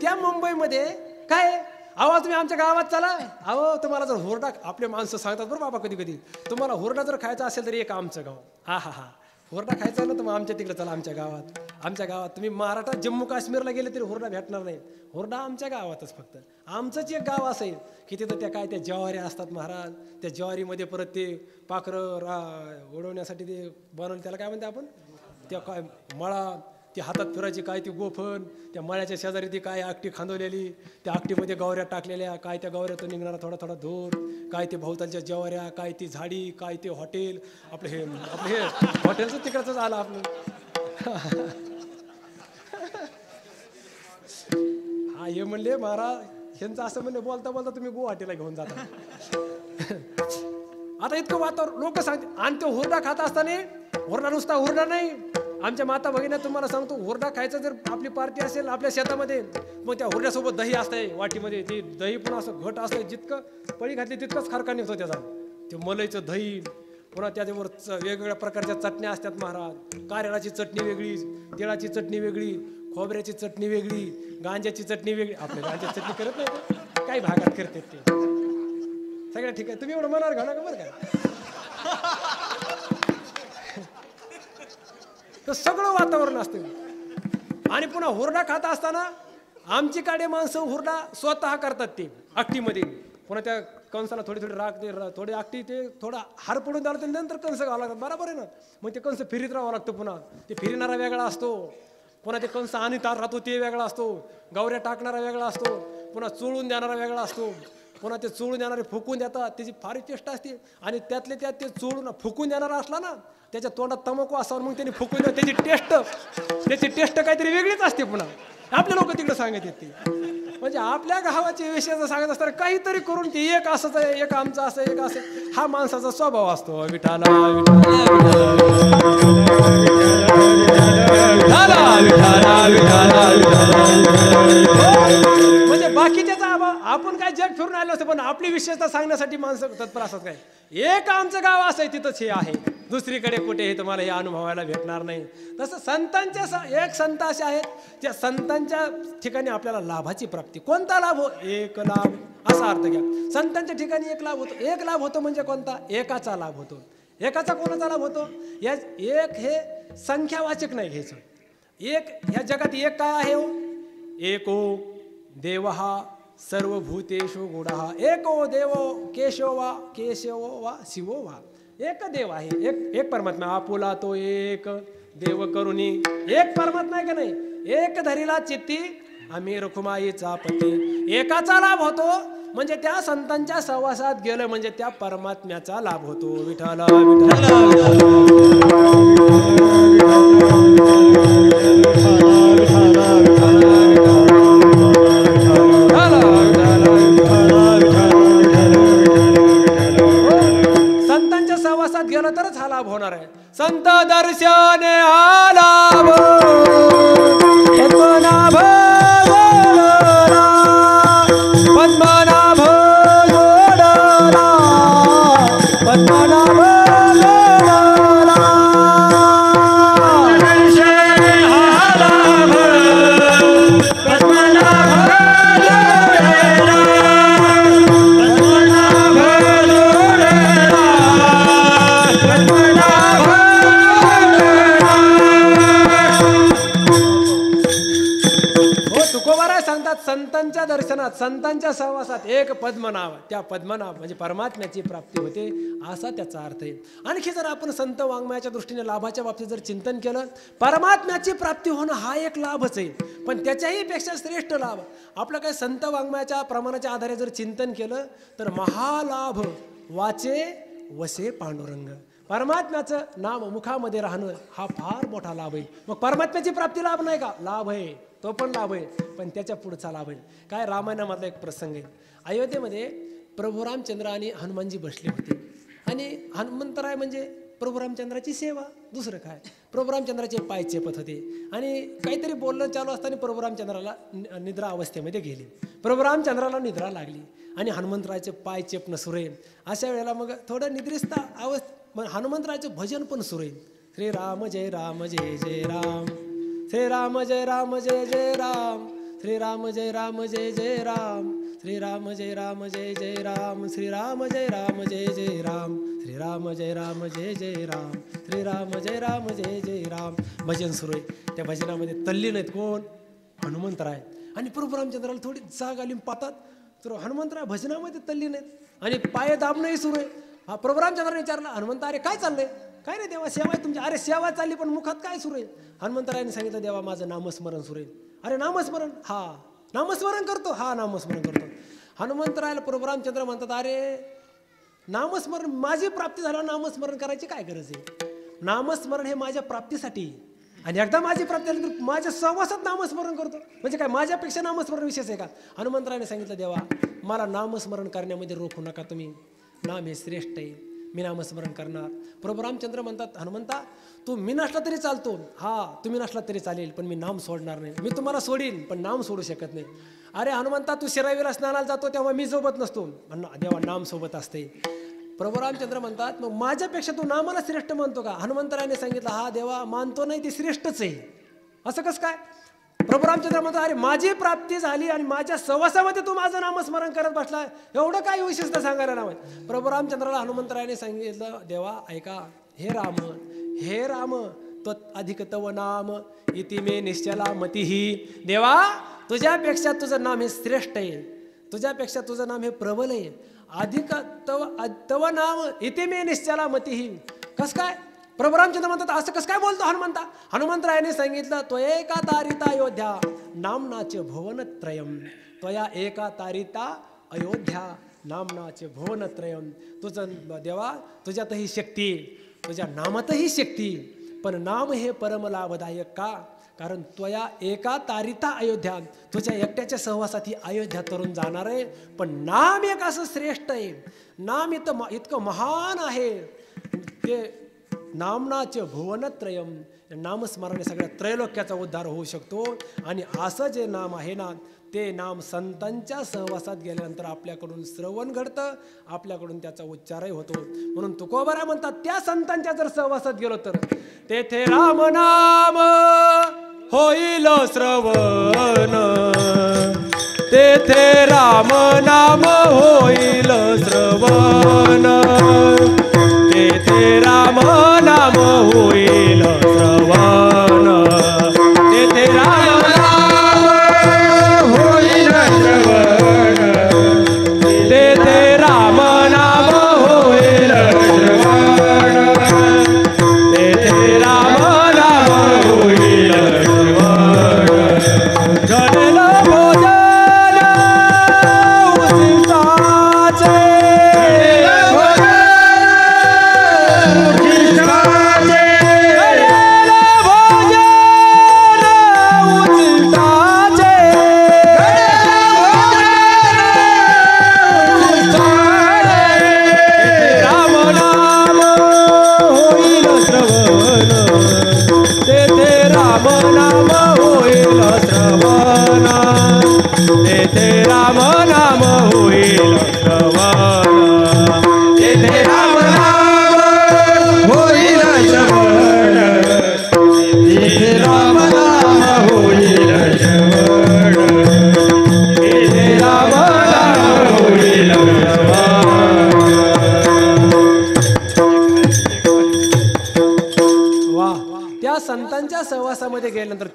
त्या मुंबईमध्ये काय आवाज, तुम्ही आमच्या गावात चला, अहो तुम्हाला जर हुरडा, आपले माणसं सांगतात बरं बाबा कधी कधी, तुम्हाला हुरडा जर खायचा असेल तर एक आमचं गाव, हा हा हा, हुरडा खायचा आहे ना तर मग आमच्या तिकडे चला, आमच्या गावात. आमच्या गावात तुम्ही महाराष्ट्रात जम्मू काश्मीरला गेले तरी हुरडा भेटणार नाही. हुरडा आमच्या गावातच फक्त. आमचंच एक गाव असेल की तिथं त्या काय त्या ज्वाऱ्या असतात महाराज, त्या ज्वारीमध्ये परत ते पाखरं उडवण्यासाठी ते बनवलं, त्याला काय म्हणते आपण, त्या काय मळा, ती हातात फिरायची काय ती गोफण, त्या मळ्याच्या शेजारी ती काय आकटी खांदवलेली, त्या आकटीमध्ये गवऱ्या टाकलेल्या, काय त्या गवऱ्यातून निघणारा थोडा थोडा धूर, काय ते भोवतालच्या ज्वाऱ्या, काय ती झाडी, काय ते हॉटेल. आपलं हे हॉटेलचं तिकडचंच आलं आपलं. हा हे म्हणले महाराज यांचं असं म्हणले, बोलता बोलता तुम्ही गुवाहाटीला घेऊन जाता. आता इतकं वातावरण लोक सांगते. आणि तो हुरडा खात असताना, हुरडा नुसता हुरडा नाही, आमच्या माता भगिनी तुम्हाला सांगतो, हुरडा खायचा जर आपली पार्टी असेल आपल्या शेतामध्ये, मग त्या हुरड्यासोबत दही असतंय वाटीमध्ये, ती दही पण असं घट असतंय, जितकं पळी घातली तितकंच खारका निघतो त्याचा. ते मलईचं दही, पुन्हा त्याच्यावर वेगवेगळ्या प्रकारच्या चटण्या असतात महाराज. कारळाची चटणी वेगळी, तिळाची चटणी वेगळी, खोबऱ्याची चटणी वेगळी, गांज्याची चटणी वेगळी. आपल्या गांज्याची चटणी करत नाही, काही भागात करतात ते सगळ्या. ठीक आहे, तुम्ही एवढं मनावर घाला का बरं का. तर सगळं वातावरण असतं. आणि पुन्हा हुरडा खात असताना आमची काडे माणसं हुरडा स्वतः करतात ते आकटीमध्ये. पुन्हा त्या कंसाला थोडी थोडी राख ते थोडी आकटी ते थोडा हार पडून द्यावं लागतं, नंतर कंस घालावं लागतात. बरोबर आहे ना. मग ते कंस फिरीत राहावं लागतं. पुन्हा ते फिरणारा वेगळा असतो, पुन्हा ते कंस आणि तार राहतो ते वेगळा असतो, गवऱ्या टाकणारा वेगळा असतो, पुन्हा चोळून देणारा वेगळा असतो, पुन्हा ते चोळून देणारे फुकून देतात, त्याची फार चेष्टा असते. आणि त्यातले त्यात ते चोळून फुकून देणारा असला ना, त्याच्या तोंडात तंबाखू असावर मग त्यांनी फुकून द्या, त्याची टेस्ट काहीतरी वेगळीच असते. पुन्हा आपले लोक तिकडे सांगत येते. म्हणजे आपल्या गावाची विषय सांगत असताना काहीतरी करून ते एक असंच आहे, एक आमचं असं, एक असं, हा माणसाचा स्वभाव असतो. विठाला म्हणजे बाकीच्याचा आपण काय जग फिरून आलो असतो, पण आपली विशेषता सांगण्यासाठी माणसं तत्पर असतात. काय एक आमचं गाव असं आहे, तिथंच हे आहे, दुसरीकडे कुठे हे तुम्हाला हे अनुभवायला भेटणार नाही. तसं संतांच्या एक संत असे आहेत, त्या संतांच्या ठिकाणी आपल्याला लाभाची प्राप्ती. कोणता लाभ हो? एक लाभ, असा अर्थ घ्या. संतांच्या ठिकाणी एक लाभ होतो. एक लाभ होतो म्हणजे कोणता? एकाचा लाभ होतो. एकाचा कोणाचा लाभ होतो? या एक हे संख्यावाचक नाही घ्यायचं. एक ह्या जगात एक काय आहे हो? एको देवहा सर्वभूतेषु गुणः, एको देवो केशव वा शिवो वा. एक देव आहे, एक परमात्मा. आपुला तो एक देव करुणी, एक परमात्मा आहे का नाही. एक धरीला चित्ती आम्ही रखुमाईचा पती. एकाचा लाभ होतो म्हणजे त्या संतांच्या सहवासात गेलं म्हणजे त्या परमात्म्याचा लाभ होतो. विठ्ठला संतांच्या सहवासात गेलं तरच हा लाभ होणार आहे. संत दर्शने हा लाभ पद्मनाभ पद्मनाभ जोडला, पद्मनाभ संतांच्या दर्शनात, संतांच्या सहवासात एक पद्मनाभ, त्या पद्मनाभ म्हणजे परमात्म्याची प्राप्ती होते, असा त्याचा अर्थ आहे. आणखी जर आपण संत वाङ्मयाच्या दृष्टीने लाभाच्या बाबतीत जर चिंतन केलं, परमात्म्याची प्राप्ती होणं हा एक लाभच आहे. पण त्याच्याही पेक्षा श्रेष्ठ लाभ आपलं काय संत वाङ्मयाच्या प्रमाणाच्या आधारे जर चिंतन केलं तर महालाभ वाचे वसे पांडुरंग. परमात्म्याचं नाम मुखामध्ये राहणं हा फार मोठा लाभ आहे. मग परमात्म्याची प्राप्ती लाभ नाही का? लाभ आहे, तो पण लाभ आहे, पण त्याच्या पुढचा लाभ आहे काय? रामायणामधला एक प्रसंग आहे. अयोध्येमध्ये प्रभू रामचंद्र आणि हनुमानजी बसले होते आणि हनुमंतराय म्हणजे प्रभू रामचंद्राची सेवा, दुसरं काय. प्रभू रामचंद्राचे पाय चेपत होते आणि काहीतरी बोलणं चालू असताना प्रभू रामचंद्राला निद्रा अवस्थेमध्ये गेले. प्रभू रामचंद्राला निद्रा लागली आणि हनुमंतरायचे पाय चेपणं सुरू आहे. अशा वेळेला मग थोडं निद्रिस्थ मग हनुमंतरायचं भजन पण सुरू आहे. श्रीराम जय राम जय जय राम, श्रीराम जय राम जय जय राम, श्रीराम जय राम जय जय राम, श्रीराम जय राम जय जय राम, श्रीराम जय राम जय जय राम, श्रीराम जय राम जय जय राम, श्रीराम जय राम जय जय राम. भजन सुरू आहे. त्या भजनामध्ये तल्लीन आहेत कोण? हनुमंतराय. आणि प्रभू रामचंद्राला थोडी जाग आली, पाहतात तर हनुमंतराय भजनामध्ये तल्लीन आहेत आणि पाय दाबणंही सुरू आहे. हा प्रभू रामचंद्राने विचारलं, हनुमंत अरे काय चाललंय? काय रे देवा, सेवा आहे तुमची. अरे सेवा चालली पण मुखात काय सुरू आहे? हनुमंतरायने सांगितलं, देवा माझं नामस्मरण सुरू आहे. अरे नामस्मरण? हा नामस्मरण करतो, हा नामस्मरण करतो. हनुमंतरायला प्रभू रामचंद्र म्हणतात, अरे नामस्मरण माझी प्राप्ती झाल्यावर नामस्मरण करायची काय गरज आहे? नामस्मरण हे माझ्या प्राप्तीसाठी, आणि एकदा माझी प्राप्ती झाली तर माझ्या सहवासात नामस्मरण करतो. म्हणजे काय माझ्यापेक्षा नामस्मरण विशेष आहे का? हनुमंतरायने सांगितलं, देवा मला नामस्मरण करण्यामध्ये रोखू नका तुम्ही, नाम हे श्रेष्ठ आहे, मी नामस्मरण करणार. प्रभू रामचंद्र म्हणतात, हनुमंता तू मी नसला तरी चालतो, हा तुम्ही नसला तरी चालेल, पण मी नाम सोडणार नाही. मी तुम्हाला सोडीन पण नाम सोडू शकत नाही. अरे हनुमंता तू शिरावीला स्नानाला जातो तेव्हा मी सोबत नसतो, देवा नाम सोबत असते. प्रभू रामचंद्र म्हणतात, मग माझ्यापेक्षा तू नामाला श्रेष्ठ मानतो का? हनुमंतरायने सांगितलं, हा देवा मानतो नाही, ते श्रेष्ठच आहे. असं कसं काय? प्रभू रामचंद्र म्हणतात, अरे माझी प्राप्ती झाली आणि माझ्या सहवासामध्ये तू माझं नामस्मरण करत बसला, एवढं काय विशेषता सांगायला नाव आहे? प्रभू रामचंद्राला हनुमंतरायने सांगितलं, देवा ऐका, हे राम तो अधिक तव नाम इति मे निश्चला मतिही. देवा तुझ्यापेक्षा तुझं नाम हे श्रेष्ठ आहे, तुझ्यापेक्षा तुझं नाम हे प्रबल आहे. अधिक तव नाम इति मे निश्चला मतिही. कस काय? प्रभू रामचंद्र म्हणतात, असं कसं काय बोलतो हनुमंता? हनुमंतरायाने सांगितलं, तो एका तारिता अयोध्या नामनाचे भुवनत्रयम, त्वया एका तारिता अयोध्या नामनाचे भुवनत्रयम. तुझं देवा तुझ्यातही शक्ती, तुझ्या नामातही शक्ती, पण नाम हे परमलाभदायक का? कारण त्वया एका तारिता अयोध्या, तुझ्या एकट्याच्या सहवासात ही अयोध्या तरुण जाणार आहे. पण नाम एक असं श्रेष्ठ आहे, नाम इतकं महान आहे, ते नामनाचे भुवनत्रयम. नामस्मरणे सगळ्या त्रैलोक्याचा उद्धार होऊ शकतो. आणि असं जे नाम आहे ना, ते नाम संतांच्या सहवासात गेल्यानंतर आपल्याकडून श्रवण घडतं, आपल्याकडून त्याचा उच्चारही होतो. म्हणून तुकोबारा म्हणतात, त्या संतांच्या जर सहवासात गेलो तर तेथे राम नाम होईल श्रवण, तेथे राम नाम होईल श्रवण, तेथे राम नाम होईल श्रवण, तेथे राम नाम होईल श्रवण, तेथे राम नाम होईल श्रवण, तेथे राम नाम होईल श्रवण. घडेल भोजन उशिष्टाचे, घडेल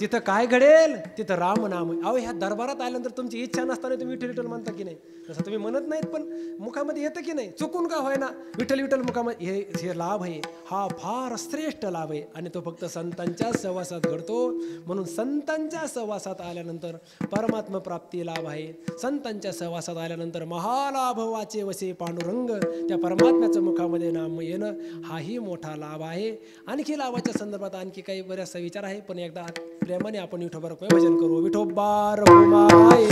तिथं काय घडेल, तिथं राम नाम. अहो ह्या दरबारात आल्यानंतर तुमची इच्छा नसताना तुम्ही विठ्ठल विठ्ठल म्हणता की नाही? तसं तुम्ही म्हणत नाहीत, पण मुखामध्ये येतं की नाही, चुकून का होय ना विठ्ठल विठ्ठल मुखामध्ये. हे लाभ आहे, हा फार श्रेष्ठ लाभ आहे आणि तो फक्त संतांच्या सहवासात घडतो. म्हणून संतांच्या सहवासात आल्यानंतर परमात्मा प्राप्ती लाभ आहे. संतांच्या सहवासात आल्यानंतर महालाभ वाचे वसे पांडुरंग, त्या परमात्म्याचं मुखामध्ये नाम येणं हाही मोठा लाभ आहे. आणखी लाभाच्या संदर्भात आणखी काही बऱ्याचसा विचार आहे, पण एकदा प्रेमाने आपण विठोबा रखुमाई भजन करू. विठोबा रखुमाई,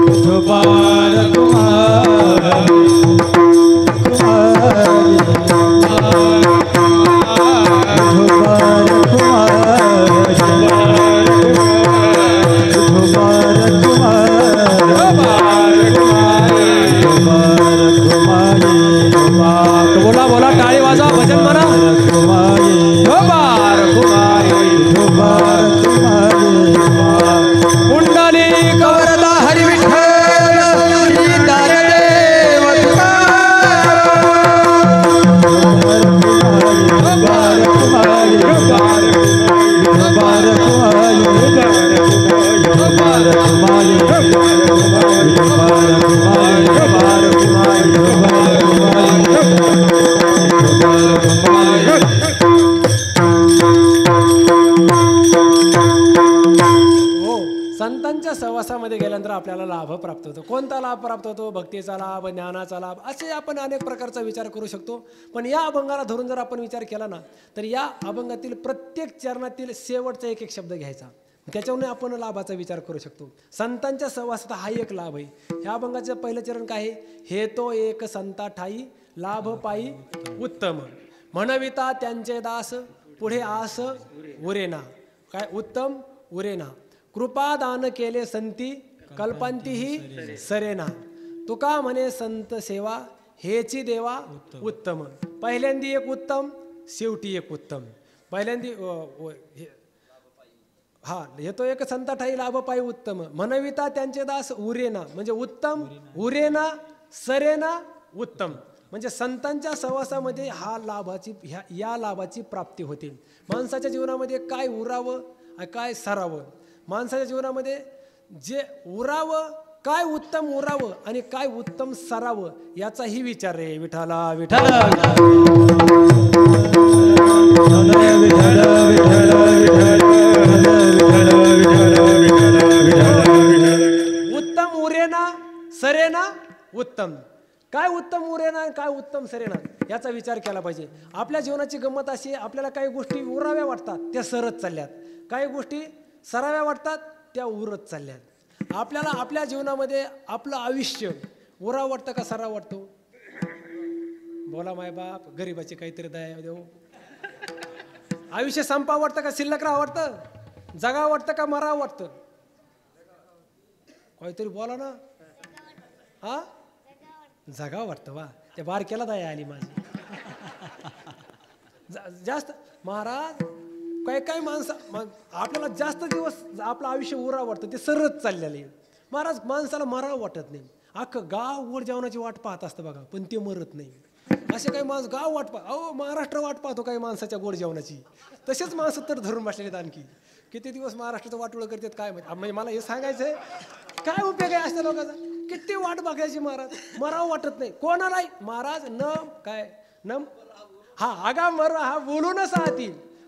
विठोबा रखुमाई, बोला बोला, टाळी वाजवा, भजन म्हणा. कुंडली कवरदा हरी विठ्ठल दारदेव संतांच्या सहवासामध्ये गेल्यानंतर आपल्याला लाभ प्राप्त होतो. कोणता लाभ प्राप्त होतो? भक्तीचा लाभ, ज्ञानाचा लाभ, असे आपण अनेक प्रकारचा विचार करू शकतो. पण या अभंगाला धरून जर आपण विचार केला ना, तर या अभंगातील प्रत्येक चरणातील शेवटचा एक एक शब्द घ्यायचा, त्याच्यावरून आपण लाभाचा विचार करू शकतो. संतांच्या सहवासात हा एक लाभ आहे. ह्या अभंगाचं पहिलं चरण काय आहे? हे तो एक संता ठाई, लाभ पायी उत्तम, म्हणविता त्यांचे दास, पुढे आस उरेना. काय उत्तम उरेना. कृपादान केले संती, कल्पांतीही सरेना. तुका म्हणे संत सेवा, हेची देवा उत्तम. पहिल्यांदी एक उत्तम, शेवटी एक उत्तम. पहिल्यांदी हा येतो एक संता ठाई, लाभ पायी उत्तम, म्हणविता त्यांचे दास उरेना, म्हणजे उत्तम, उरेना, सरेना, उत्तम. म्हणजे संतांच्या सहवासामध्ये हा लाभाची या लाभाची प्राप्ती होते. माणसाच्या जीवनामध्ये काय उरावं, काय सरावं, माणसाच्या जीवनामध्ये जे उरावं, काय उत्तम उरावं आणि काय उत्तम सरावं, याचाही विचार रे विठाला. विठाला उत्तम उरेना, सरेना, उत्तम. काय उत्तम उरेना, काय उत्तम सरेना, याचा विचार केला पाहिजे. आपल्या जीवनाची गंमत अशी, आपल्याला काही गोष्टी उराव्या वाटतात त्या सरत चालल्यात, काही गोष्टी सराव्या वाटतात त्या उरत चालल्यात. आपल्याला आपल्या जीवनामध्ये आपलं आयुष्य उराव वाटतं का सराव वाटतो? बोला माय बाप, गरीबाची काहीतरी दया देऊ. आयुष्य संपावं वाटतं का शिल्लक राहावं वाटतं? जगावं वाटतं का मरावं वाटतं? काहीतरी बोला ना. हा, जगावं वाटतं. वा, त्या बारक्याला दया आली माझी. जास्त महाराज, काय काय माणसं आपल्याला जास्त दिवस आपलं आयुष्य उरावं वाटतं, ते सरत चाललेलं आहे. महाराज, माणसाला मरावं वाटत नाही. अख्खं गाव वर जेवणाची वाट पाहत असतं बघा, पण ते मरत नाही. असे काही माणसं गाव वाट अहो महाराष्ट्र वाट पाहतो काही माणसाच्या गोड जेवणाची. तसेच माणसं तर धरून बसलेले आहेत. आणखी किती दिवस महाराष्ट्राचं वाटोळं करतात काय माहिती. म्हणजे मला हे सांगायचंय, काय उपयोग आहे असल्या लोकांचा? किती वाट बघायची महाराज, मरावं वाटत नाही कोणालाही. महाराज न काय न हा आगा मर हा बोलूनच आहात,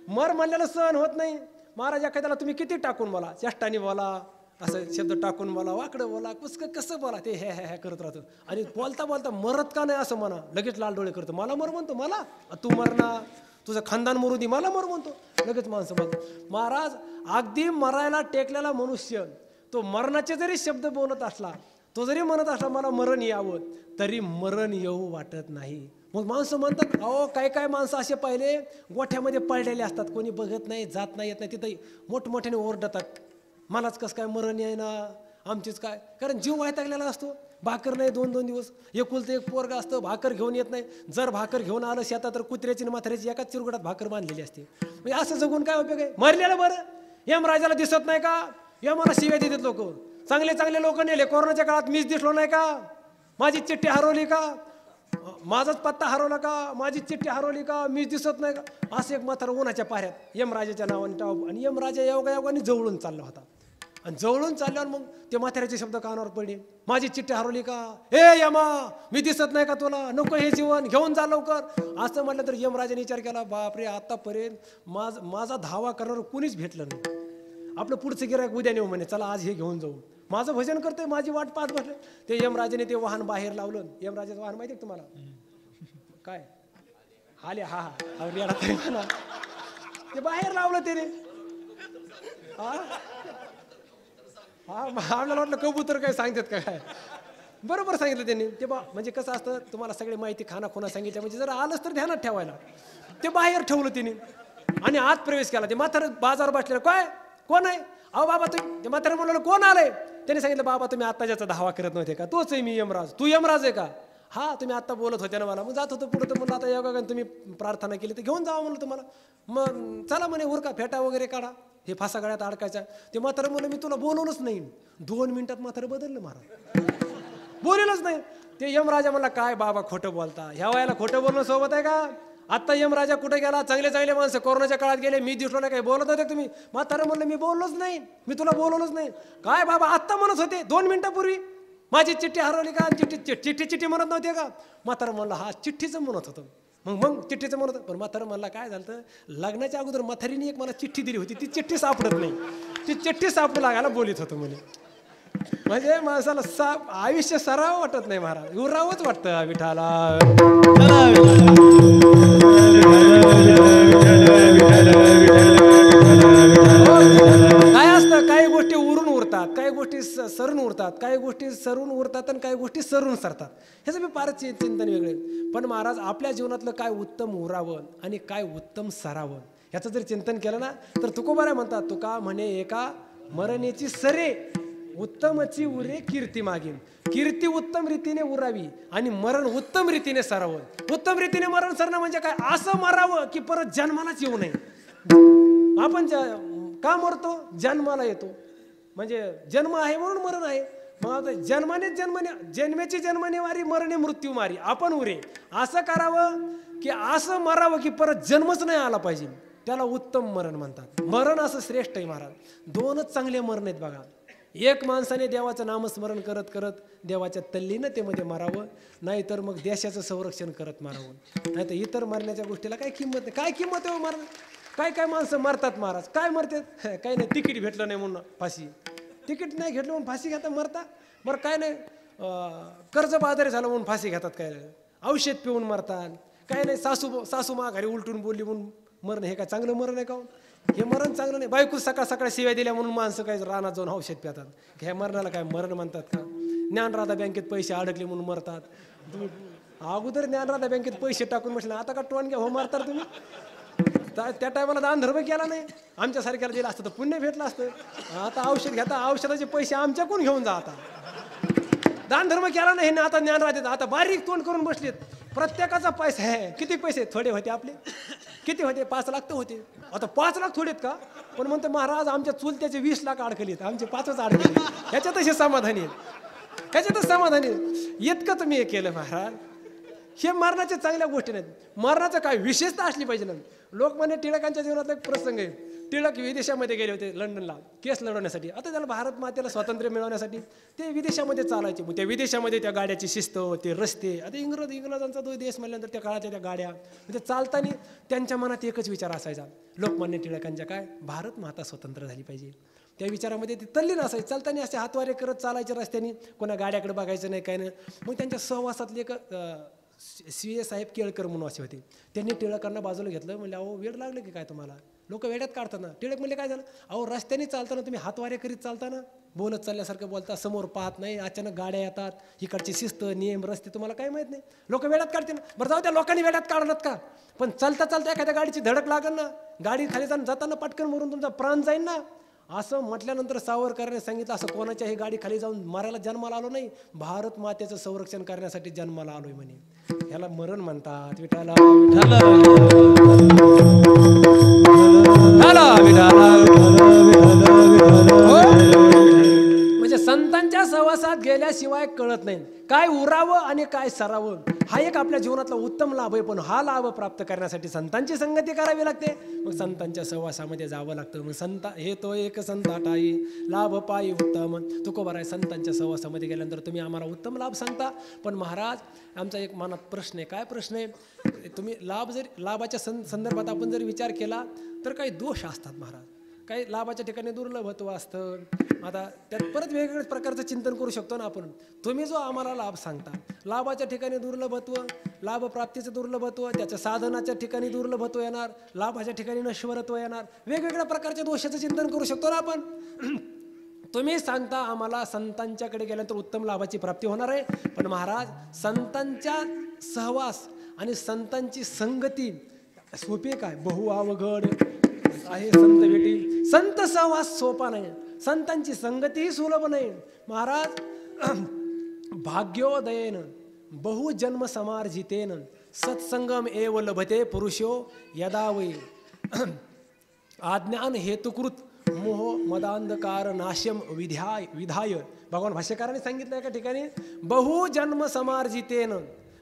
मर म्हणलेलं सहन होत नाही. महाराज एखाद्याला तुम्ही किती टाकून बोला, चेष्टाने बोला, असं शब्द टाकून बोला, वाकडं बोला, कसं बोला, ते हे करत राहतं. आणि बोलता बोलता मरत का नाही असं म्हणा, लगेच लाल डोळे करतो. मला मर म्हणतो, मला तू मर ना, तुझं खानदान मरू दे, मला मर म्हणतो लगेच माणसं बोलतो. महाराज, अगदी मरायला टेकलेला मनुष्य तो मरणाचे जरी शब्द बोलत असला, तो जरी म्हणत असला मला मरण यावं, तरी मरण येऊ वाटत नाही. मग माणसं म्हणतात, अहो काय काय माणसं असे पाहिले गोठ्यामध्ये पडलेले असतात, कोणी बघत नाही, जात नाही, येत नाही, तिथं मोठमोठ्याने ओरडतात, मलाच कसं काय मरण आहे ना, आमचीच काय. कारण जीव वैतागलेला असतो. भाकर नाही 2-2 दिवस, एकुलतं एक पोरगा असतं, भाकर घेऊन येत नाही. जर भाकर घेऊन आलं शेतात तर कुत्र्याची आणि म्हाताऱ्याची एकाच चिरगुटात भाकर बांधलेली असते. म्हणजे असं जगून काय उपयोग आहे? मरलेलं बरं. यमराजाला दिसत नाही का? यमाला शिव्या देतात लोक. चांगले चांगले लोक नेले कोरोनाच्या काळात, मीच दिसलो नाही का? माझी चिठ्ठी हरवली का? माझाच पत्ता हरवला का, माझी चिठ्ठी हरवली का, मी दिसत नाही का, असं एक म्हातारा उन्हाच्या पाऱ्यात यमराजाच्या नावाने आणि यमराजा योगायोगाने जवळून चालला होता. आणि जवळून चालल्यावर मग ते म्हाताऱ्याचे शब्द कानावर पडले, माझी चिठ्ठी हरवली का, हे यमा मी दिसत नाही का तुला, नको हे जीवन घेऊन जा लवकर. असं म्हटलं तर यमराजाने विचार केला, बापरे आतापर्यंत माझा धावा करणार कुणीच भेटलं नाही, आपलं पुढचं गिरायक उद्या नेऊ म्हणे, चला आज हे घेऊन जाऊ, माझं भजन करतोय, माझी वाट पाहत बसले. ते यमराजाने ते वाहन बाहेर लावलं. यमराजाचं वाहन माहिती आहे तुम्हाला काय, आले हा हा ते बाहेर लावलं त्याने. हा आपल्याला वाटलं कबूतर काय सांगतात का काय, बरोबर सांगितलं त्यांनी. ते म्हणजे कसं असतं, तुम्हाला सगळी माहिती खाना सांगितलं म्हणजे जर आलंच तर ध्यानात ठेवायला. ते बाहेर ठेवलं तिने आणि आत प्रवेश केला. ते म्हातारं बाजार बसलेलं, काय कोण आहे, अहो बाबा तुम्ही, ते म्हातारं म्हणाले कोण आलंय. त्याने सांगितलं, बाबा तुम्ही आत्ता ज्याचा धावा करत नव्हते का, तोच आहे मी यमराज. तू यमराज आहे का, हा तुम्ही आत्ता बोलत होते ना मला. मग जात होतो पुढं, तर म्हणलं आता योगा तुम्ही प्रार्थना केली तर घेऊन जावं म्हणलं तुम्हाला. मग चला म्हणे उरका फेटा वगैरे काढा, हे फासा गळ्यात अडकायचा. ते म्हातारं म्हणलं मी तुला बोलवलंच नाही. 2 मिनिटात म्हातारं बदललं महाराज, बोलेलच नाही. ते यमराजा म्हणला, काय बाबा खोटं बोलता, ह्या वयाला खोटं बोलणं सोबत आहे का, आत्ता यमराजा कुठे गेला, चांगले चांगले माणसं कोरोनाच्या काळात गेले, मी दिसलो नाही, काय बोलत होते तुम्ही. म्हातारं म्हणलं मी बोललोच नाही, मी तुला बोलवलंच नाही. काय बाबा आत्ता म्हणत होते 2 मिनिटापूर्वी माझी चिठ्ठी हरवली का, चिठ्ठी म्हणत नव्हते का. म्हातारं म्हणलं हा चिठ्ठीचं म्हणत होतं. मग चिठ्ठीचं म्हणत होतं. पण म्हातारं म्हणला काय झालं, लग्नाच्या अगोदर म्हातारीने एक मला चिठ्ठी दिली होती, ती चिठ्ठी सापडत नाही, ती चिठ्ठी सापडू लागायला बोलित होतं म्हणे. म्हणजे माणसाला आयुष्य सराव वाटत नाही महाराज, उरावच वाटतं विठाला. काय असतं, काही गोष्टी उरून उरतात, काही गोष्टी सरून उरतात, काही गोष्टी सरून उरतात आणि काही गोष्टी सरून सरतात. ह्याचं मी फारच चिंतन वेगळे. पण महाराज आपल्या जीवनातलं काय उत्तम उरावं आणि काय उत्तम सरावं ह्याचं जर चिंतन केलं ना, तर तुकोबारा म्हणतात, तुका म्हणे एका मरणेची सरे, उत्तमची उरे कीर्ती मागीन. कीर्ती उत्तम रीतीने उरावी आणि मरण उत्तम रीतीने सरावं. उत्तम रीतीने मरण सरणं म्हणजे काय, असं मरावं की परत जन्मालाच येऊ नये. आपण का मरतो, जन्माला येतो म्हणजे जन्म आहे म्हणून मरण आहे. मग आता जन्माची जन्मने वारी, मरणे मृत्यू मारी, आपण उरे. असं करावं की असं मरावं की परत जन्मच नाही आला पाहिजे, त्याला उत्तम मरण म्हणतात. मरण असं श्रेष्ठ आहे महाराज. 2च चांगले मरण आहेत बघा. एक माणसाने देवाचं नामस्मरण करत करत देवाच्या तल्लीनतेमध्ये मारावं, नाहीतर मग देशाचं संरक्षण करत मारावं. नाहीतर इतर मरण्याच्या गोष्टीला काय किंमत नाही. काय किंमत आहे मरण, काय माणसं मरतात महाराज, काय मरतात, काही नाही, तिकीट भेटलं नाही म्हणून फाशी, तिकीट नाही घेतलं म्हणून फाशी घेता मरता. बरं काय नाही, कर्ज बाजारी झालं म्हणून फाशी घेतात, काय औषध पिऊन मरतात, काय नाही, सासू माघारी उलटून बोलली म्हणून मरण. हे काय चांगलं मरण आहे का, हे मरण चांगलं नाही. बायको सकाळ शिव्या दिल्या म्हणून माणसं काय रानात जाऊन औषध पितात, ह्या मरणाला काय मरण म्हणतात का. ज्ञानराधा बँकेत पैसे अडकले म्हणून मरतात. तुम्ही अगोदर ज्ञानराधा बँकेत पैसे टाकून बसले, आता का टोन घ्या हो मारतात तुम्ही. त्या टायमाला दान धर्म केला नाही, आमच्यासारख्याला दिलं असतं तर पुण्य भेटलं असतं. आता औषध घेता, औषधाचे पैसे आमच्याकडून घेऊन जा. आता दान धर्म केला नाही ना, आता ज्ञान राहते, आता बारीक तोंड करून बसलेत. प्रत्येकाचा पैसा आहे, किती पैसे थोडे होते आपले, किती होते, 5 लाख तर होते. आता 5 लाख थोडेत का, पण म्हणते महाराज आमच्या चुलत्याचे 20 लाख अडकलेत, आमचे 5च अडकले. ह्याच्यातच समाधानी आहेत, ह्याच्यातच समाधानी आहेत. इतकं तुम्ही हे केलं महाराज. हे मरणाच्या चांगल्या गोष्टी नाहीत. मरणाचं काय विशेषता असली पाहिजे ना. लोकमान्य टिळकांच्या जीवनातला एक प्रसंग आहे. टिळक विदेशामध्ये गेले होते, लंडनला केस लढवण्यासाठी. आता त्याला भारत मातेला स्वातंत्र्य मिळवण्यासाठी ते विदेशामध्ये चालायचे. मग त्या विदेशामध्ये त्या गाड्याची शिस्त, ते रस्ते, आता इंग्रजांचा तो देश म्हणल्यानंतर त्या काळाच्या त्या गाड्या, म्हणजे चालताना त्यांच्या मनात एकच विचार असायचा लोकमान्य टिळकांच्या, काय भारत माता स्वतंत्र झाली पाहिजे. त्या विचारामध्ये ते तल्लीन असायचे. चालताना असे हातवारे करत चालायचे रस्त्याने, कोणा गाड्याकडे बघायचं नाही, काय नाही. मग त्यांच्या सहवासातले एक सी साहेब केळकर म्हणून असे होते. त्यांनी टिळकांना बाजूला घेतलं, म्हणले अहो वेळ लागलं की काय तुम्हाला, लोक वेड्यात काढतात ना. टिळक म्हणले काय झालं, अहो रस्त्याने चालताना तुम्ही हातवारे करीत चालताना, बोलत चालल्यासारखं बोलता, समोर पाहत नाही, अचानक गाड्या येतात, इकडची शिस्त नियम रस्ते तुम्हाला काय माहित नाही, लोक वेड्यात काढतील. बरं जाऊ त्या लोकांनी वेड्यात काढलात का, पण चालता चालता एखाद्या गाडीची धडक लागल ना, गाडी खाली जाताना पटकन मरून तुमचा प्राण जाईल ना. असं म्हटल्यानंतर सावरकरांनी सांगितलं, असं कोणाच्याही गाडी खाली जाऊन मारायला जन्माला आलो नाही, भारत मातेचं संरक्षण करण्यासाठी जन्माला आलोय म्हणे. ह्याला मरण म्हणतात. विठाला म्हणजे संतांच्या सहवासात गेल्याशिवाय कळत नाही काय उरावं आणि काय सरावं. हा एक आपल्या जीवनातला उत्तम लाभ आहे. पण हा लाभ प्राप्त करण्यासाठी संतांची संगती करावी लागते. मग संतांच्या सहवासामध्ये जावं लागतं. मग संत हे तो एक संता ठाई लाभ पायी उत्तम. तुकोबा आहे संतांच्या सहवासामध्ये गेल्यानंतर तुम्ही आम्हाला उत्तम लाभ सांगता. पण महाराज आमचा एक मनात प्रश्न आहे. काय प्रश्न आहे? तुम्ही लाभाच्या संदर्भात आपण जर विचार केला तर काही दोष असतात महाराज. काही लाभाच्या ठिकाणी दुर्लभत्व असतं. आता त्यात परत वेगवेगळ्या प्रकारचं चिंतन करू शकतो ना आपण. तुम्ही जो आम्हाला लाभ सांगता, लाभाच्या ठिकाणी दुर्लभत्व, लाभप्राप्तीचं दुर्लभत्व, त्याच्या साधनाच्या ठिकाणी दुर्लभत्व येणार, लाभाच्या ठिकाणी नश्वरत्व येणार, वेगवेगळ्या प्रकारच्या दोषाचं चिंतन करू शकतो ना आपण. तुम्ही सांगता आम्हाला संतांच्याकडे गेल्यानंतर उत्तम लाभाची प्राप्ती होणार आहे. पण महाराज संतांच्या सहवास आणि संतांची संगती सोपी काय? बहु अवघड आहे संत भेटी. संत सहवास सोपा नाही, संतांची संगतीही सुलभ नाही महाराज. भाग्योदयेन बहुजन्म समार्जितेन सत्संगम एव लभते पुरुषो यदा वै आज्ञान हेतुकृत मोह मदांधकार नाश्यम विधाय. भगवान भाष्यकारांनी सांगितलं एका ठिकाणी, बहुजन्म समार्जितेन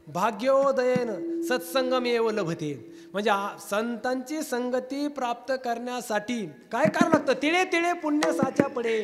भाग्योदयेन सत्संगम एव लभते. म्हणजे संतांची संगती प्राप्त करण्यासाठी काय करावं लागतं? तिळे तिळे पुण्य साच्या पडे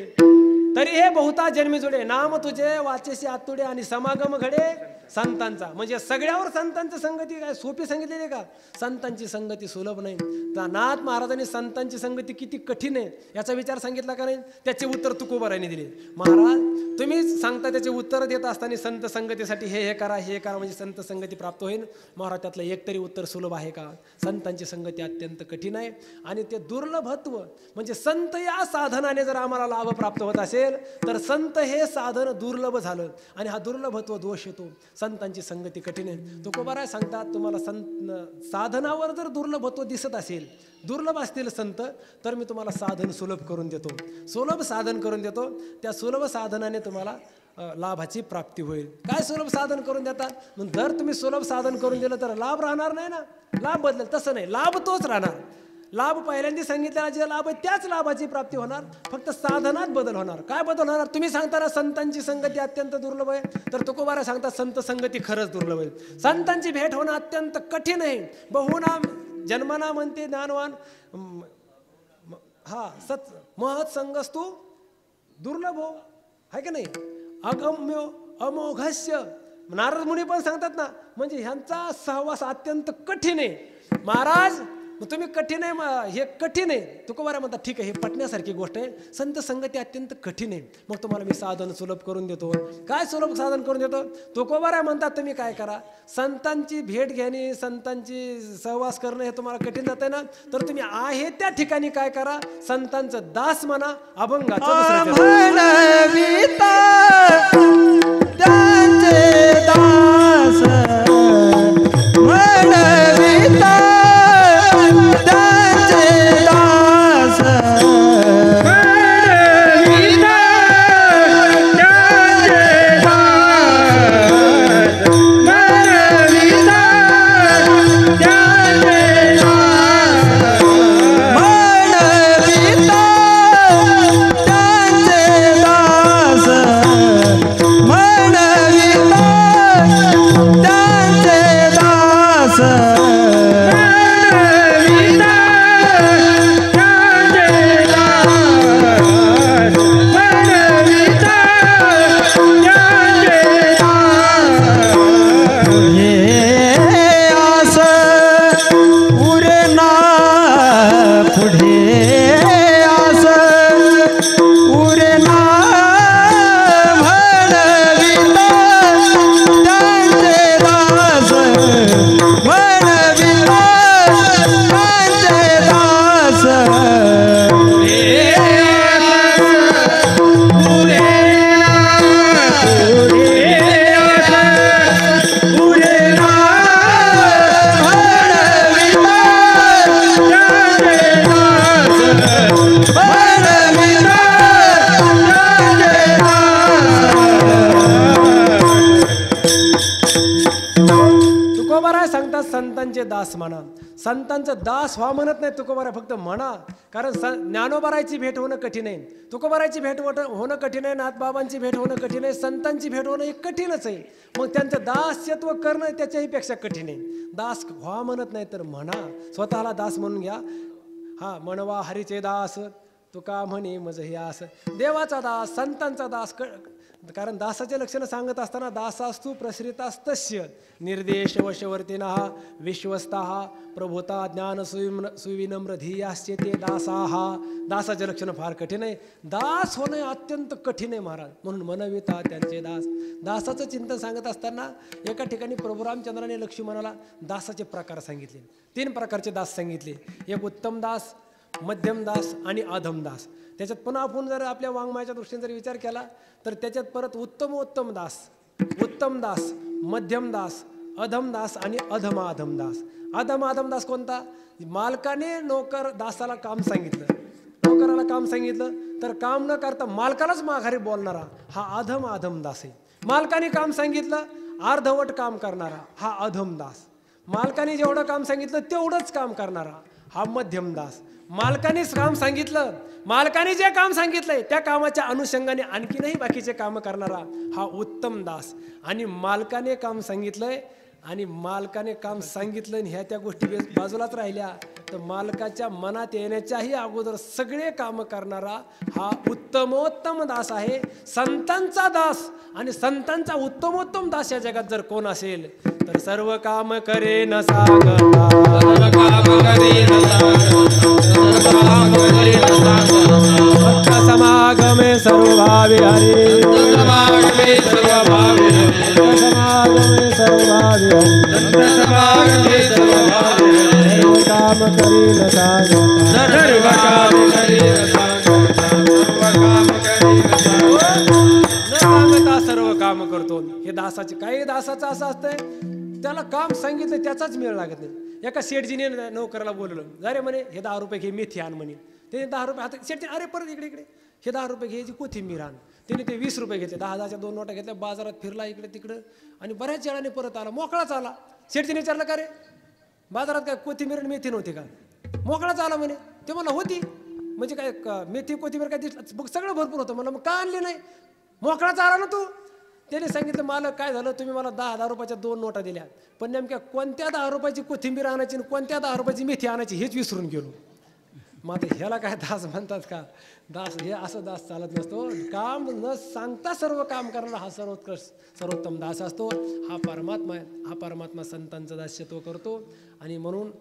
तरी हे बहुता जन्मी जोडे. नाम तुझे वाचेशी आतुडे आणि समागम घडे संतांचा. म्हणजे सगळ्यावर संतांची संगती काय सोपी सांगितलेली का? संतांची संगती सुलभ नाही. तर नाथ महाराजांनी संतांची संगती किती कठीण आहे याचा विचार सांगितला का नाही? त्याचे उत्तर तुकोबारांनी दिले. महाराज तुम्ही सांगता त्याचे उत्तर देत असताना संत संगतीसाठी हे करा हे करा म्हणजे संत संगती प्राप्त होईल. महाराज त्यातलं एक तरी उत्तर सुलभ आहे का? संतांची संगती अत्यंत कठीण आहे. आणि ते दुर्लभत्व म्हणजे संत या साधनाने जर आम्हाला लाभ प्राप्त होत असेल तर संत हे साधन दुर्लभ झालं आणि हा दुर्लभत्व दोष येतो. संतांची संगती कठीण आहे. तुकोबाराय सांगतात तुम्हाला साधनावर जर दुर्लभत्व दिसत असेल, दुर्लभ असतील संत, तर मी तुम्हाला साधन सुलभ करून देतो, सुलभ साधन करून देतो. त्या सुलभ साधनाने तुम्हाला लाभाची प्राप्ती होईल. काय सुलभ साधन करून देतात? मग जर तुम्ही सुलभ साधन करून दिलं तर लाभ राहणार नाही ना, लाभ बदलेल. तसं नाही, लाभ तोच राहणार. लाभ पहिल्यांदा सांगितलेला जे लाभ आहे त्याच लाभाची प्राप्ती होणार, फक्त साधनात बदल होणार. काय बदल होणार? तुम्ही सांगताना संतांची संगती अत्यंत दुर्लभ आहे, तर तुकोबारा सांगतात संत संगती खरंच दुर्लभ आहे. संतांची भेट होणं अत्यंत कठीण आहे. बहुनाम जन्मना म्हणते ज्ञानवान हा सत महत् संगस्तु दुर्लभ हो, आहे का नाही? अगम्य अमोघस्य नारद मुनी पण सांगतात ना, म्हणजे ह्यांचा सहवास अत्यंत कठीण आहे. महाराज तुम्ही कठीण आहे, हे कठीण आहे. तुकोबारा म्हणतात ठीक आहे, हे पटण्यासारखी गोष्ट आहे. संत संगती अत्यंत कठीण आहे. मग तुम्हाला मी साधन सुलभ करून देतो. काय सुलभ साधन करून देतो? तुकोबारा म्हणतात तुम्ही काय करा, संतांची भेट घेणे, संतांची सहवास करणं हे तुम्हाला कठीण जात आहे ना, तर तुम्ही आहे त्या ठिकाणी काय करा, संतांचं दास म्हणा, अभंगाचं संतांचे दास म्हणा. संतांचं दास व्हा म्हणत नाही तुकोबारा, फक्त म्हणा. कारण ज्ञानोबाराची भेट होणं कठीण आहे, तुकोबाराची भेट होणं कठीण आहे, नाथबाबांची भेट होणं कठीण आहे, संतांची भेट होणं हे कठीणच आहे. मग त्यांचं दास्यत्व करणं त्याच्याही पेक्षा कठीण आहे. दास व्हा म्हणत नाही तर म्हणा, स्वतःला दास म्हणून घ्या. हा, म्हणवा हरीचे दास तुका म्हणे मज हे आस. देवाचा दास, संतांचा दास. कारण दासाचे लक्षणं सांगत असताना दासास्तु प्रसरितास्तस्य निर्देश वशवर्तिनः विश्वस्ताः प्रभुता ज्ञान सुविनम्र धियाश्चे ते दासाः. दासाचे लक्षणं फार कठीण आहे. दास होणे अत्यंत कठीण आहे महाराज. म्हणून मनविता त्यांचे दास. दासाचं चिंतन सांगत असताना एका ठिकाणी प्रभू रामचंद्राने लक्ष्मणाला दासाचे प्रकार सांगितले. 3 प्रकारचे दास सांगितले. एक उत्तम दास, मध्यम दास आणि अधम दास. त्याच्यात पुन्हा आपण जर आपल्या वाङ्मयाच्या दृष्टीने जर विचार केला तर त्याच्यात परत उत्तम दास, उत्तम दास, मध्यम दास, अधम दास आणि अधम दास. अधम दास कोणता? मालकाने नोकर दासाला काम सांगितलं, नोकराला काम सांगितलं तर काम न करता मालकालाच माघारी बोलणारा हा अधम दास आहे. मालकाने काम सांगितलं अर्धवट काम करणारा हा अधम दास. मालकाने जेवढं काम सांगितलं तेवढंच काम करणारा हा मध्यम दास. मालकानेच काम सांगितलं, मालकाने जे काम सांगितलंय त्या कामाच्या अनुषंगाने आणखीनही बाकीचे काम करणारा हा उत्तम दास. आणि मालकाने काम सांगितलंय आणि मालकाने काम सांगितलं ह्या त्या गोष्टी बाजूलाच राहिल्या तर मालकाच्या मनात येण्याच्याही अगोदर सगळे काम करणारा हा उत्तमोत्तम दास आहे. संतांचा दास आणि संतांचा उत्तमोत्तम दास या जगात जर कोण असेल तर सर्व काम करे न सांगता, भक्त समागमे सर्वभावी हरी, समागमे सर्वभावी सर्व काम करी न सांगता, सर्व काम करतो. हे दासाचे काही दासाचं असं असतंय त्याला काम सांगितलं त्याचाच मेळ लागत नाही. एका शेठजीने नोकराला बोलवलं, अरे म्हणे हे 10 रुपये घे, मेथी आण म्हणे. ते 10 रुपये हातात, शेठजी अरे परत इकडे हे 10 रुपये घ्यायची कोथिंबीर आण. त्याने ते 20 रुपये घेतले, 10च्या 2 नोटा घेतल्या, बाजारात फिरला इकडे तिकडं आणि बऱ्याच वेळाने परत आला, मोकळाच आला. शेठजीने विचारलं का रे बाजारात काय कोथिंबीर आणि मेथी नव्हती का? मोकळाच आला म्हणे. ते मला होती म्हणजे काय मेथी कोथिंबीर काय दिसलं बघ, सगळं भरपूर होतं. मला मग का आणली नाही? मोकळाच आला ना तू. त्याने सांगितलं मला काय झालं, तुम्ही मला 10,000 रुपयाच्या 2 नोटा दिल्या, पण नेमक्या कोणत्या 10 रुपयाची कोथिंबीर आणायची आणि कोणत्या 10 रुपयाची मेथी आणायची हेच विसरून गेलो. मग आता ह्याला काय दास म्हणतात का? दास हे असं दास चालत नसतो. काम न सांगता सर्व काम करणारा हा सर्वोत्तम दास असतो. हा परमात्मा आहे. हा परमात्मा संतांचं दास्यत्व करतो आणि म्हणून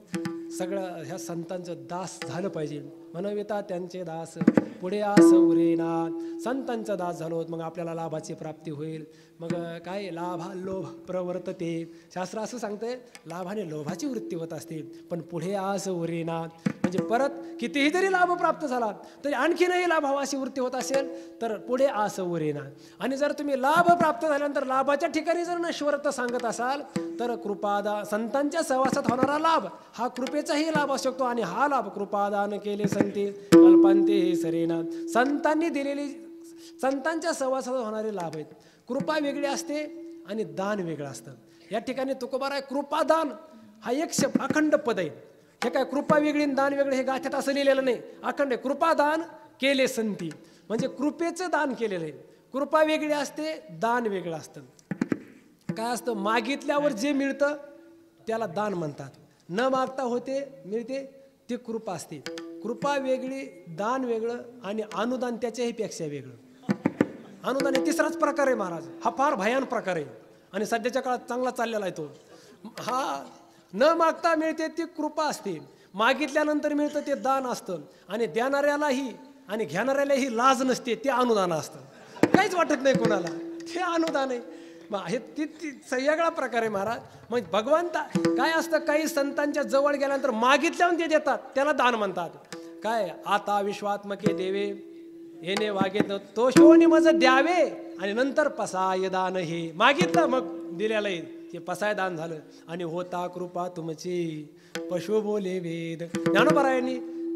सगळं ह्या संतांचं दास झालं पाहिजे. मनविता त्यांचे दास पुढे आस उरेना. संतांचा दास झालो मग आपल्याला लाभाची प्राप्ती होईल. मग काय लाभा लोभ प्रवर्तते. शास्त्र असं सांगतंय लाभाने लोभाची वृत्ती होत असते, पण पुढे आस उरेना म्हणजे परत कितीही जरी लाभ प्राप्त झाला तरी आणखीनही लाभ हवाशी वृत्ती होत असेल तर पुढे आस उरेना. आणि जर तुम्ही लाभ प्राप्त झाल्यानंतर लाभाच्या ठिकाणी जर नश्वरता सांगत असाल तर कृपादान संतांच्या सहवासात होणारा लाभ हा कृपेचाही लाभ असू शकतो. आणि हा लाभ कृपादान केले संते कल्पांते हे सरेना. संतांनी दिलेली संतांच्या सहवासात होणारे लाभ आहेत. कृपा वेगळी असते आणि दान वेगळं असतं. या ठिकाणी तुकोबार आहे कृपादान हा एक शब्द अखंड पद आहे. हे काय कृपा वेगळी आणि दान वेगळे हे गाथ्यात असं लिहिलेलं नाही, अखंड आहे. कृपादान केले संती म्हणजे कृपेचं दान केलेलं आहे. कृपा वेगळी असते, दान वेगळं असतं. काय असतं मागितल्यावर जे मिळतं त्याला दान म्हणतात. न मागता होते मिळते ती कृपा असते. कृपा वेगळी, दान वेगळं आणि अनुदान त्याच्याही पेक्षा वेगळं. अनुदान हे तिसराच प्रकार आहे महाराज. हा फार भयान प्रकार आहे आणि सध्याच्या काळात चांगला चाललेला आहे तो. हा न मागता मिळते ती कृपा असते, मागितल्यानंतर मिळतं ते दान असतं. आणि देणाऱ्यालाही आणि घेणाऱ्यालाही लाज नसते ते अनुदान असतं. काहीच वाटत नाही कोणाला, ते अनुदान आहे. हे ती वेगळा प्रकार आहे महाराज. मग भगवंता काय असतं, काही संतांच्या जवळ गेल्यानंतर मागितल्यावर ते देतात त्याला दान म्हणतात. काय आता विश्वात्मके देवे येणे वागेत तो शोनी मज द्यावे आणि नंतर पसाय दान. हे मागितलं मग दिलेलं आहे ते पसाय दान झालं. आणि होता कृपा तुमची पशु बोले वेद. ज्ञानोबारायांनी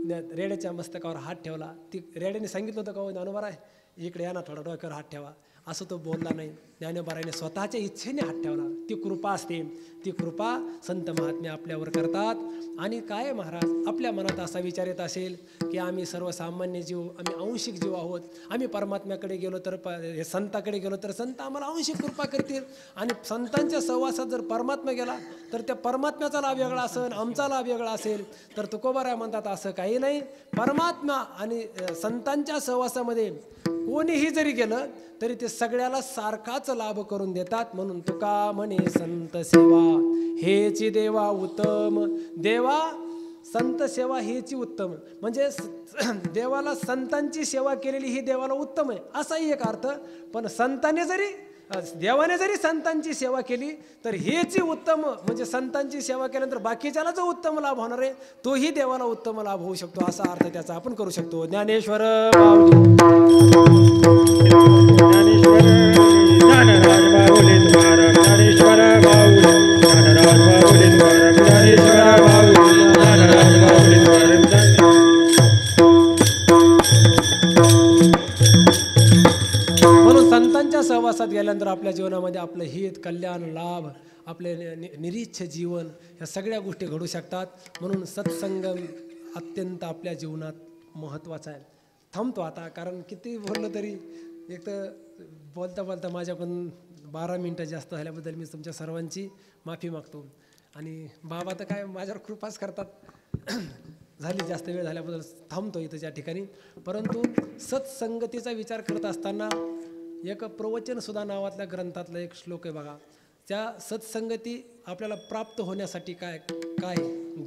रेड्याच्या मस्तकावर हात ठेवला. ती रेड्याने सांगितलं होतं का ज्ञानोबाराय इकडे या ना, थोडा डोक्यावर हात ठेवा. असं तो बोलला नाही. ज्ञानोबाराने स्वतःच्या इच्छेने हात ठेवला. ती कृपा असते. ती कृपा संत महात्मे आपल्यावर करतात. आणि काय महाराज, आपल्या मनात असा विचार येत असेल की आम्ही सर्वसामान्य जीव, आम्ही आंशिक जीव आहोत, आम्ही परमात्म्याकडे गेलो तर संताकडे गेलो तर संत आम्हाला आंशिक कृपा करतील, आणि संतांच्या सहवासात जर परमात्मा गेला तर त्या परमात्म्याचा लाभ वेगळा असेल, आमचा लाभ वेगळा असेल. तर तुकोबाराय म्हणतात असं काही नाही. परमात्मा आणि संतांच्या सहवासामध्ये कोणीही जरी गेलं तरी ते सगळ्याला सारखाच लाभ करून देतात. म्हणून तुका म्हणे संत सेवा हेची देवा उत्तम. देवा संत सेवा हेची उत्तम, म्हणजे देवाला संतांची सेवा केलेली ही देवाला उत्तम आहे असाही एक अर्थ. पण देवाने जरी संतांची सेवा केली तर हेची उत्तम, म्हणजे संतांची सेवा केल्यानंतर बाकीच्याला जो उत्तम लाभ होणार आहे तोही देवाला उत्तम लाभ होऊ शकतो, असा अर्थ त्याचा आपण करू शकतो. ज्ञानेश्वर संतांच्या सहवासात गेल्यानंतर आपल्या जीवनामध्ये आपलं हित, कल्याण, लाभ, आपले निरीच्छ जीवन, ह्या सगळ्या गोष्टी घडू शकतात. म्हणून सत्संगम अत्यंत आपल्या जीवनात महत्त्वाचा आहे. थांबतो आता, कारण किती बोललं तरी एक तर बोलता बोलता माझ्याकडून 12 मिनटं जास्त झाल्याबद्दल मी तुमच्या सर्वांची माफी मागतो. आणि बाबा तर काय माझ्यावर कृपाच करतात. झाली जास्त वेळ झाल्याबद्दल थांबतो इथं त्या ठिकाणी. परंतु सत्संगतीचा विचार करत असताना एक प्रवचन सुद्धा नावातल्या ग्रंथातला एक श्लोक आहे बघा. त्या सत्संगती आपल्याला प्राप्त होण्यासाठी काय काय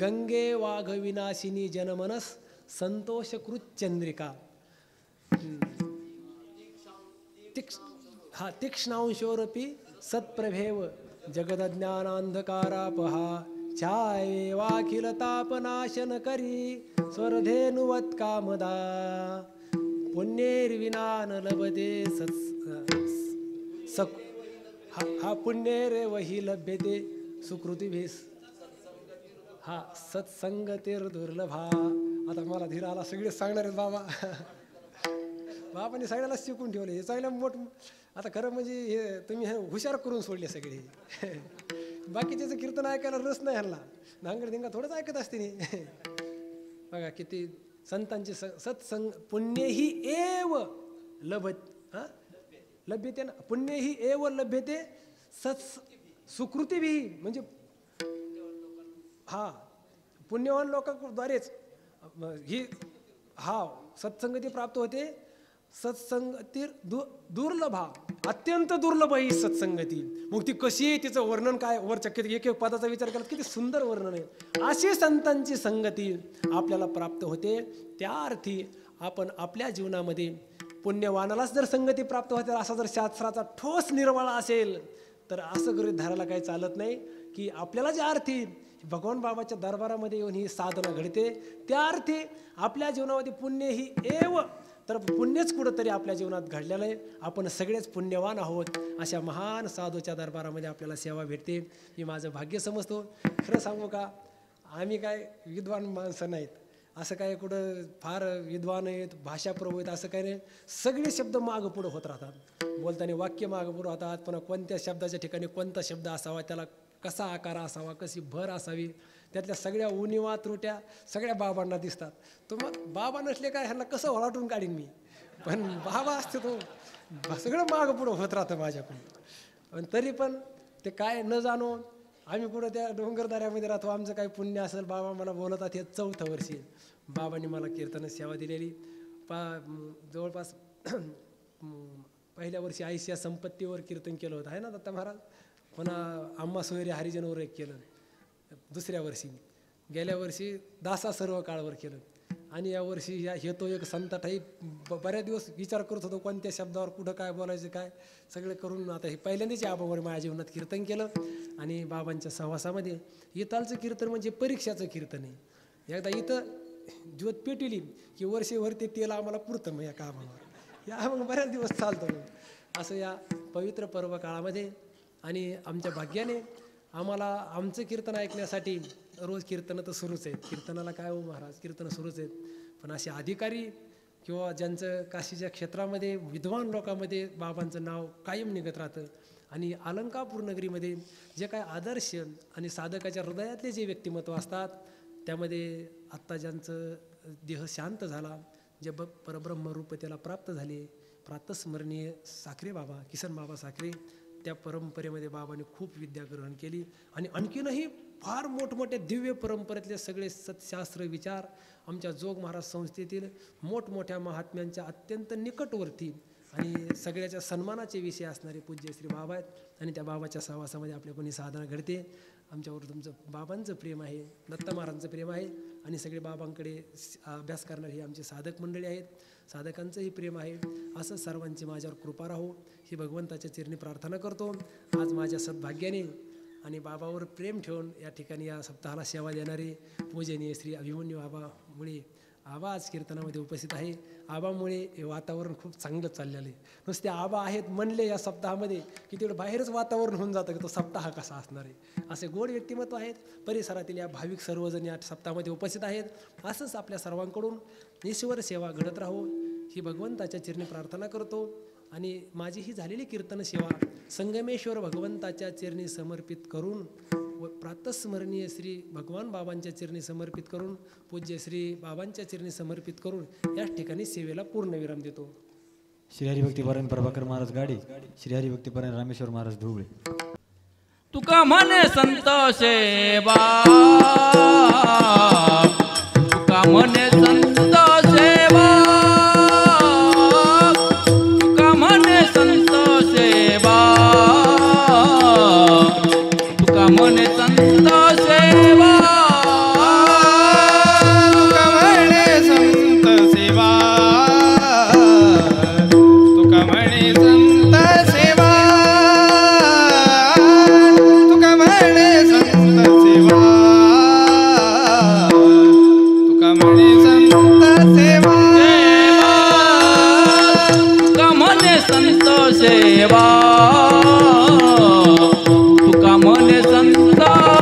गंगे वाघ विनाशिनी जनमनस संतोषकृत चंद्रिका. तीक्ष्णांशोरपि सत्प्रभेव जगदज्ञानांधकारापहा छायेवाखिल तापनाशन करी स्वरधेनुवत कामदा पुण्येर्विना न लभते हा पुण्येरेवहि लभ्यते सुकृतिभिस हा सत्संगतिर्दुर्लभा. आता मला धीर आला, सगळे सांगणार आहेत बाबा. बाबांनी सगळ्याला शिकून ठेवले हे चांगल्या मोठ. आता खरं म्हणजे हे तुम्ही हे हुशार करून सोडले सगळे. बाकीच्याचं कीर्तन ऐकायला रस नाही ह्यांना, धांगड धिंगा थोडंच ऐकत असते नाही. बघा किती संतांची सत्संग. पुण्यही एव लभ्यते ना, पुण्यही एव लभ्यते सुकृती भी, म्हणजे हा पुण्यवान लोकांद्वारेच ही सत्संगती प्राप्त होते. सत्संगती दुर्लभा, अत्यंत दुर्लभ ही सत्संगती. मग ती कशी आहे, तिचं वर्णन काय, वरच्या एक एक पदाचा विचार केला किती सुंदर वर्णन आहे. अशी संतांची संगती आपल्याला प्राप्त होते. त्या अर्थी आपण आपल्या जीवनामध्ये पुण्यवानालाच जर संगती प्राप्त होते असा जर शास्त्राचा ठोस निर्वाळा असेल तर असं गृहीत धरायला काही चालत नाही की आपल्याला ज्या अर्थी भगवान बाबाच्या दरबारामध्ये येऊन ही साधना घडते त्या अर्थी आपल्या जीवनामध्ये पुण्य ही एव, तर पुण्यच कुठंतरी आपल्या जीवनात घडलेलं आहे. आपण सगळेच पुण्यवान आहोत. अशा महान साधूच्या दरबारामध्ये आपल्याला सेवा भेटते, ही माझं भाग्य समजतो. खरं सांगू का, आम्ही काय विद्वान माणसं नाहीत, असं काय कुठं फार विद्वान आहेत, भाषाप्रभू आहेत असं काही नाही. सगळे शब्द मागं पुढं होत राहतात. बोलताना वाक्य मागं पुढं होतात. पुन्हा कोणत्या शब्दाच्या ठिकाणी कोणता शब्द असावा, त्याला कसा आकार असावा, कशी भर असावी, त्यातल्या सगळ्या उणिवा त्रुट्या सगळ्या बाबांना दिसतात. तो मग बाबा नसले काय ह्यांना कसं ओलाटून काढीन मी, पण बाबा असते तो सगळं मागं पुढं होत राहतं माझ्याकडून. पण तरी पण ते काय न जाणो आम्ही पुढं त्या डोंगरदऱ्यामध्ये राहतो. आमचं काही पुण्य असेल, बाबा मला बोलतात. हे 4थं वर्षी बाबांनी मला कीर्तन सेवा दिलेली. जवळपास पहिल्या वर्षी आयुष्या संपत्तीवर कीर्तन केलं होतं आहे ना दत्ता महाराज. पुन्हा आम्हा सोयरे हरिजनवर एक केलं. दुसऱ्या वर्षी, गेल्या वर्षी दासा सर्व काळावर केलं. आणि यावर्षी हे तो एक संताठाई बऱ्याच दिवस विचार करत होतो कोणत्या शब्दावर कुठं काय बोलायचं काय सगळे करून आता हे पहिल्यांदाच आबावर माझ्या जीवनात कीर्तन केलं. आणि बाबांच्या सहवासामध्ये इथालचं कीर्तन म्हणजे परीक्षाचं कीर्तन आहे. एकदा इथं ज्योत पेटवली की वर्षभर ते तेल आम्हाला पुरतं मग या कामावर, या मग बऱ्याच दिवस चालतं मग असं या पवित्र पर्व काळामध्ये. आणि आमच्या भाग्याने आम्हाला आमचं कीर्तन ऐकण्यासाठी रोज कीर्तनं तर सुरूच आहेत. कीर्तनाला काय हो महाराज, कीर्तनं सुरूच आहेत. पण असे अधिकारी किंवा ज्यांचं काशीच्या क्षेत्रामध्ये विद्वान लोकांमध्ये बाबांचं नाव कायम निघत राहतं आणि अलंकापूर नगरीमध्ये जे काय आदर्श आणि साधकाच्या हृदयातले जे व्यक्तिमत्व असतात त्यामध्ये आत्ता ज्यांचं देह शांत झाला, जे परब्रह्मरूप त्याला प्राप्त झाले, प्रातस्मरणीय साखरे बाबा, किसन बाबा साखरे, त्या परंपरेमध्ये बाबांनी खूप विद्या ग्रहण केली आणि आणखीनही फार मोठमोठे दिव्य परंपरेतले सगळे सत्शास्त्र विचार आमच्या जोग महाराज संस्थेतील मोठमोठ्या महात्म्यांच्या अत्यंत निकटवर्ती आणि सगळ्याच्या सन्मानाचे विषय असणारे पूज्य श्री बाबा आहेत आणि त्या बाबाच्या सहवासामध्ये आपल्या कोणी साधना घडते. आमच्यावर तुमचं बाबांचं प्रेम आहे, दत्त महाराजांचं प्रेम आहे आणि सगळे बाबांकडे अभ्यास करणारे ही आमची साधक मंडळी आहेत, साधकांचंही प्रेम आहे. असं सर्वांची माझ्यावर कृपा राहो ही भगवंताच्या चरणी प्रार्थना करतो. आज माझ्या सद्भाग्याने आणि बाबावर प्रेम ठेवून या ठिकाणी या सप्ताहाला सेवा देणारे पूजनीय श्री अभिमन्यू आबामुळे आबा आज कीर्तनामध्ये उपस्थित आहे. आबामुळे हे वातावरण खूप चांगलं चाललेलं आहे. नुसते आबा आहेत म्हणले या सप्ताहामध्ये की तेवढं बाहेरच वातावरण होऊन जातं की तो सप्ताह कसा असणार आहे. असे गोड व्यक्तिमत्व आहेत. परिसरातील या भाविक सर्वजण या सप्ताहामध्ये उपस्थित आहेत. असंच आपल्या सर्वांकडून ईश्वर सेवा घडत राहो ही भगवंताच्या चरणी प्रार्थना करतो. आणि माझी ही झालेली कीर्तन सेवा संगमेश्वर भगवंताच्या चरणी समर्पित करून व प्रातस्मरणीय श्री भगवान बाबांच्या चरणी समर्पित करून पूज्य श्री बाबांच्या चरणी समर्पित करून याच ठिकाणी सेवेला पूर्णविराम देतो. श्री हरिभक्तीपरायण प्रभाकर महाराज गाडी, श्री हरिभक्तीपरायण रामेश्वर महाराज धुळे. तुका म्हणे संत सेवा, तुका म्हणे संत सेवा, तुका म्हणे संत सेवा, तुका म्हणे संत सेवा, तुका म्हणे संत सेवा, तुका म्हणे संत सेवा, तुका म्हणे संत सेवा, तुका म्हणे संत सेवा, तुका म्हणे संत सेवा, तुका म्हणे संत सेवा,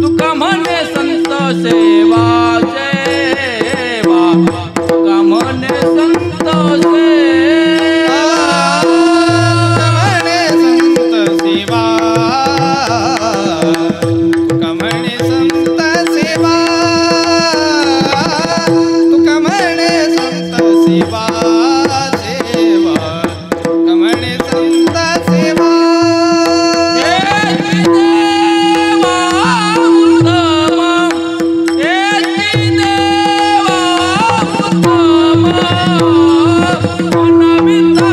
तुका म्हणे संत सेवा, सेवा, तुका म्हणे संत सेवा, तुका म्हणे संत सेवा, तुका म्हणे संत सेवा, सेवा, तुका म्हणे संत सेवा. देवा